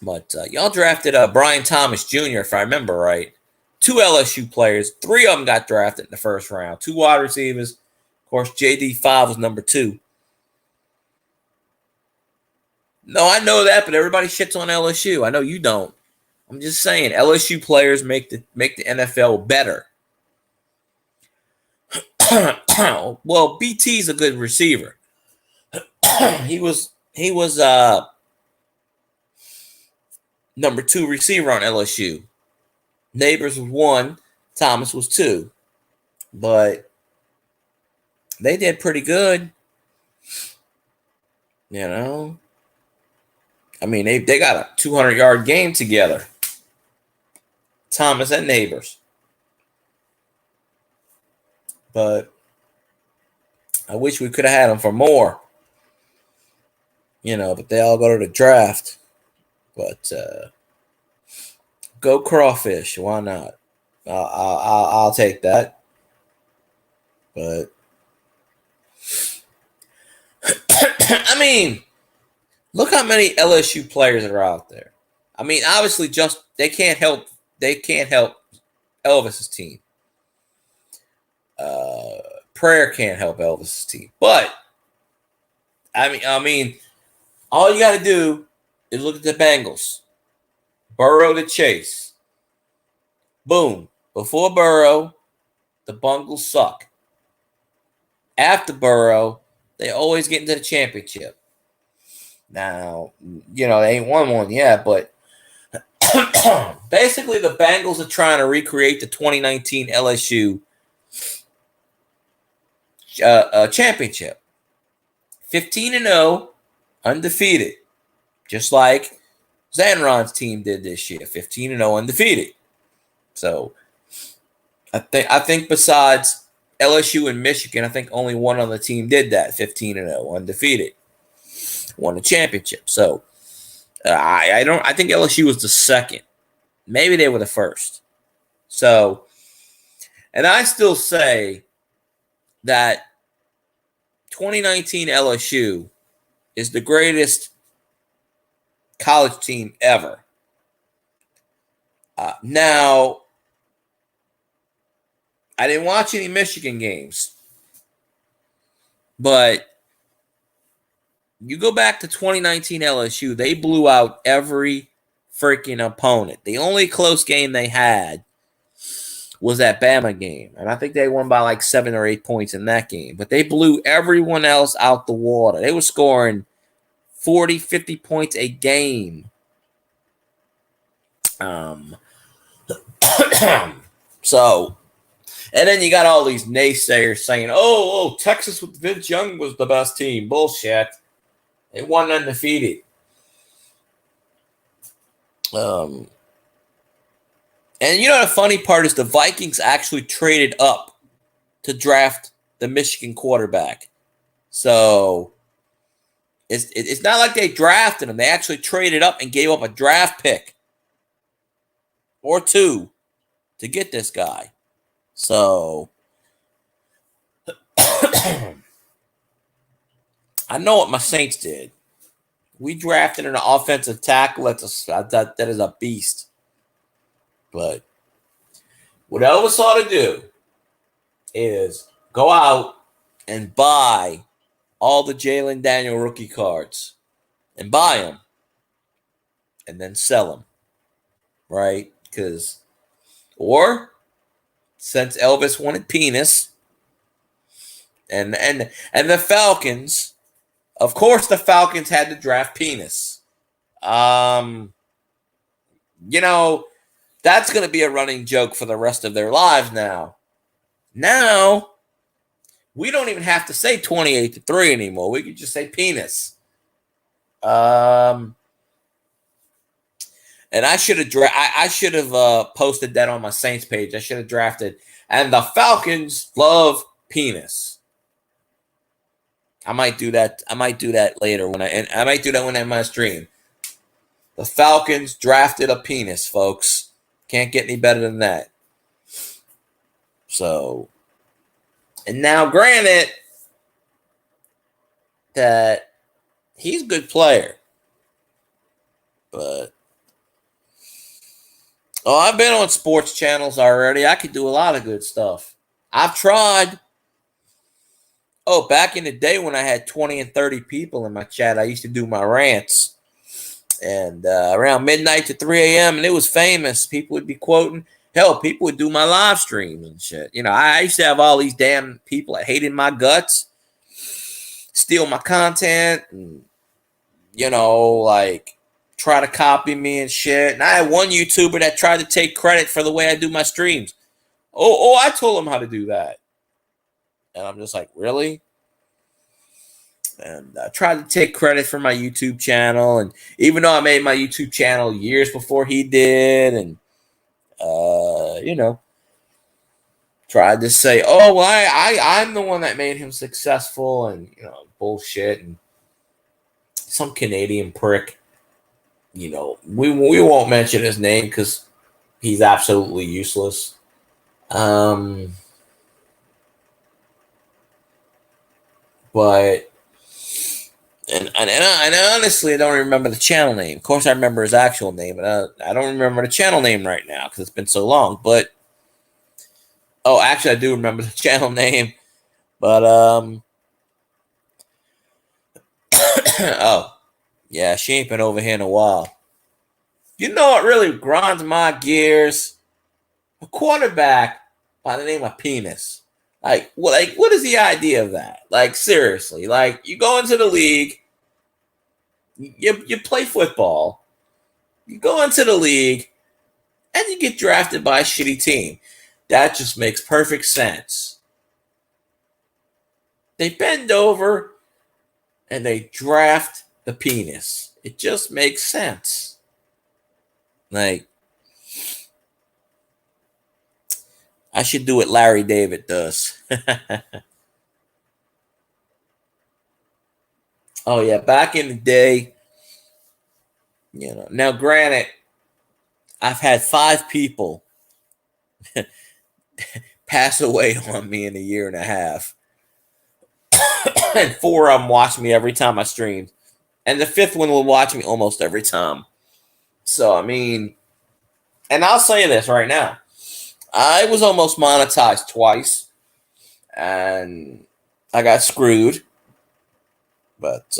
But y'all drafted Brian Thomas Jr., if I remember right. 2 LSU players. 3 of them got drafted in the first round. 2 wide receivers. Of course, JD5 was number 2. No, I know that, but everybody shits on LSU. I know you don't. I'm just saying, LSU players make the NFL better. Well, BT's a good receiver. He was number 2 receiver on LSU. Neighbors was 1, Thomas was 2. But they did pretty good. I mean, they got a 200-yard game together. Thomas and Neighbors. But I wish we could have had them for more. But they all go to the draft. But go Crawfish. Why not? I'll take that. But I mean, look how many LSU players are out there. I mean, obviously, just they can't help Elvis's team. Prayer can't help Elvis's team, but I mean, all you got to do is look at the Bengals. Burrow to Chase. Boom. Before Burrow, the Bengals suck. After Burrow, they always get into the championship. Now, they ain't won one yet, but basically the Bengals are trying to recreate the 2019 LSU championship. 15-0, undefeated. Just like Zanron's team did this year, 15-0, undefeated. So I think besides LSU and Michigan, I think only one other team did that, 15-0, undefeated. Won the championship. So I think LSU was the second. Maybe they were the first. So, and I still say that 2019 LSU is the greatest college team ever. Now, I didn't watch any Michigan games, but you go back to 2019 LSU, they blew out every freaking opponent. The only close game they had was that Bama game. And I think they won by like 7 or 8 points in that game. But they blew everyone else out the water. They were scoring 40, 50 points a game. So, and then you got all these naysayers saying, oh, Texas with Vince Young was the best team. Bullshit. They won undefeated. And you know the funny part is the Vikings actually traded up to draft the Michigan quarterback. So it's not like they drafted him. They actually traded up and gave up a draft pick or 2 to get this guy. So I know what my Saints did. We drafted an offensive tackle that is a beast. But what Elvis ought to do is go out and buy all the Jalen Daniel rookie cards and buy them and then sell them, right? Or since Elvis wanted penis and the Falcons, of course the Falcons had to draft penis. That's going to be a running joke for the rest of their lives now. Now, we don't even have to say 28-3 anymore. We could just say penis. And I should have posted that on my Saints page. I should have drafted. And the Falcons love penis. I might do that. I might do that later I might do that when I'm on my stream. The Falcons drafted a penis, folks. Can't get any better than that. So, and now granted that he's a good player, but I've been on sports channels already. I could do a lot of good stuff. I've tried. Back in the day when I had 20 and 30 people in my chat, I used to do my rants. And around midnight to 3 a.m., and it was famous. People would be quoting. Hell, people would do my live stream and shit. I used to have all these damn people that hated my guts, steal my content, and, try to copy me and shit. And I had one YouTuber that tried to take credit for the way I do my streams. I told him how to do that. And I'm just like, really? And I tried to take credit for my YouTube channel. And even though I made my YouTube channel years before he did, and, tried to say, I'm the one that made him successful, and, bullshit. And some Canadian prick, we won't mention his name because he's absolutely useless. But and honestly, I don't remember the channel name. Of course, I remember his actual name, but I don't remember the channel name right now because it's been so long. But actually, I do remember the channel name. But yeah, she ain't been over here in a while. You know what really grinds my gears? A quarterback by the name of Penis. What is the idea of that? Seriously, you go into the league, you play football, you go into the league, and you get drafted by a shitty team. That just makes perfect sense. They bend over and they draft the penis. It just makes sense. I should do what Larry David does. Oh, yeah. Back in the day, now granted, I've had 5 people pass away on me in a year and a half. And 4 of them watch me every time I stream. And the 5th one will watch me almost every time. So, and I'll say this right now. I was almost monetized twice, and I got screwed. But,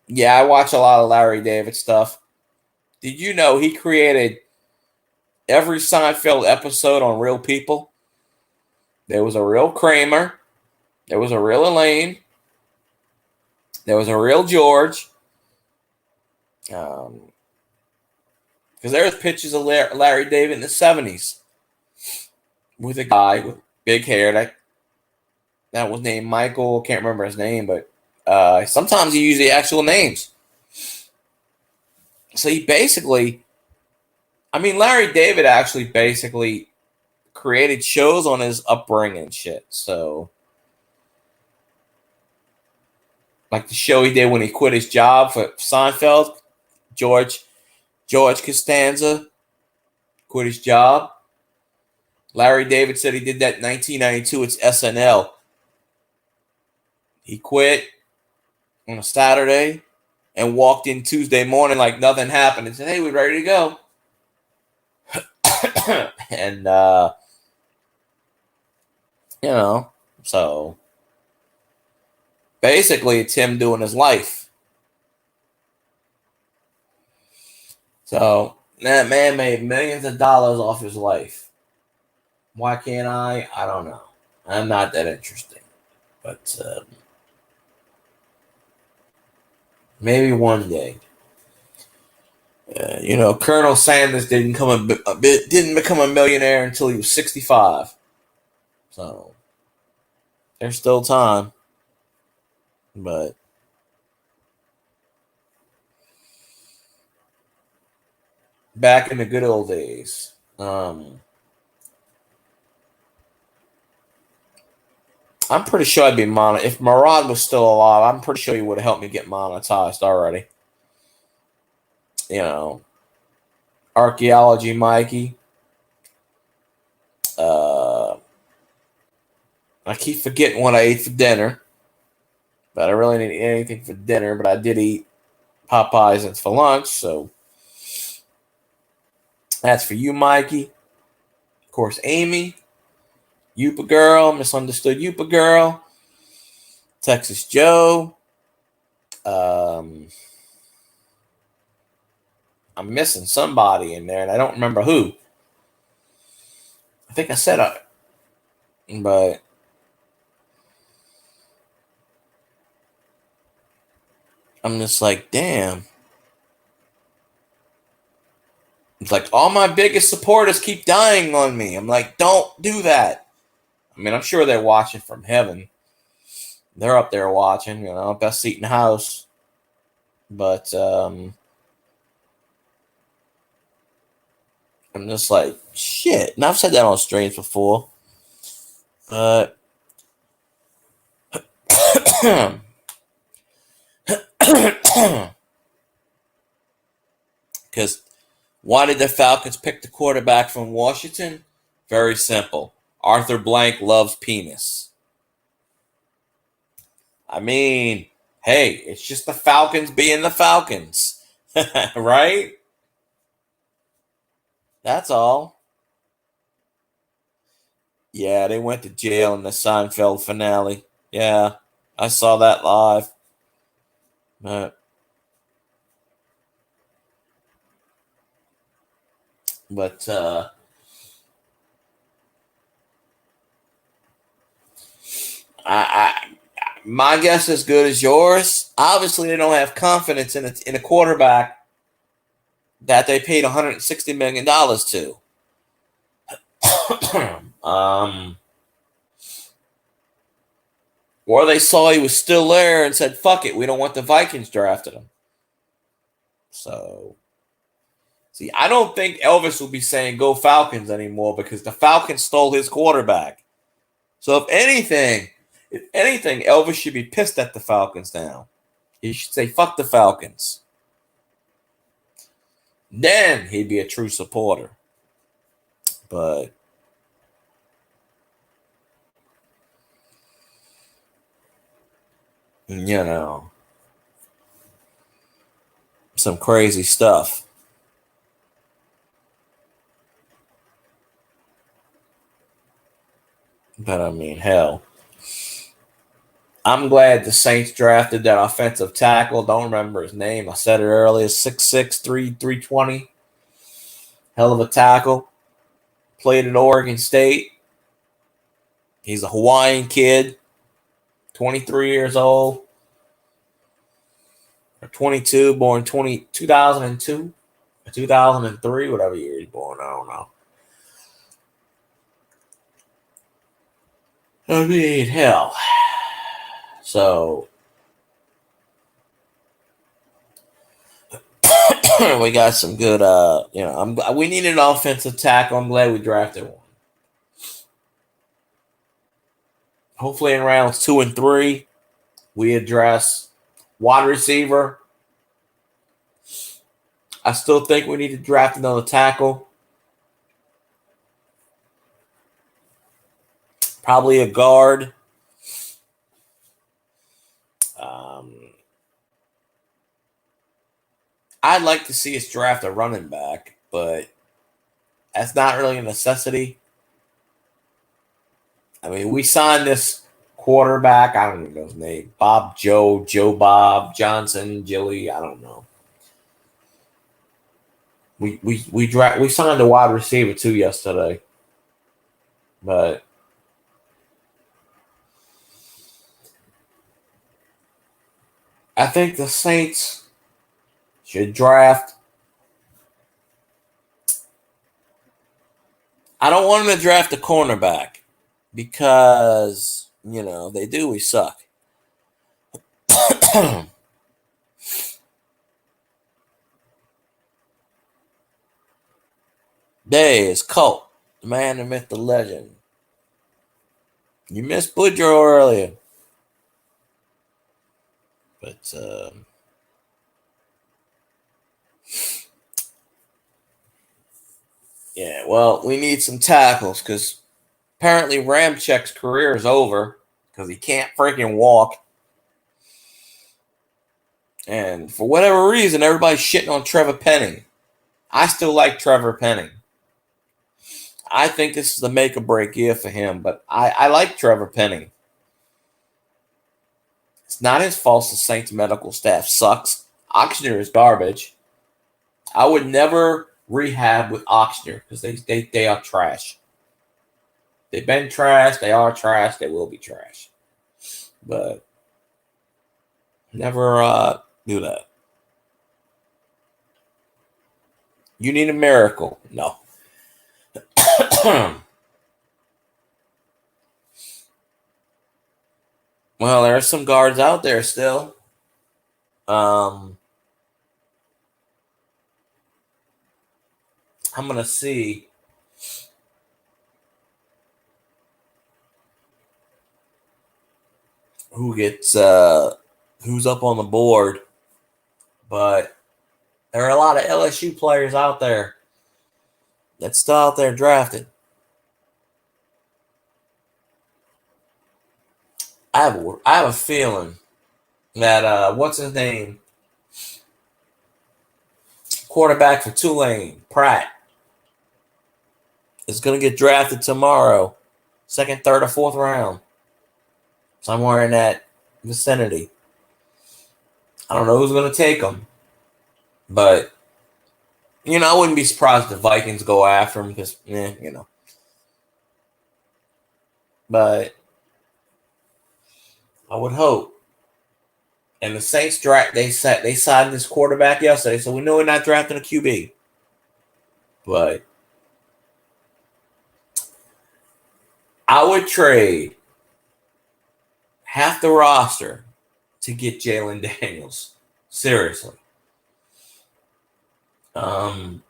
yeah, I watch a lot of Larry David stuff. Did you know he created every Seinfeld episode on real people? There was a real Kramer. There was a real Elaine. There was a real George. Because there's pictures of Larry David in the 70s with a guy with big hair that was named Michael. Can't remember his name, but sometimes he used the actual names. So he basically, Larry David actually basically created shows on his upbringing and shit. So, like the show he did when he quit his job for Seinfeld, George Costanza quit his job. Larry David said he did that in 1992. It's SNL. He quit on a Saturday and walked in Tuesday morning like nothing happened and said, "Hey, we're ready to go." And, so basically it's him doing his life. So that man made millions of dollars off his life. Why can't I? I don't know. I'm not that interesting. But maybe one day. Colonel Sanders didn't become a millionaire until he was 65. So there's still time. But back in the good old days, I'm pretty sure I'd be monetized. If Murad was still alive, I'm pretty sure he would have helped me get monetized already. Archaeology Mikey. I keep forgetting what I ate for dinner. But I really didn't eat anything for dinner. But I did eat Popeyes for lunch. So that's for you, Mikey. Of course, Amy. Yupa Girl. Misunderstood Yupa Girl. Texas Joe. I'm missing somebody in there, and I don't remember who. I think I said it, but I'm just like, damn. It's like all my biggest supporters keep dying on me. I'm like, don't do that. I'm sure they're watching from heaven. They're up there watching, best seat in the house. But I'm just like, shit. And I've said that on streams before. But because why did the Falcons pick the quarterback from Washington? Very simple. Arthur Blank loves penis. Hey, it's just the Falcons being the Falcons. Right? That's all. Yeah, they went to jail in the Seinfeld finale. Yeah, I saw that live. But my guess is as good as yours. Obviously, they don't have confidence in a quarterback that they paid $160 million to. Or they saw he was still there and said, fuck it, we don't want the Vikings drafted him. So, see, I don't think Elvis will be saying go Falcons anymore because the Falcons stole his quarterback. So if anything, Elvis should be pissed at the Falcons now. He should say, fuck the Falcons. Then he'd be a true supporter. But some crazy stuff. But hell. I'm glad the Saints drafted that offensive tackle. Don't remember his name. I said it earlier. 6'6", 320. Hell of a tackle. Played at Oregon State. He's a Hawaiian kid. 23 years old. Or 22, born 2002 or 2003, whatever year he's born. I don't know. I mean, hell. So we got some good. We needed an offensive tackle. I'm glad we drafted one. Hopefully, in rounds 2 and 3, we address wide receiver. I still think we need to draft another tackle. Probably a guard. I'd like to see us draft a running back, but that's not really a necessity. I mean, we signed this quarterback. I don't even know his name. Joe Bob Johnson, Gilly. I don't know. We signed a wide receiver too yesterday, but I think the Saints should draft. I don't want them to draft a cornerback because, they do. We suck. There is Colt, the man, the myth, the legend. You missed Boudreaux earlier. But, yeah, well, we need some tackles because apparently Ramchek's career is over because he can't freaking walk. And for whatever reason, everybody's shitting on Trevor Penning. I still like Trevor Penning. I think this is the make or break year for him, but I like Trevor Penning. It's not his fault the Saints medical staff sucks. Oxner is garbage. I would never rehab with Oxner because they are trash. They've been trash. They are trash. They will be trash. But never do that. You need a miracle. No. Well, there are some guards out there still. I'm going to see. Who's up on the board. But there are a lot of LSU players out there that's still out there drafted. I have a feeling that what's his name? Quarterback for Tulane, Pratt, is going to get drafted tomorrow, 2nd, 3rd, or 4th round, somewhere in that vicinity. I don't know who's going to take him, but I wouldn't be surprised if the Vikings go after him because, But I would hope. And the Saints they signed this quarterback yesterday, so we know we're not drafting a QB. But I would trade half the roster to get Jalen Daniels. Seriously. But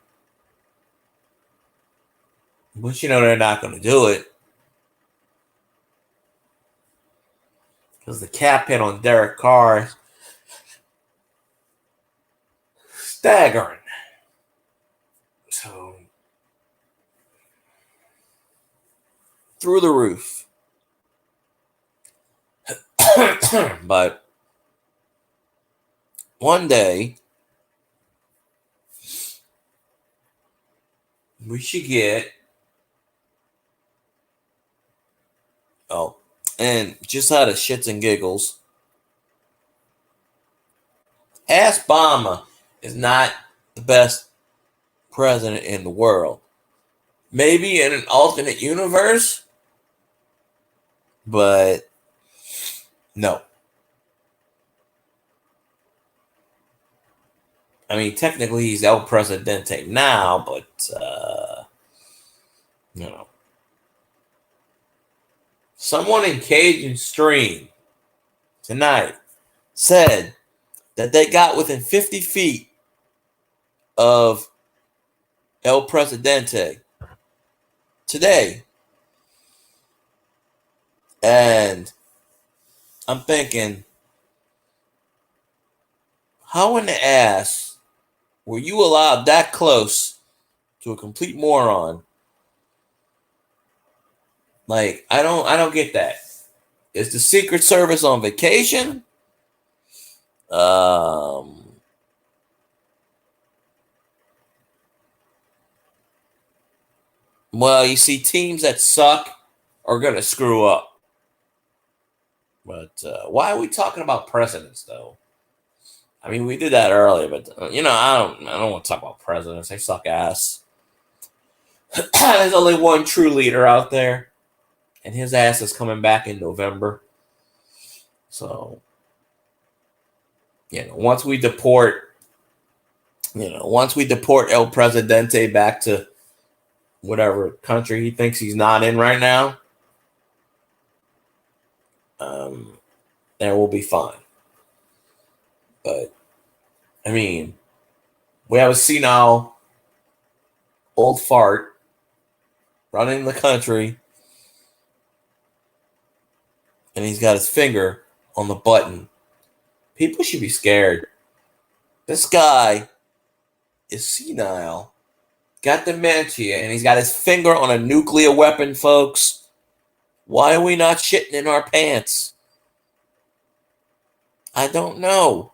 they're not going to do it. Because the cap hit on Derek Carr is staggering. So, through the roof. But one day, we should get. Oh, And just out of shits and giggles, Ask Obama is not the best president in the world. Maybe in an alternate universe, but no. I mean, technically he's El Presidente now, but you know. Someone in Cajun Stream tonight said that they got within 50 feet of El Presidente today. And I'm thinking, how in the ass were you allowed that close to a complete moron? Like, I don't get that. Is the Secret Service on vacation? Well, you see, teams that suck are gonna screw up. But why are we talking about presidents, though? I mean, we did that earlier, but I don't want to talk about presidents. They suck ass. There's only one true leader out there, and his ass is coming back in November. So, once we deport El Presidente back to whatever country he thinks he's not in right now, then we'll be fine. But, I mean, we have a senile old fart running the country, and he's got his finger on the button. People should be scared. This guy is senile, got dementia, and he's got his finger on a nuclear weapon, folks. Why are we not shitting in our pants? I don't know.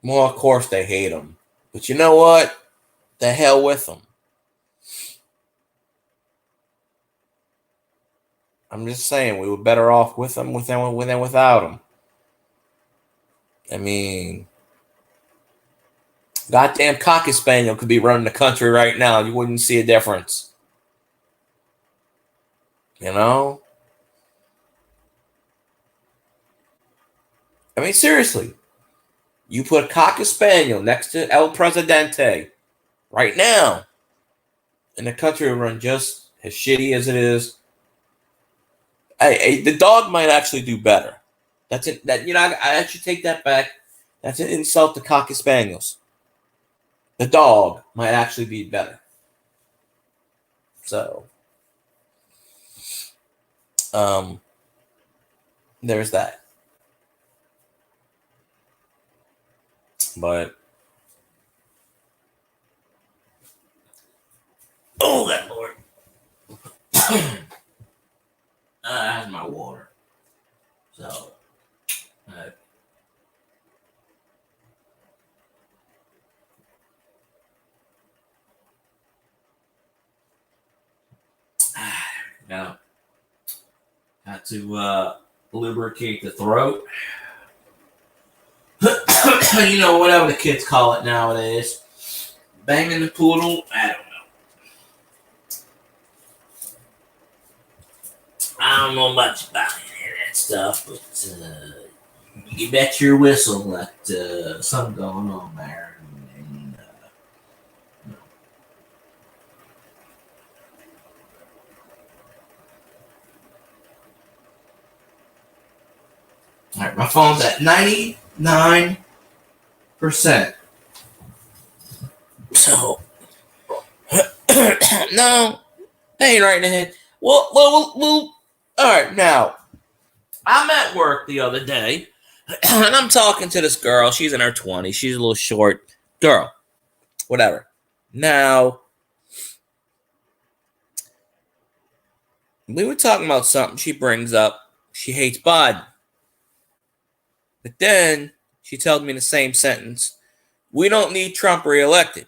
Well, of course they hate him. But you know what? The hell with them. I'm just saying, we were better off with them than without them. I mean, goddamn Cocker Spaniel could be running the country right now. You wouldn't see a difference. You know? I mean, seriously. You put Cocker Spaniel next to El Presidente right now, and the country will run just as shitty as it is. Hey, the dog might actually do better. That's it. I should take that back. That's an insult to Cocker Spaniels. The dog might actually be better. So, there's that. But, oh, that Lord. That's my water. So, got to lubricate the throat. Whatever the kids call it nowadays. Banging the poodle, I don't know. I don't know much about any of that stuff, but you bet your whistle that something going on there. All right, my phone's at 99%. So, no, they ain't right in the head. Well, all right, now, I'm at work the other day, and I'm talking to this girl. She's in her 20s. She's a little short girl. Whatever. Now, we were talking about something. She brings up she hates Biden. But then she tells me in the same sentence, We don't need Trump reelected.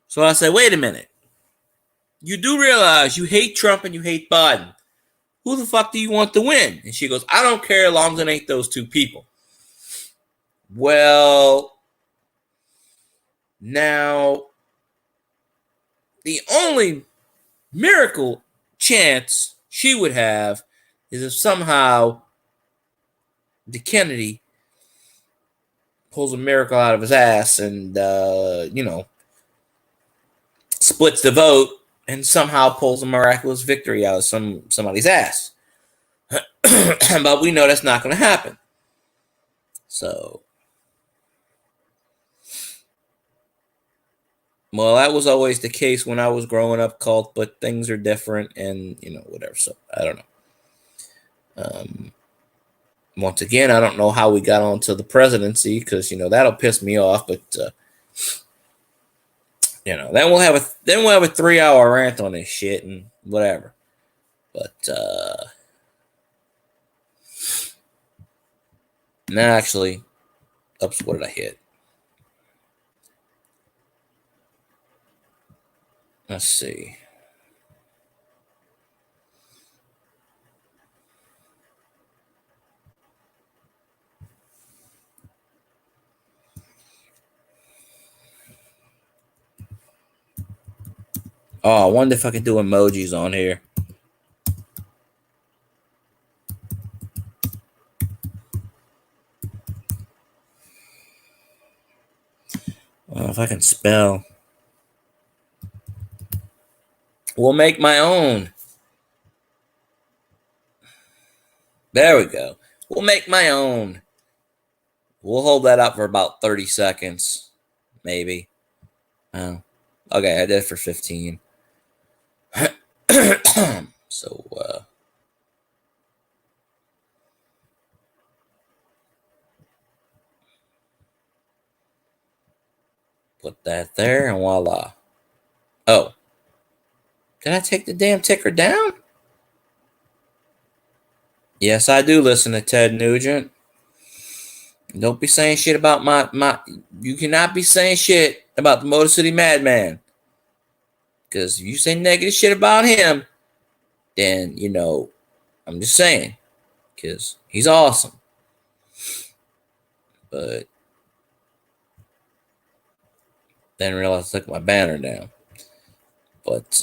So I said, wait a minute. You do realize you hate Trump and you hate Biden. Who the fuck do you want to win? And she goes, I don't care as long as it ain't those two people. Well, now, the only miracle chance she would have is if somehow the Kennedy pulls a miracle out of his ass and, splits the vote and somehow pulls a miraculous victory out of somebody's ass. But we know that's not going to happen. So, well, that was always the case when I was growing up, Cult, but things are different and, whatever. So, I don't know. Once again, I don't know how we got onto the presidency because, that'll piss me off. But, then we'll have a 3-hour rant on this shit and whatever. But, actually, oops, what did I hit? Let's see. Oh, I wonder if I can do emojis on here. If I can spell. We'll make my own. There we go. We'll make my own. We'll hold that up for about 30 seconds. Maybe. Oh. Okay, I did it for 15. So, put that there and voila. Oh. Did I take the damn ticker down? Yes, I do listen to Ted Nugent. Don't be saying shit about my you cannot be saying shit about the Motor City Madman. Because if you say negative shit about him, then, I'm just saying. Because he's awesome. But then realized I took my banner down. But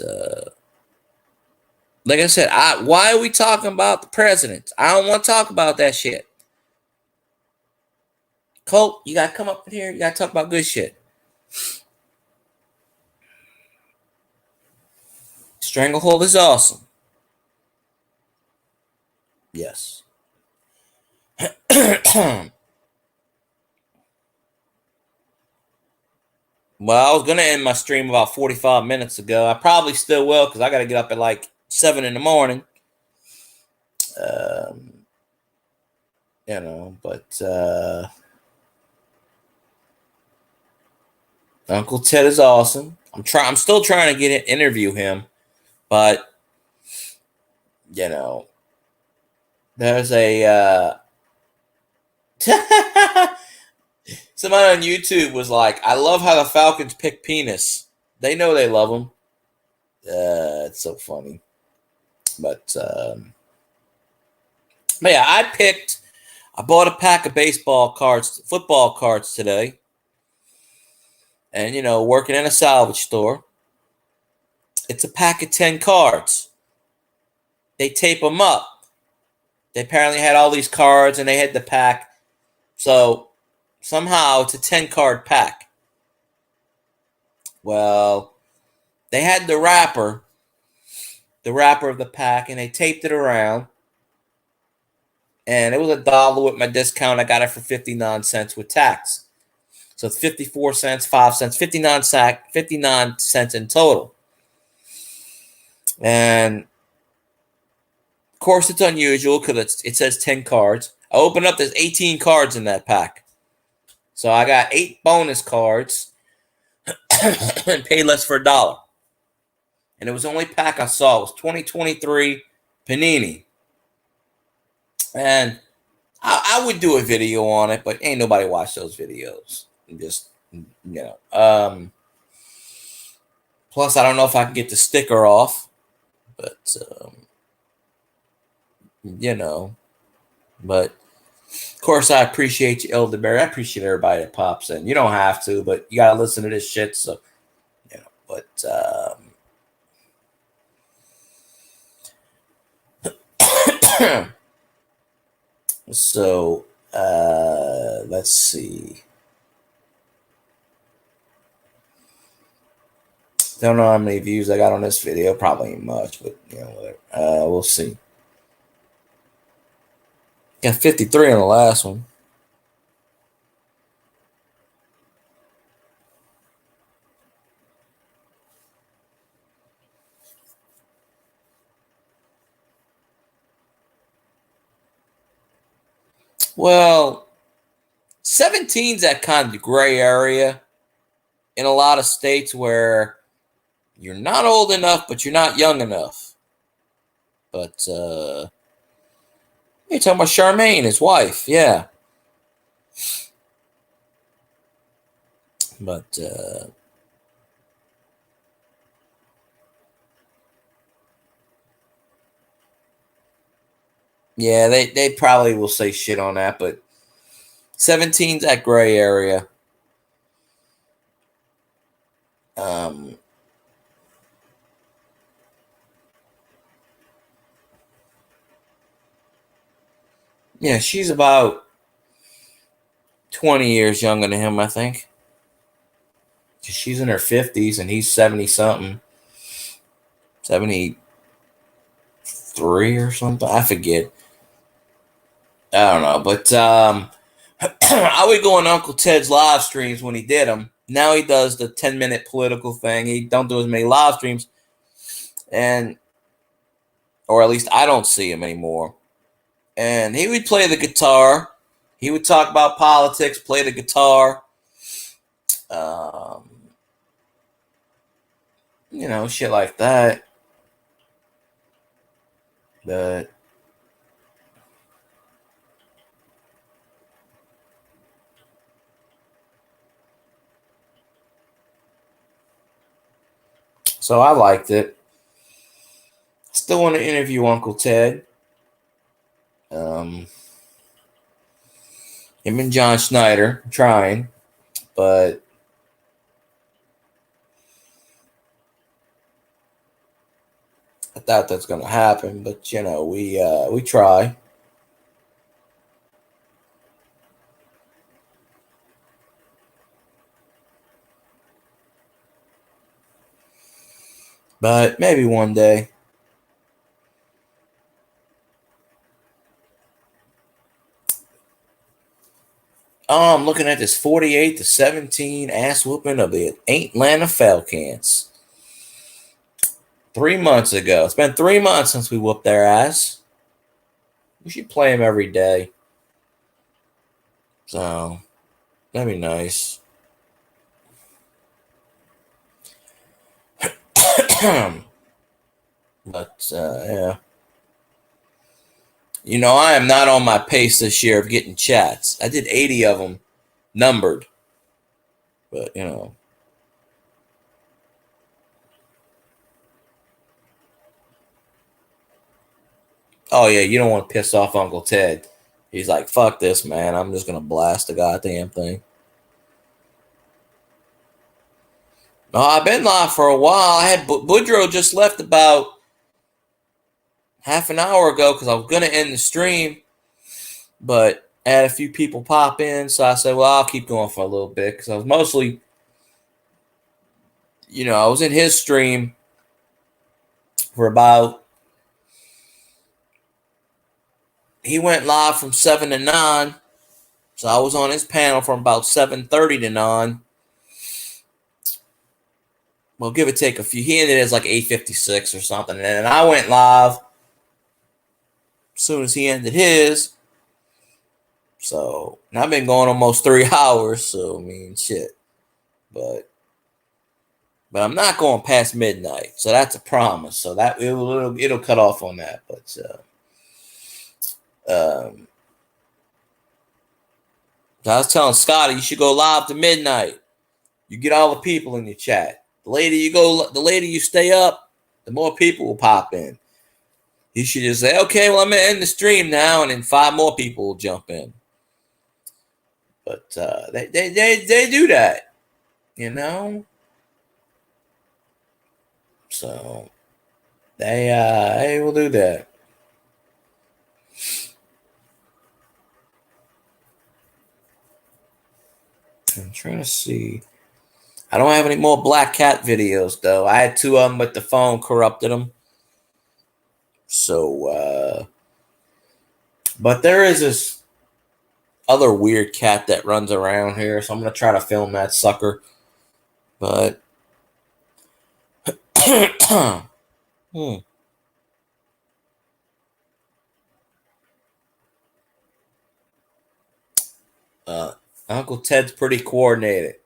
like I said, why are we talking about the president? I don't want to talk about that shit. Colt, you got to come up in here. You got to talk about good shit. Stranglehold is awesome. Yes. Well, I was going to end my stream about 45 minutes ago. I probably still will because I got to get up at like 7 in the morning. But Uncle Ted is awesome. I'm still trying to interview him, but there's a somebody on YouTube was like, I love how the Falcons pick penis. They know they love him. It's so funny. But yeah, I bought a pack of football cards today. And, working in a salvage store. It's a pack of 10 cards. They tape them up. They apparently had all these cards and they had the pack. So somehow it's a 10-card pack. Well, they had the wrapper of the pack, and they taped it around. And it was $1 with my discount. I got it for 59 cents with tax. So it's 54 cents, 5 cents, 59 cents in total. And of course, it's unusual because it says 10 cards. I open up, there's 18 cards in that pack. So I got 8 bonus cards and paid less for $1. And it was the only pack I saw. It was 2023 Panini. And I would do a video on it, but ain't nobody watch those videos. Just plus I don't know if I can get the sticker off, but but of course I appreciate you, Elderberry. I appreciate everybody that pops in. You don't have to, but you gotta listen to this shit. So but so let's see. Don't know how many views I got on this video. Probably ain't much, but whatever. We'll see. Got 53 on the last one. Well, 17's that kind of gray area in a lot of states where you're not old enough, but you're not young enough. But you're talking about Charmaine, his wife, yeah. But yeah, they probably will say shit on that, but 17's that gray area. Yeah, she's about 20 years younger than him, I think. She's in her 50s and he's 70 something. 73 or something. I forget. I don't know. But I would go on Uncle Ted's live streams when he did them. Now he does the 10-minute political thing. He don't do as many live streams. Or at least I don't see him anymore. And he would play the guitar. He would talk about politics, play the guitar. Shit like that. But so I liked it. Still want to interview Uncle Ted. Him and John Schneider, trying, but I doubt that's going to happen. But we try. But maybe one day. Oh, I'm looking at this 48-17 ass whooping of the Atlanta Falcons. 3 months ago. It's been 3 months since we whooped their ass. We should play them every day. So, that'd be nice. But, yeah. I am not on my pace this year of getting chats. I did 80 of them numbered. But, Oh, yeah, you don't want to piss off Uncle Ted. He's like, fuck this, man. I'm just going to blast the goddamn thing. No, I've been live for a while. I had Boudreaux just left about half an hour ago because I was going to end the stream. But I had a few people pop in. So I said, well, I'll keep going for a little bit because I was mostly, I was in his stream for about, he went live from 7 to 9. So I was on his panel from about 7:30 to 9. Well, give or take a few. He ended as like 8:56 or something. And then I went live as soon as he ended his. So, and I've been going almost 3 hours. So, I mean, shit. But I'm not going past midnight. So that's a promise. So that it'll cut off on that. But I was telling Scotty, you should go live to midnight. You get all the people in your chat. The later you stay up, the more people will pop in. You should just say, okay, well, I'm going to end the stream now, and then 5 more people will jump in. But they do that, you know? So they will do that. I'm trying to see. I don't have any more Black Cat videos, though. I had 2 of them, but the phone corrupted them. So, but there is this other weird cat that runs around here, so I'm going to try to film that sucker. But, Uncle Ted's pretty coordinated.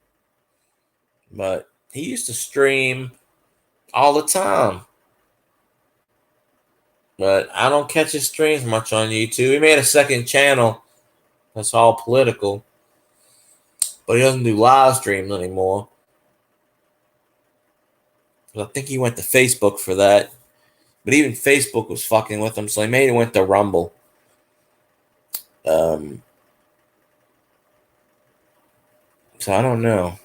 But he used to stream all the time. But I don't catch his streams much on YouTube. He made a second channel that's all political. But he doesn't do live streams anymore. I think he went to Facebook for that. But even Facebook was fucking with him, so he made it went to Rumble. So I don't know.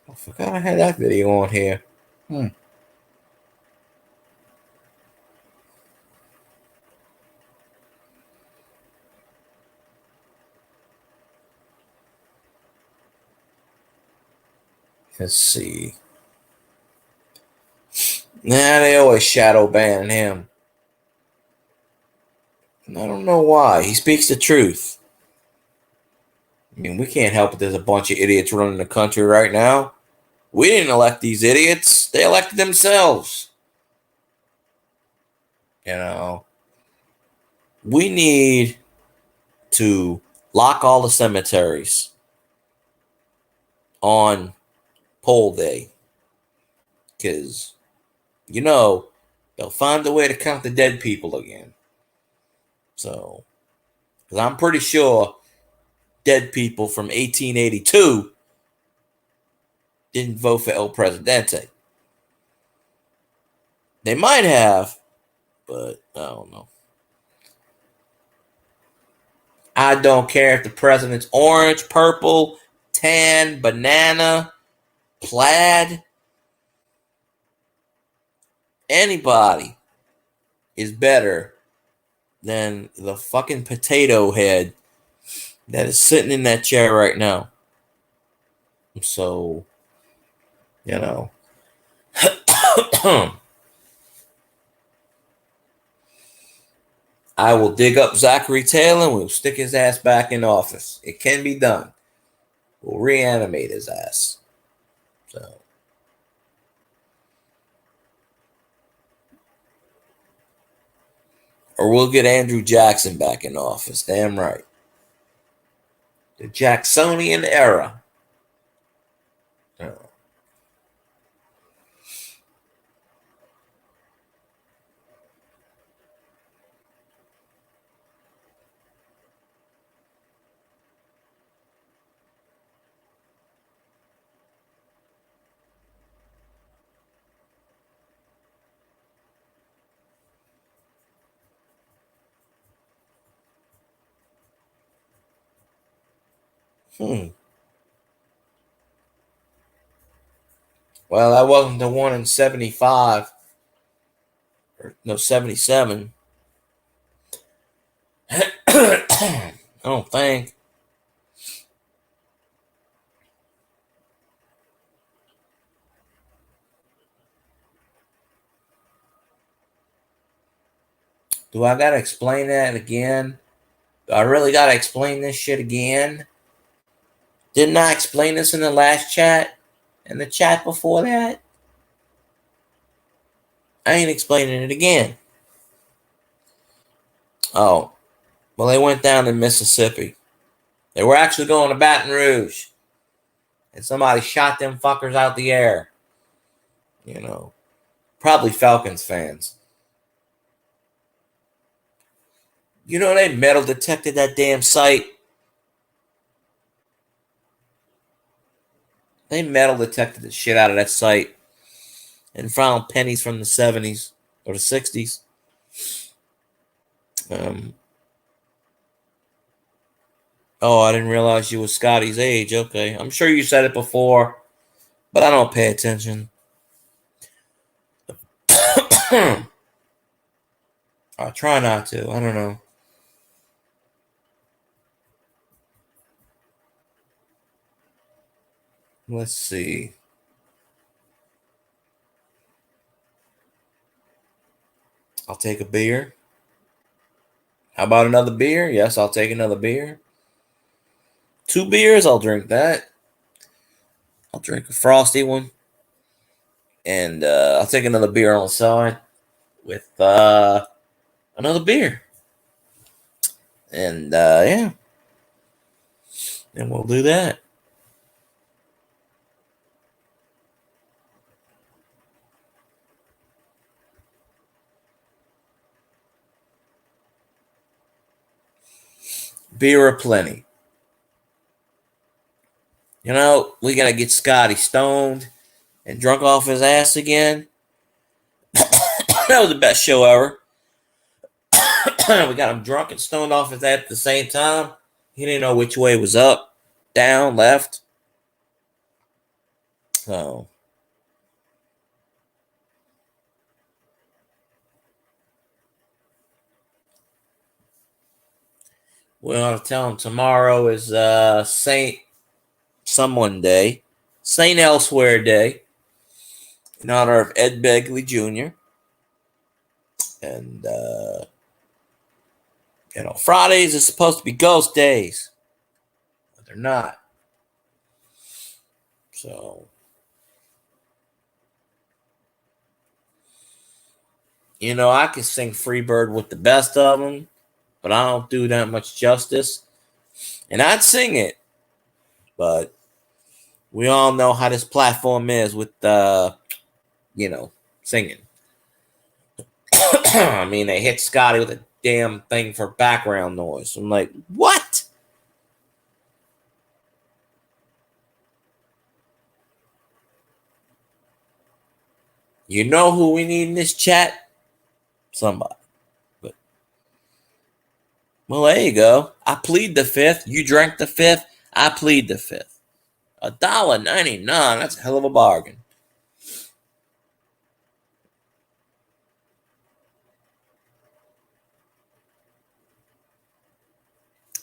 I forgot I had that video on here. Let's see. Nah, they always shadow ban him. And I don't know why. He speaks the truth. I mean, we can't help it. There's a bunch of idiots running the country right now. We didn't elect these idiots. They elected themselves. You know, we need to lock all the cemeteries on poll day. Because, you know, they'll find a way to count the dead people again. So, because I'm pretty sure dead people from 1882 didn't vote for El Presidente. They might have, but I don't know. I don't care if the president's orange, purple, tan, banana, plaid. Anybody is better than the fucking potato head that is sitting in that chair right now. So, you know. I will dig up Zachary Taylor and we'll stick his ass back in office. It can be done. We'll reanimate his ass. So. Or we'll get Andrew Jackson back in office. Damn right. The Jacksonian era. Well, that wasn't the one in 75. No, 77. I don't think. Do I gotta explain that again? Do I really gotta explain this shit again? Didn't I explain this in the last chat? And the chat before that? I ain't explaining it again. Oh. Well, they went down to Mississippi. They were actually going to Baton Rouge. And somebody shot them fuckers out the air. You know. Probably Falcons fans. You know they metal detected that damn site? They metal detected the shit out of that site and found pennies from the 70s or the 60s. Oh, I didn't realize you was Scotty's age. Okay. I'm sure you said it before, but I don't pay attention. I try not to. I don't know. Let's see. I'll take a beer. How about another beer? Yes, I'll take another beer. 2 beers, I'll drink that. I'll drink a frosty one. And I'll take another beer on the side with another beer. And yeah. And we'll do that. Beer aplenty. You know, we got to get Scotty stoned and drunk off his ass again. That was the best show ever. We got him drunk and stoned off his ass at the same time. He didn't know which way was up, down, left. So, we ought to tell him tomorrow is Saint Someone Day, Saint Elsewhere Day, in honor of Ed Begley Jr. And Fridays is supposed to be ghost days, but they're not. So, I can sing Freebird with the best of them, but I don't do that much justice. And I'd sing it, but we all know how this platform is with, singing. I mean, they hit Scotty with a damn thing for background noise. I'm like, what? You know who we need in this chat? Somebody. But, well, there you go. I plead the fifth. You drank the fifth. I plead the fifth. $1.99. That's a hell of a bargain.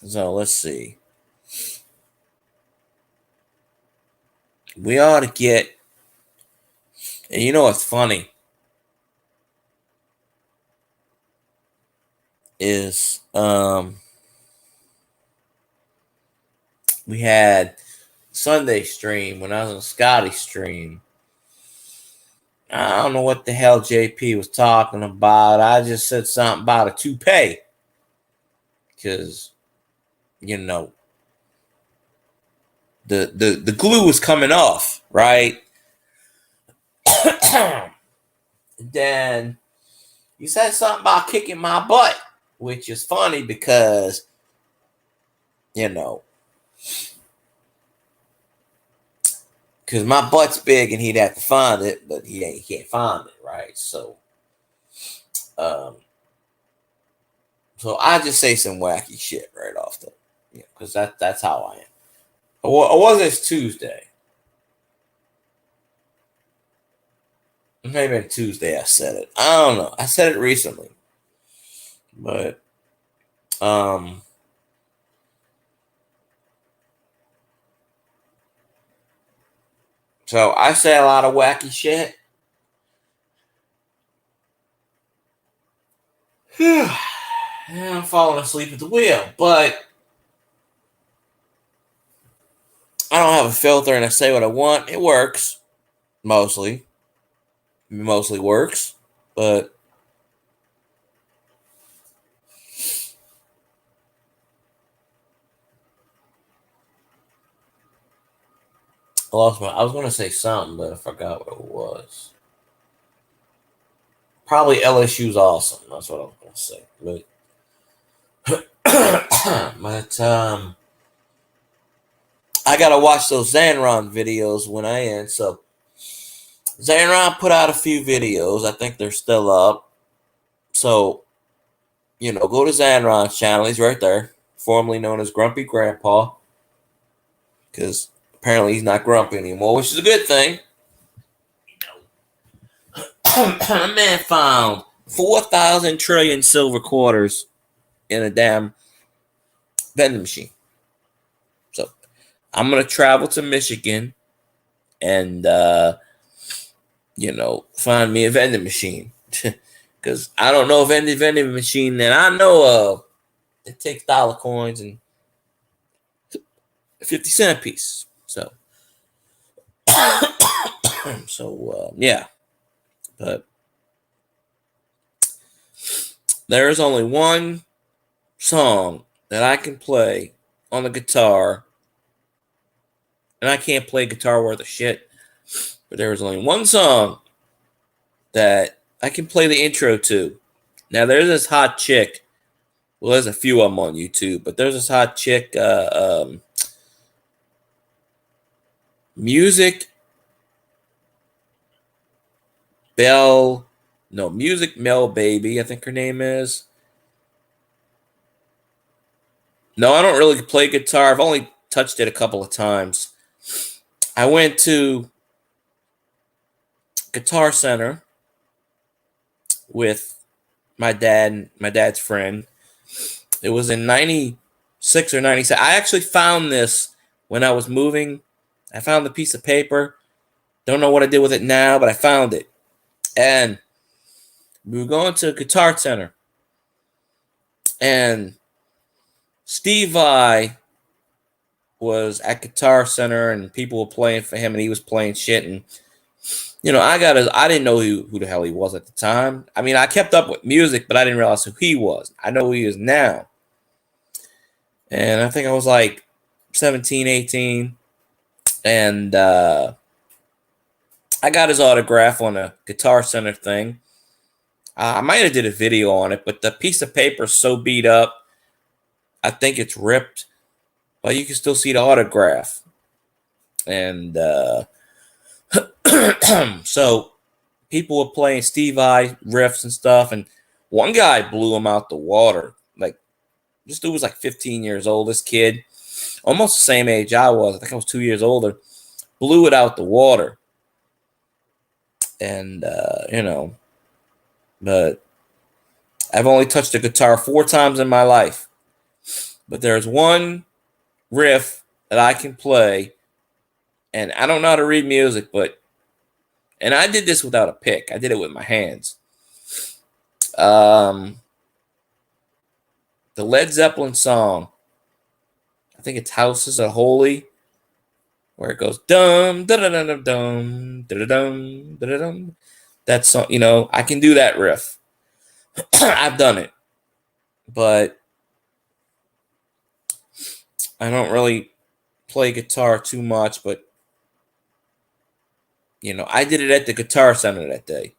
So let's see. We ought to get. And you know what's funny? Is we had Sunday stream when I was on Scotty's stream. I don't know what the hell JP was talking about. I just said something about a toupee. Because, the glue was coming off, right? Then you said something about kicking my butt, which is funny because, because my butt's big and he'd have to find it, but he can't find it, right? So, so I just say some wacky shit right off the, because that's how I am. Or was this Tuesday? Maybe Tuesday I said it. I don't know. I said it recently. But so I say a lot of wacky shit. I'm falling asleep at the wheel, but I don't have a filter and I say what I want. It works. Mostly works, but I was going to say something, but I forgot what it was. Probably LSU's awesome. That's what I'm gonna say. But I gotta watch those Zanron videos when I end. So Zanron put out a few videos. I think they're still up. So, go to Zanron's channel. He's right there, formerly known as Grumpy Grandpa, because apparently he's not grumpy anymore, which is a good thing. A man found 4,000 trillion silver quarters in a damn vending machine. So I'm gonna travel to Michigan and find me a vending machine. Because I don't know of any vending machine that I know of that takes dollar coins and 50-cent piece. So, yeah. But there is only one song that I can play on the guitar, and I can't play guitar worth of shit, but there is only one song that I can play the intro to. Now, there's this hot chick. Well, there's a few of them on YouTube, but there's this hot chick, Music Mel Baby, I think her name is. No, I don't really play guitar. I've only touched it a couple of times. I went to Guitar Center with my dad's friend. It was in 96 or 97. I actually found this when I was moving. I found the piece of paper. Don't know what I did with it now, but I found it. And we were going to Guitar Center. And Steve Vai was at Guitar Center, and people were playing for him, and he was playing shit. And I didn't know who the hell he was at the time. I mean, I kept up with music, but I didn't realize who he was. I know who he is now. And I think I was like 17, 18. And I got his autograph on a Guitar Center thing. I might have did a video on it, but the piece of paper is so beat up. I think it's ripped, but you can still see the autograph. And so people were playing Steve Vai riffs and stuff, and one guy blew him out the water. Like, this dude was like 15 years old. This kid, almost the same age I was. I think I was 2 years older. Blew it out the water. And, but I've only touched a guitar 4 times in my life. But there's one riff that I can play, and I don't know how to read music, and I did this without a pick. I did it with my hands. The Led Zeppelin song, I think it's Houses of Holy, where it goes dum da da da da dum da da dum da da dum. That song, I can do that riff. I've done it, but I don't really play guitar too much. But I did it at the Guitar Center that day.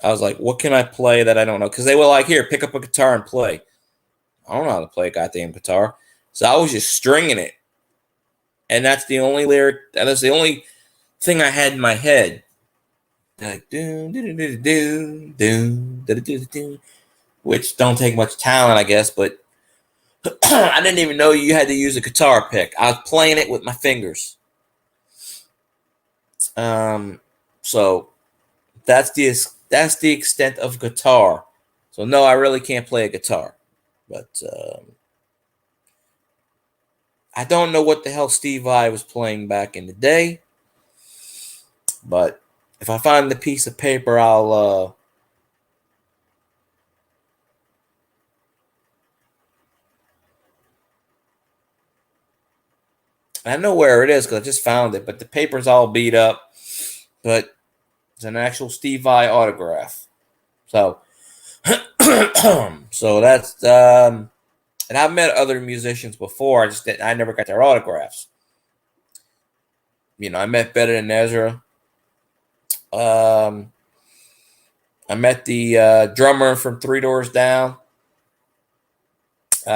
I was like, what can I play that I don't know? Because they were like, here, pick up a guitar and play. I don't know how to play a goddamn guitar. So I was just stringing it. And that's the only lyric, and that's the only thing I had in my head. Like, which don't take much talent, I guess, but I didn't even know you had to use a guitar pick. I was playing it with my fingers. So that's the extent of guitar. So no, I really can't play a guitar. But I don't know what the hell Steve Vai was playing back in the day. But if I find the piece of paper, I'll I know where it is because I just found it, but the paper's all beat up. But it's an actual Steve Vai autograph. So, so that's and I've met other musicians before. I never got their autographs. I met Better Than Ezra. I I met the drummer from Three Doors Down.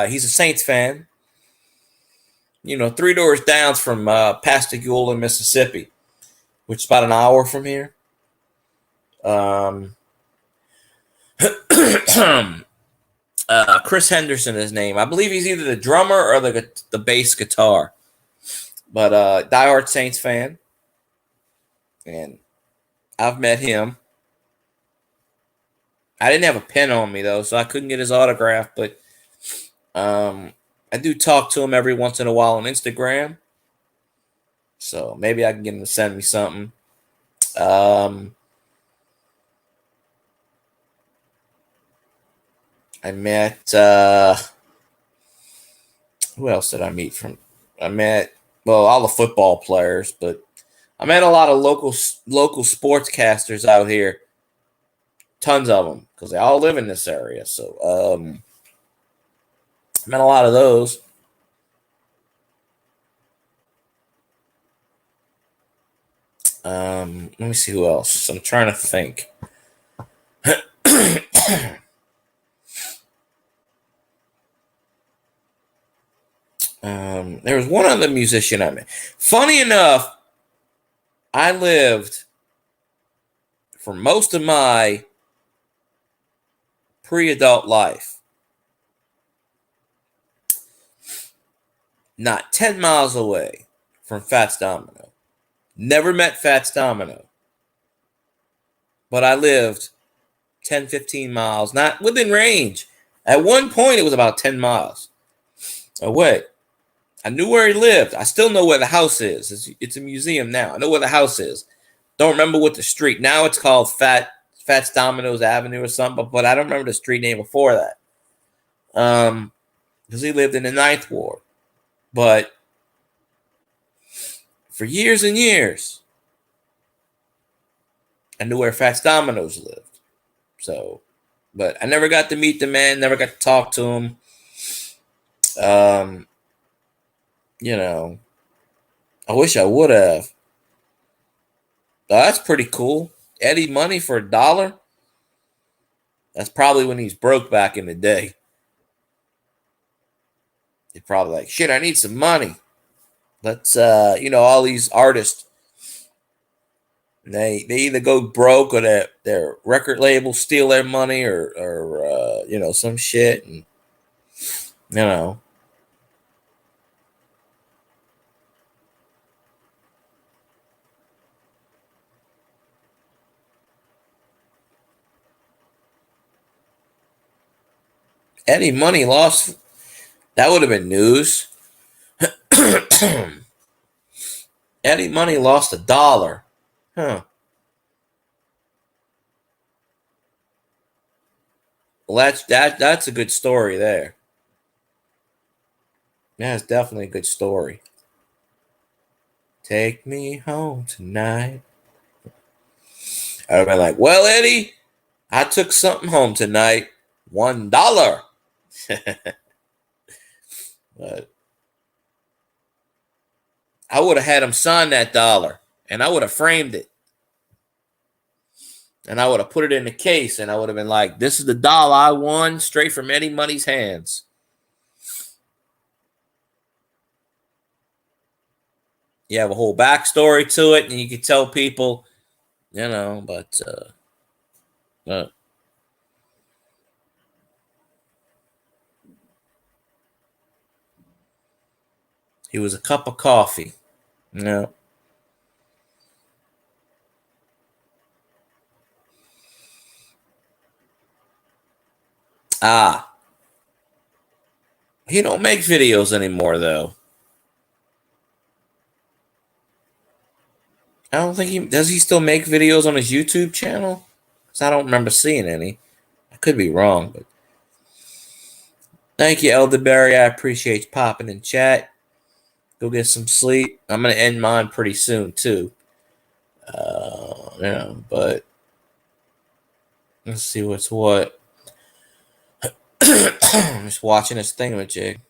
He's a Saints fan. You know, Three Doors Down's from Pascagoula, Mississippi, which is about an hour from here. Chris Henderson is his name. I believe he's either the drummer or the bass guitar. But diehard Saints fan. And I've met him. I didn't have a pen on me, though, so I couldn't get his autograph. But I do talk to him every once in a while on Instagram. So maybe I can get him to send me something. I met who else did I meet from? I met all the football players, but I met a lot of local sportscasters out here. Tons of them because they all live in this area. So I met a lot of those. Let me see who else. I'm trying to think. There was one other musician I met. Funny enough, I lived for most of my pre-adult life not 10 miles away from Fats Domino. Never met Fats Domino. But I lived 10, 15 miles, not within range. At one point, it was about 10 miles away. I knew where he lived. I still know where the house is. It's a museum now. I know where the house is. Don't remember what the street. Now it's called Fats Domino's Avenue or something, but I don't remember the street name before that. Because he lived in the 9th Ward. But for years and years, I knew where Fats Domino's lived. So, but I never got to meet the man, never got to talk to him. You know, I wish I would have. That's pretty cool. Eddie Money for $1. That's probably when he's broke back in the day. He's probably like, shit, I need some money. Let's, all these artists, they either go broke or their record labels steal their money or some shit. And, Eddie Money lost. That would have been news. Eddie Money lost $1. Huh. Well, that's a good story there. That's definitely a good story. Take me home tonight. I would have been like, well, Eddie, I took something home tonight. $1. But I would have had him sign that $1, and I would have framed it. And I would have put it in the case, and I would have been like, this is the $1 I won straight from Eddie Money's hands. You have a whole backstory to it, and you can tell people, but he was a cup of coffee. No. He don't make videos anymore, though. I don't think does he still make videos on his YouTube channel? Because I don't remember seeing any. I could be wrong, but thank you, Elderberry. I appreciate you popping in chat. Go get some sleep. I'm gonna end mine pretty soon too. But let's see what's what. I'm just watching this thingamajig.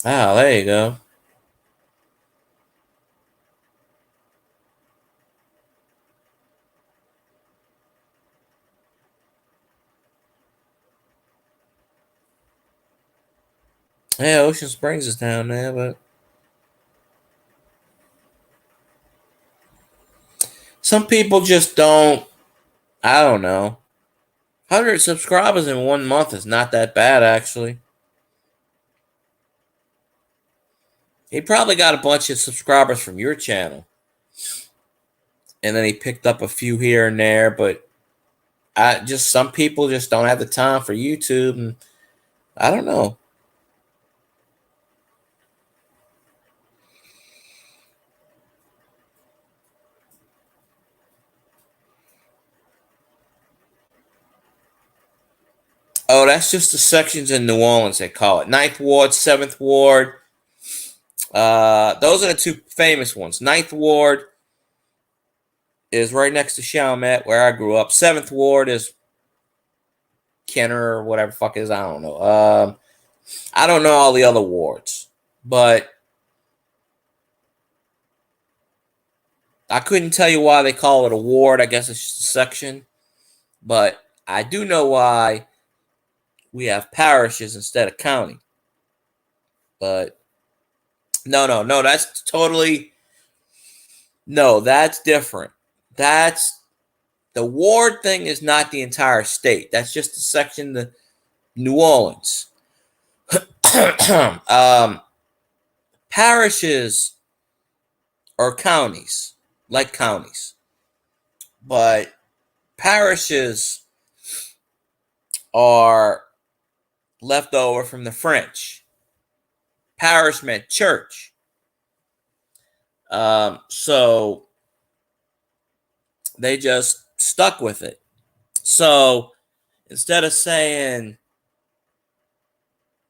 Oh, there you go. Yeah, Ocean Springs is down there, but some people just don't. I don't know. 100 subscribers in 1 month is not that bad, actually. He probably got a bunch of subscribers from your channel, and then he picked up a few here and there. But some people just don't have the time for YouTube, and I don't know. Oh, that's just the sections in New Orleans, they call it. Ninth Ward, 7th Ward. Those are the two famous ones. Ninth Ward is right next to Chalmette, where I grew up. 7th Ward is Kenner or whatever the fuck is. I don't know. I don't know all the other wards, but I couldn't tell you why they call it a ward. I guess it's just a section. But I do know why we have parishes instead of county. But no, that's totally no, that's different. That's the ward thing is not the entire state. That's just a section of New Orleans. Parishes are counties, like counties. But parishes are left over from the French. Parish meant church. So they just stuck with it. So instead of saying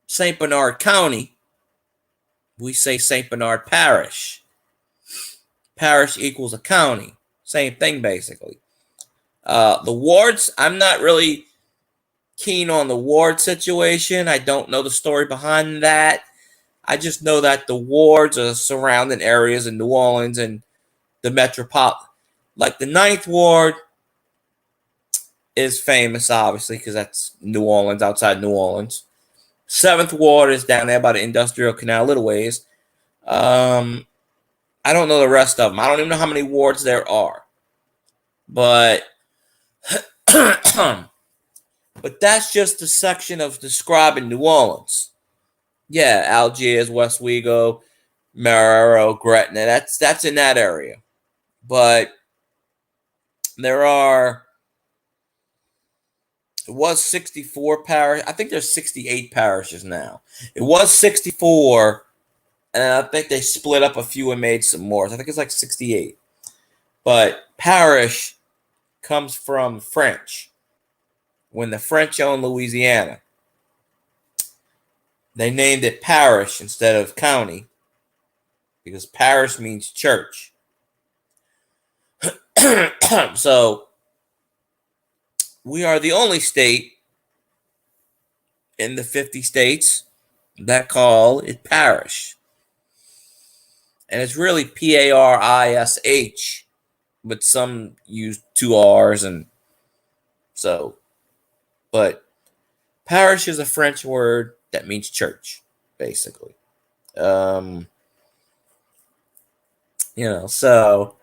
St. Bernard County, we say St. Bernard Parish. Parish equals a county. Same thing, basically. The wards, I'm not really keen on the ward situation. I don't know the story behind that. I just know that the wards are surrounding areas in New Orleans and the metropolitan. Like the Ninth Ward is famous, obviously, because that's New Orleans, outside New Orleans. 7th Ward is down there by the Industrial Canal, little ways. I don't know the rest of them. I don't even know how many wards there are. But but that's just a section of describing New Orleans. Yeah, Algiers, West Wego, Marrero, Gretna. That's in that area. But there are, it was 64 parish. I think there's 68 parishes now. It was 64, and I think they split up a few and made some more. So I think it's like 68. But parish comes from French. When the French owned Louisiana, they named it parish instead of county because parish means church. So we are the only state in the 50 states that call it parish. And it's really Parish, but some use 2 R's, and so, but parish is a French word that means church, basically. So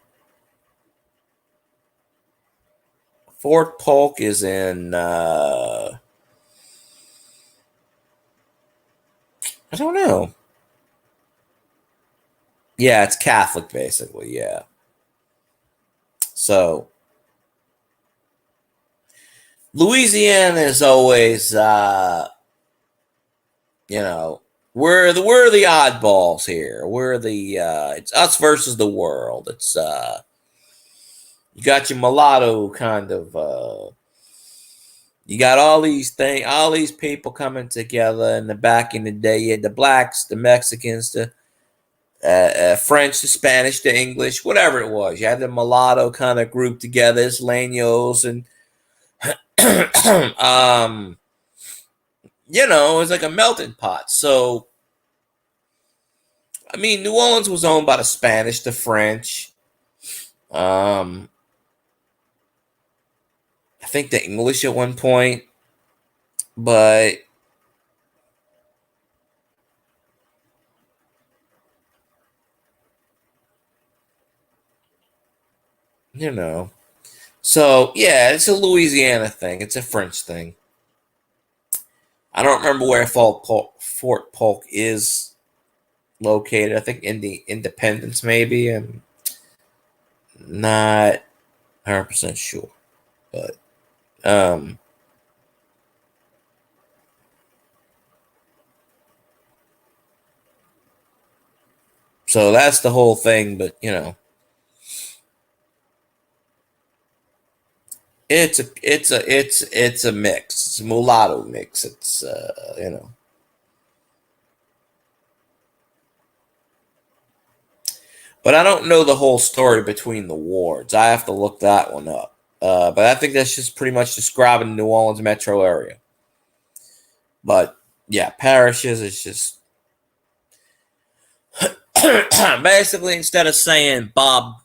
Fort Polk is in I don't know. Yeah, it's Catholic, basically. Yeah. So Louisiana is always, we're the oddballs here. We're the it's us versus the world. It's you got your mulatto kind of. You got all these people coming together. In the back in the day, you had the blacks, the Mexicans, the French, the Spanish, the English, whatever it was. You had the mulatto kind of group together, Isleños, and it was like a melting pot. So I mean, New Orleans was owned by the Spanish, the French, I think the English at one point, but you know. So yeah, it's a Louisiana thing. It's a French thing. I don't remember where Fort Polk is located. I think in the Independence, maybe. I'm not 100% sure, but um, so that's the whole thing. But it's a mix. It's a mulatto mix. It's but I don't know the whole story between the wards. I have to look that one up. But I think that's just pretty much describing the New Orleans metro area. But yeah, parishes is just basically instead of saying Bob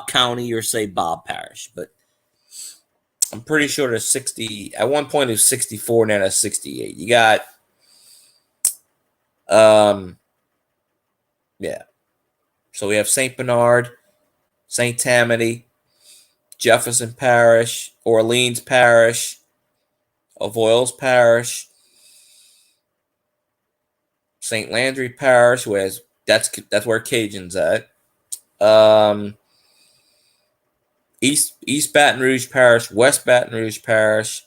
County, or say Bob Parish. But I'm pretty sure there's 60. At one point, it was 64, now there's 68. You got yeah. So we have Saint Bernard, Saint Tammany, Jefferson Parish, Orleans Parish, Avoyelles Parish, St. Landry Parish, whereas that's where Cajun's at. East Baton Rouge Parish, West Baton Rouge Parish.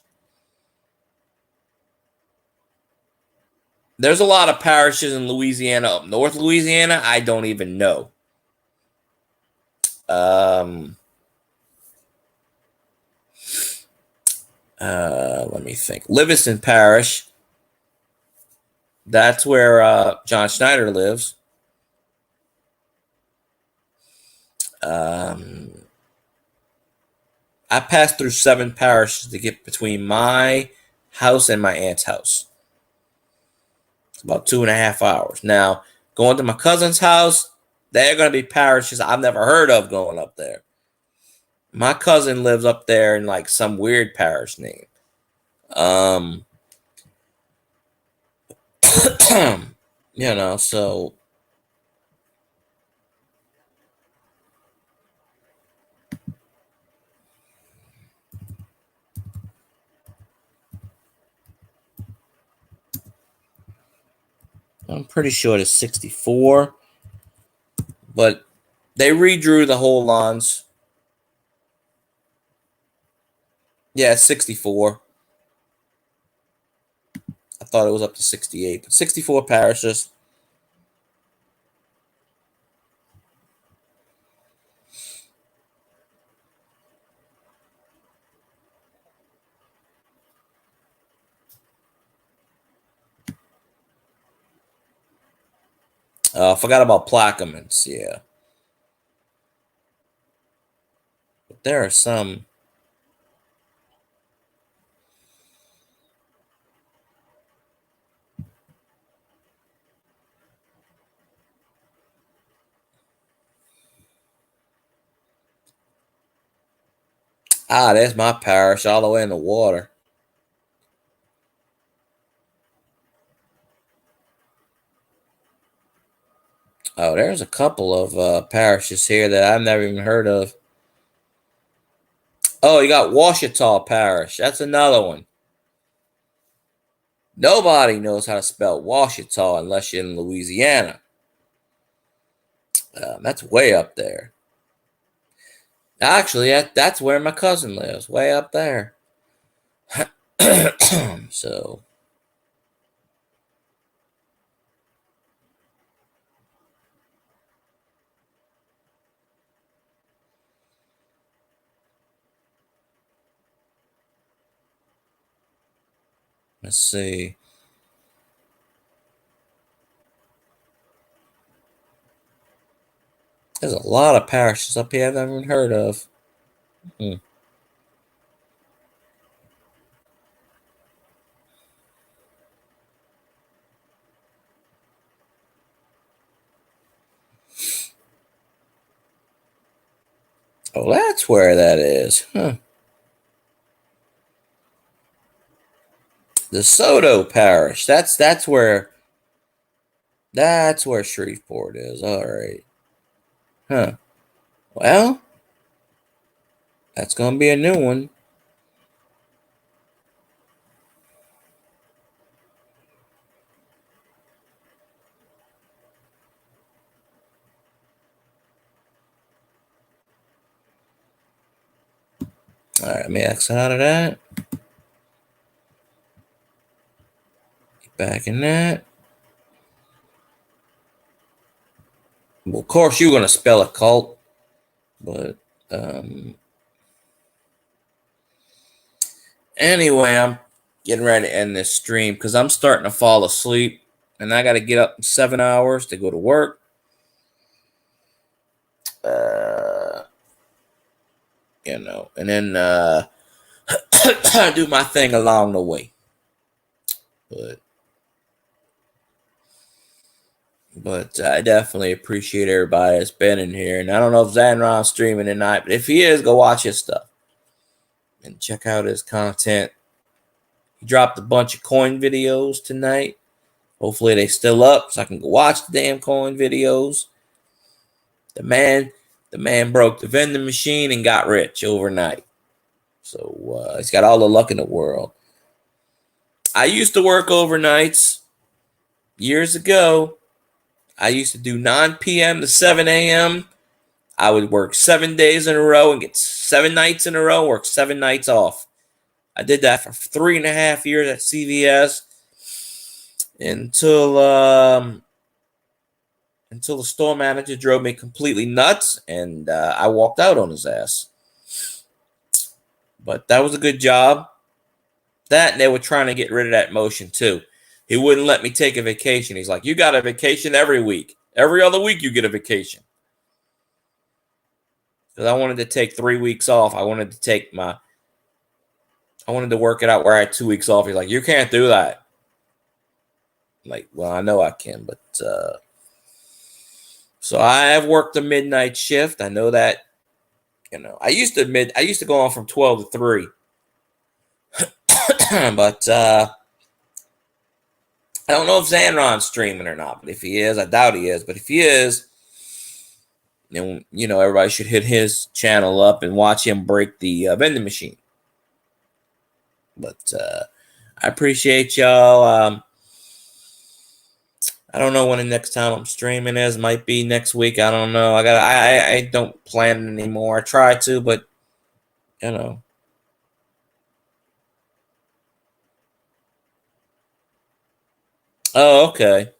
There's a lot of parishes in Louisiana. Up North Louisiana, I don't even know. Let me think. Livingston Parish. That's where John Schneider lives. I passed through 7 parishes to get between my house and my aunt's house. It's about 2.5 hours. Now, going to my cousin's house, they're going to be parishes I've never heard of going up there. My cousin lives up there in like some weird parish name. So I'm pretty sure it's 64, but they redrew the whole lines. Yeah, it's 64. I thought it was up to 68, but 64 parishes. I forgot about Plaquemines, yeah. But there are some. There's my parish all the way in the water. Oh, there's a couple of parishes here that I've never even heard of. Oh, you got Ouachita Parish. That's another one. Nobody knows how to spell Ouachita unless you're in Louisiana. That's way up there. Actually, that's where my cousin lives, way up there. So, let's see. There's a lot of parishes up here I've never even heard of. Oh, that's where that is. Huh. DeSoto Parish. That's where Shreveport is. All right. Huh. Well, that's gonna be a new one. All right, let me exit out of that. Get back in that. Well, of course, you're gonna spell a cult, but anyway, I'm getting ready to end this stream because I'm starting to fall asleep, and I got to get up in 7 hours to go to work. And then do my thing along the way. But I definitely appreciate everybody that's been in here. And I don't know if Zanron's streaming tonight, but if he is, go watch his stuff and check out his content. He dropped a bunch of coin videos tonight. Hopefully they still up so I can go watch the damn coin videos. The man broke the vending machine and got rich overnight. So he's got all the luck in the world. I used to work overnights years ago. I used to do 9 p.m. to 7 a.m. I would work 7 days in a row and get 7 nights in a row, work 7 nights off. I did that for 3.5 years at CVS until the store manager drove me completely nuts, and I walked out on his ass. But that was a good job. That, and they were trying to get rid of that motion too. He wouldn't let me take a vacation. He's like, you got a vacation every week. Every other week you get a vacation. Because I wanted to take 3 weeks off. I wanted to work it out where I had 2 weeks off. He's like, you can't do that. I'm like, well, I know I can, but so I have worked a midnight shift. I know that, I used to go on from 12 to 3. But I don't know if Zanron's streaming or not, but if he is, I doubt he is. But if he is, then everybody should hit his channel up and watch him break the vending machine. But I appreciate y'all. I don't know when the next time I'm streaming is. Might be next week. I don't know. I don't plan anymore. I try to, but Oh, okay.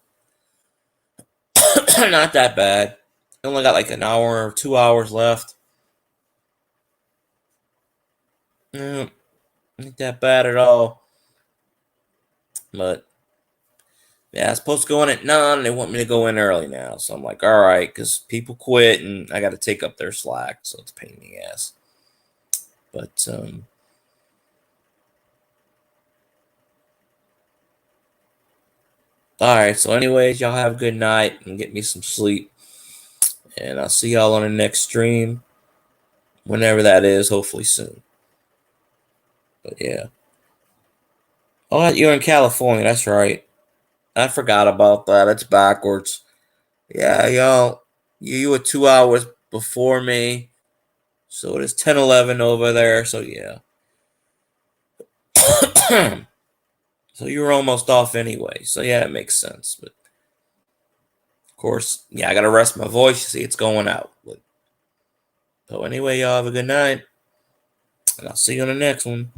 Not that bad. I only got like an hour or 2 hours left. Not that bad at all. But yeah, I was supposed to go in at 9. They want me to go in early now. So I'm like, all right, because people quit and I got to take up their slack. So it's a pain in the ass. But all right. So anyways, y'all have a good night and get me some sleep. And I'll see y'all on the next stream. Whenever that is, hopefully soon. But yeah. Oh, you're in California. That's right. I forgot about that. It's backwards. Yeah, y'all. You were 2 hours before me. So it is 10:11 over there. So yeah. So you were almost off anyway. So yeah, it makes sense. But of course, yeah, I gotta rest my voice. You see, it's going out. So anyway, y'all have a good night. And I'll see you on the next one.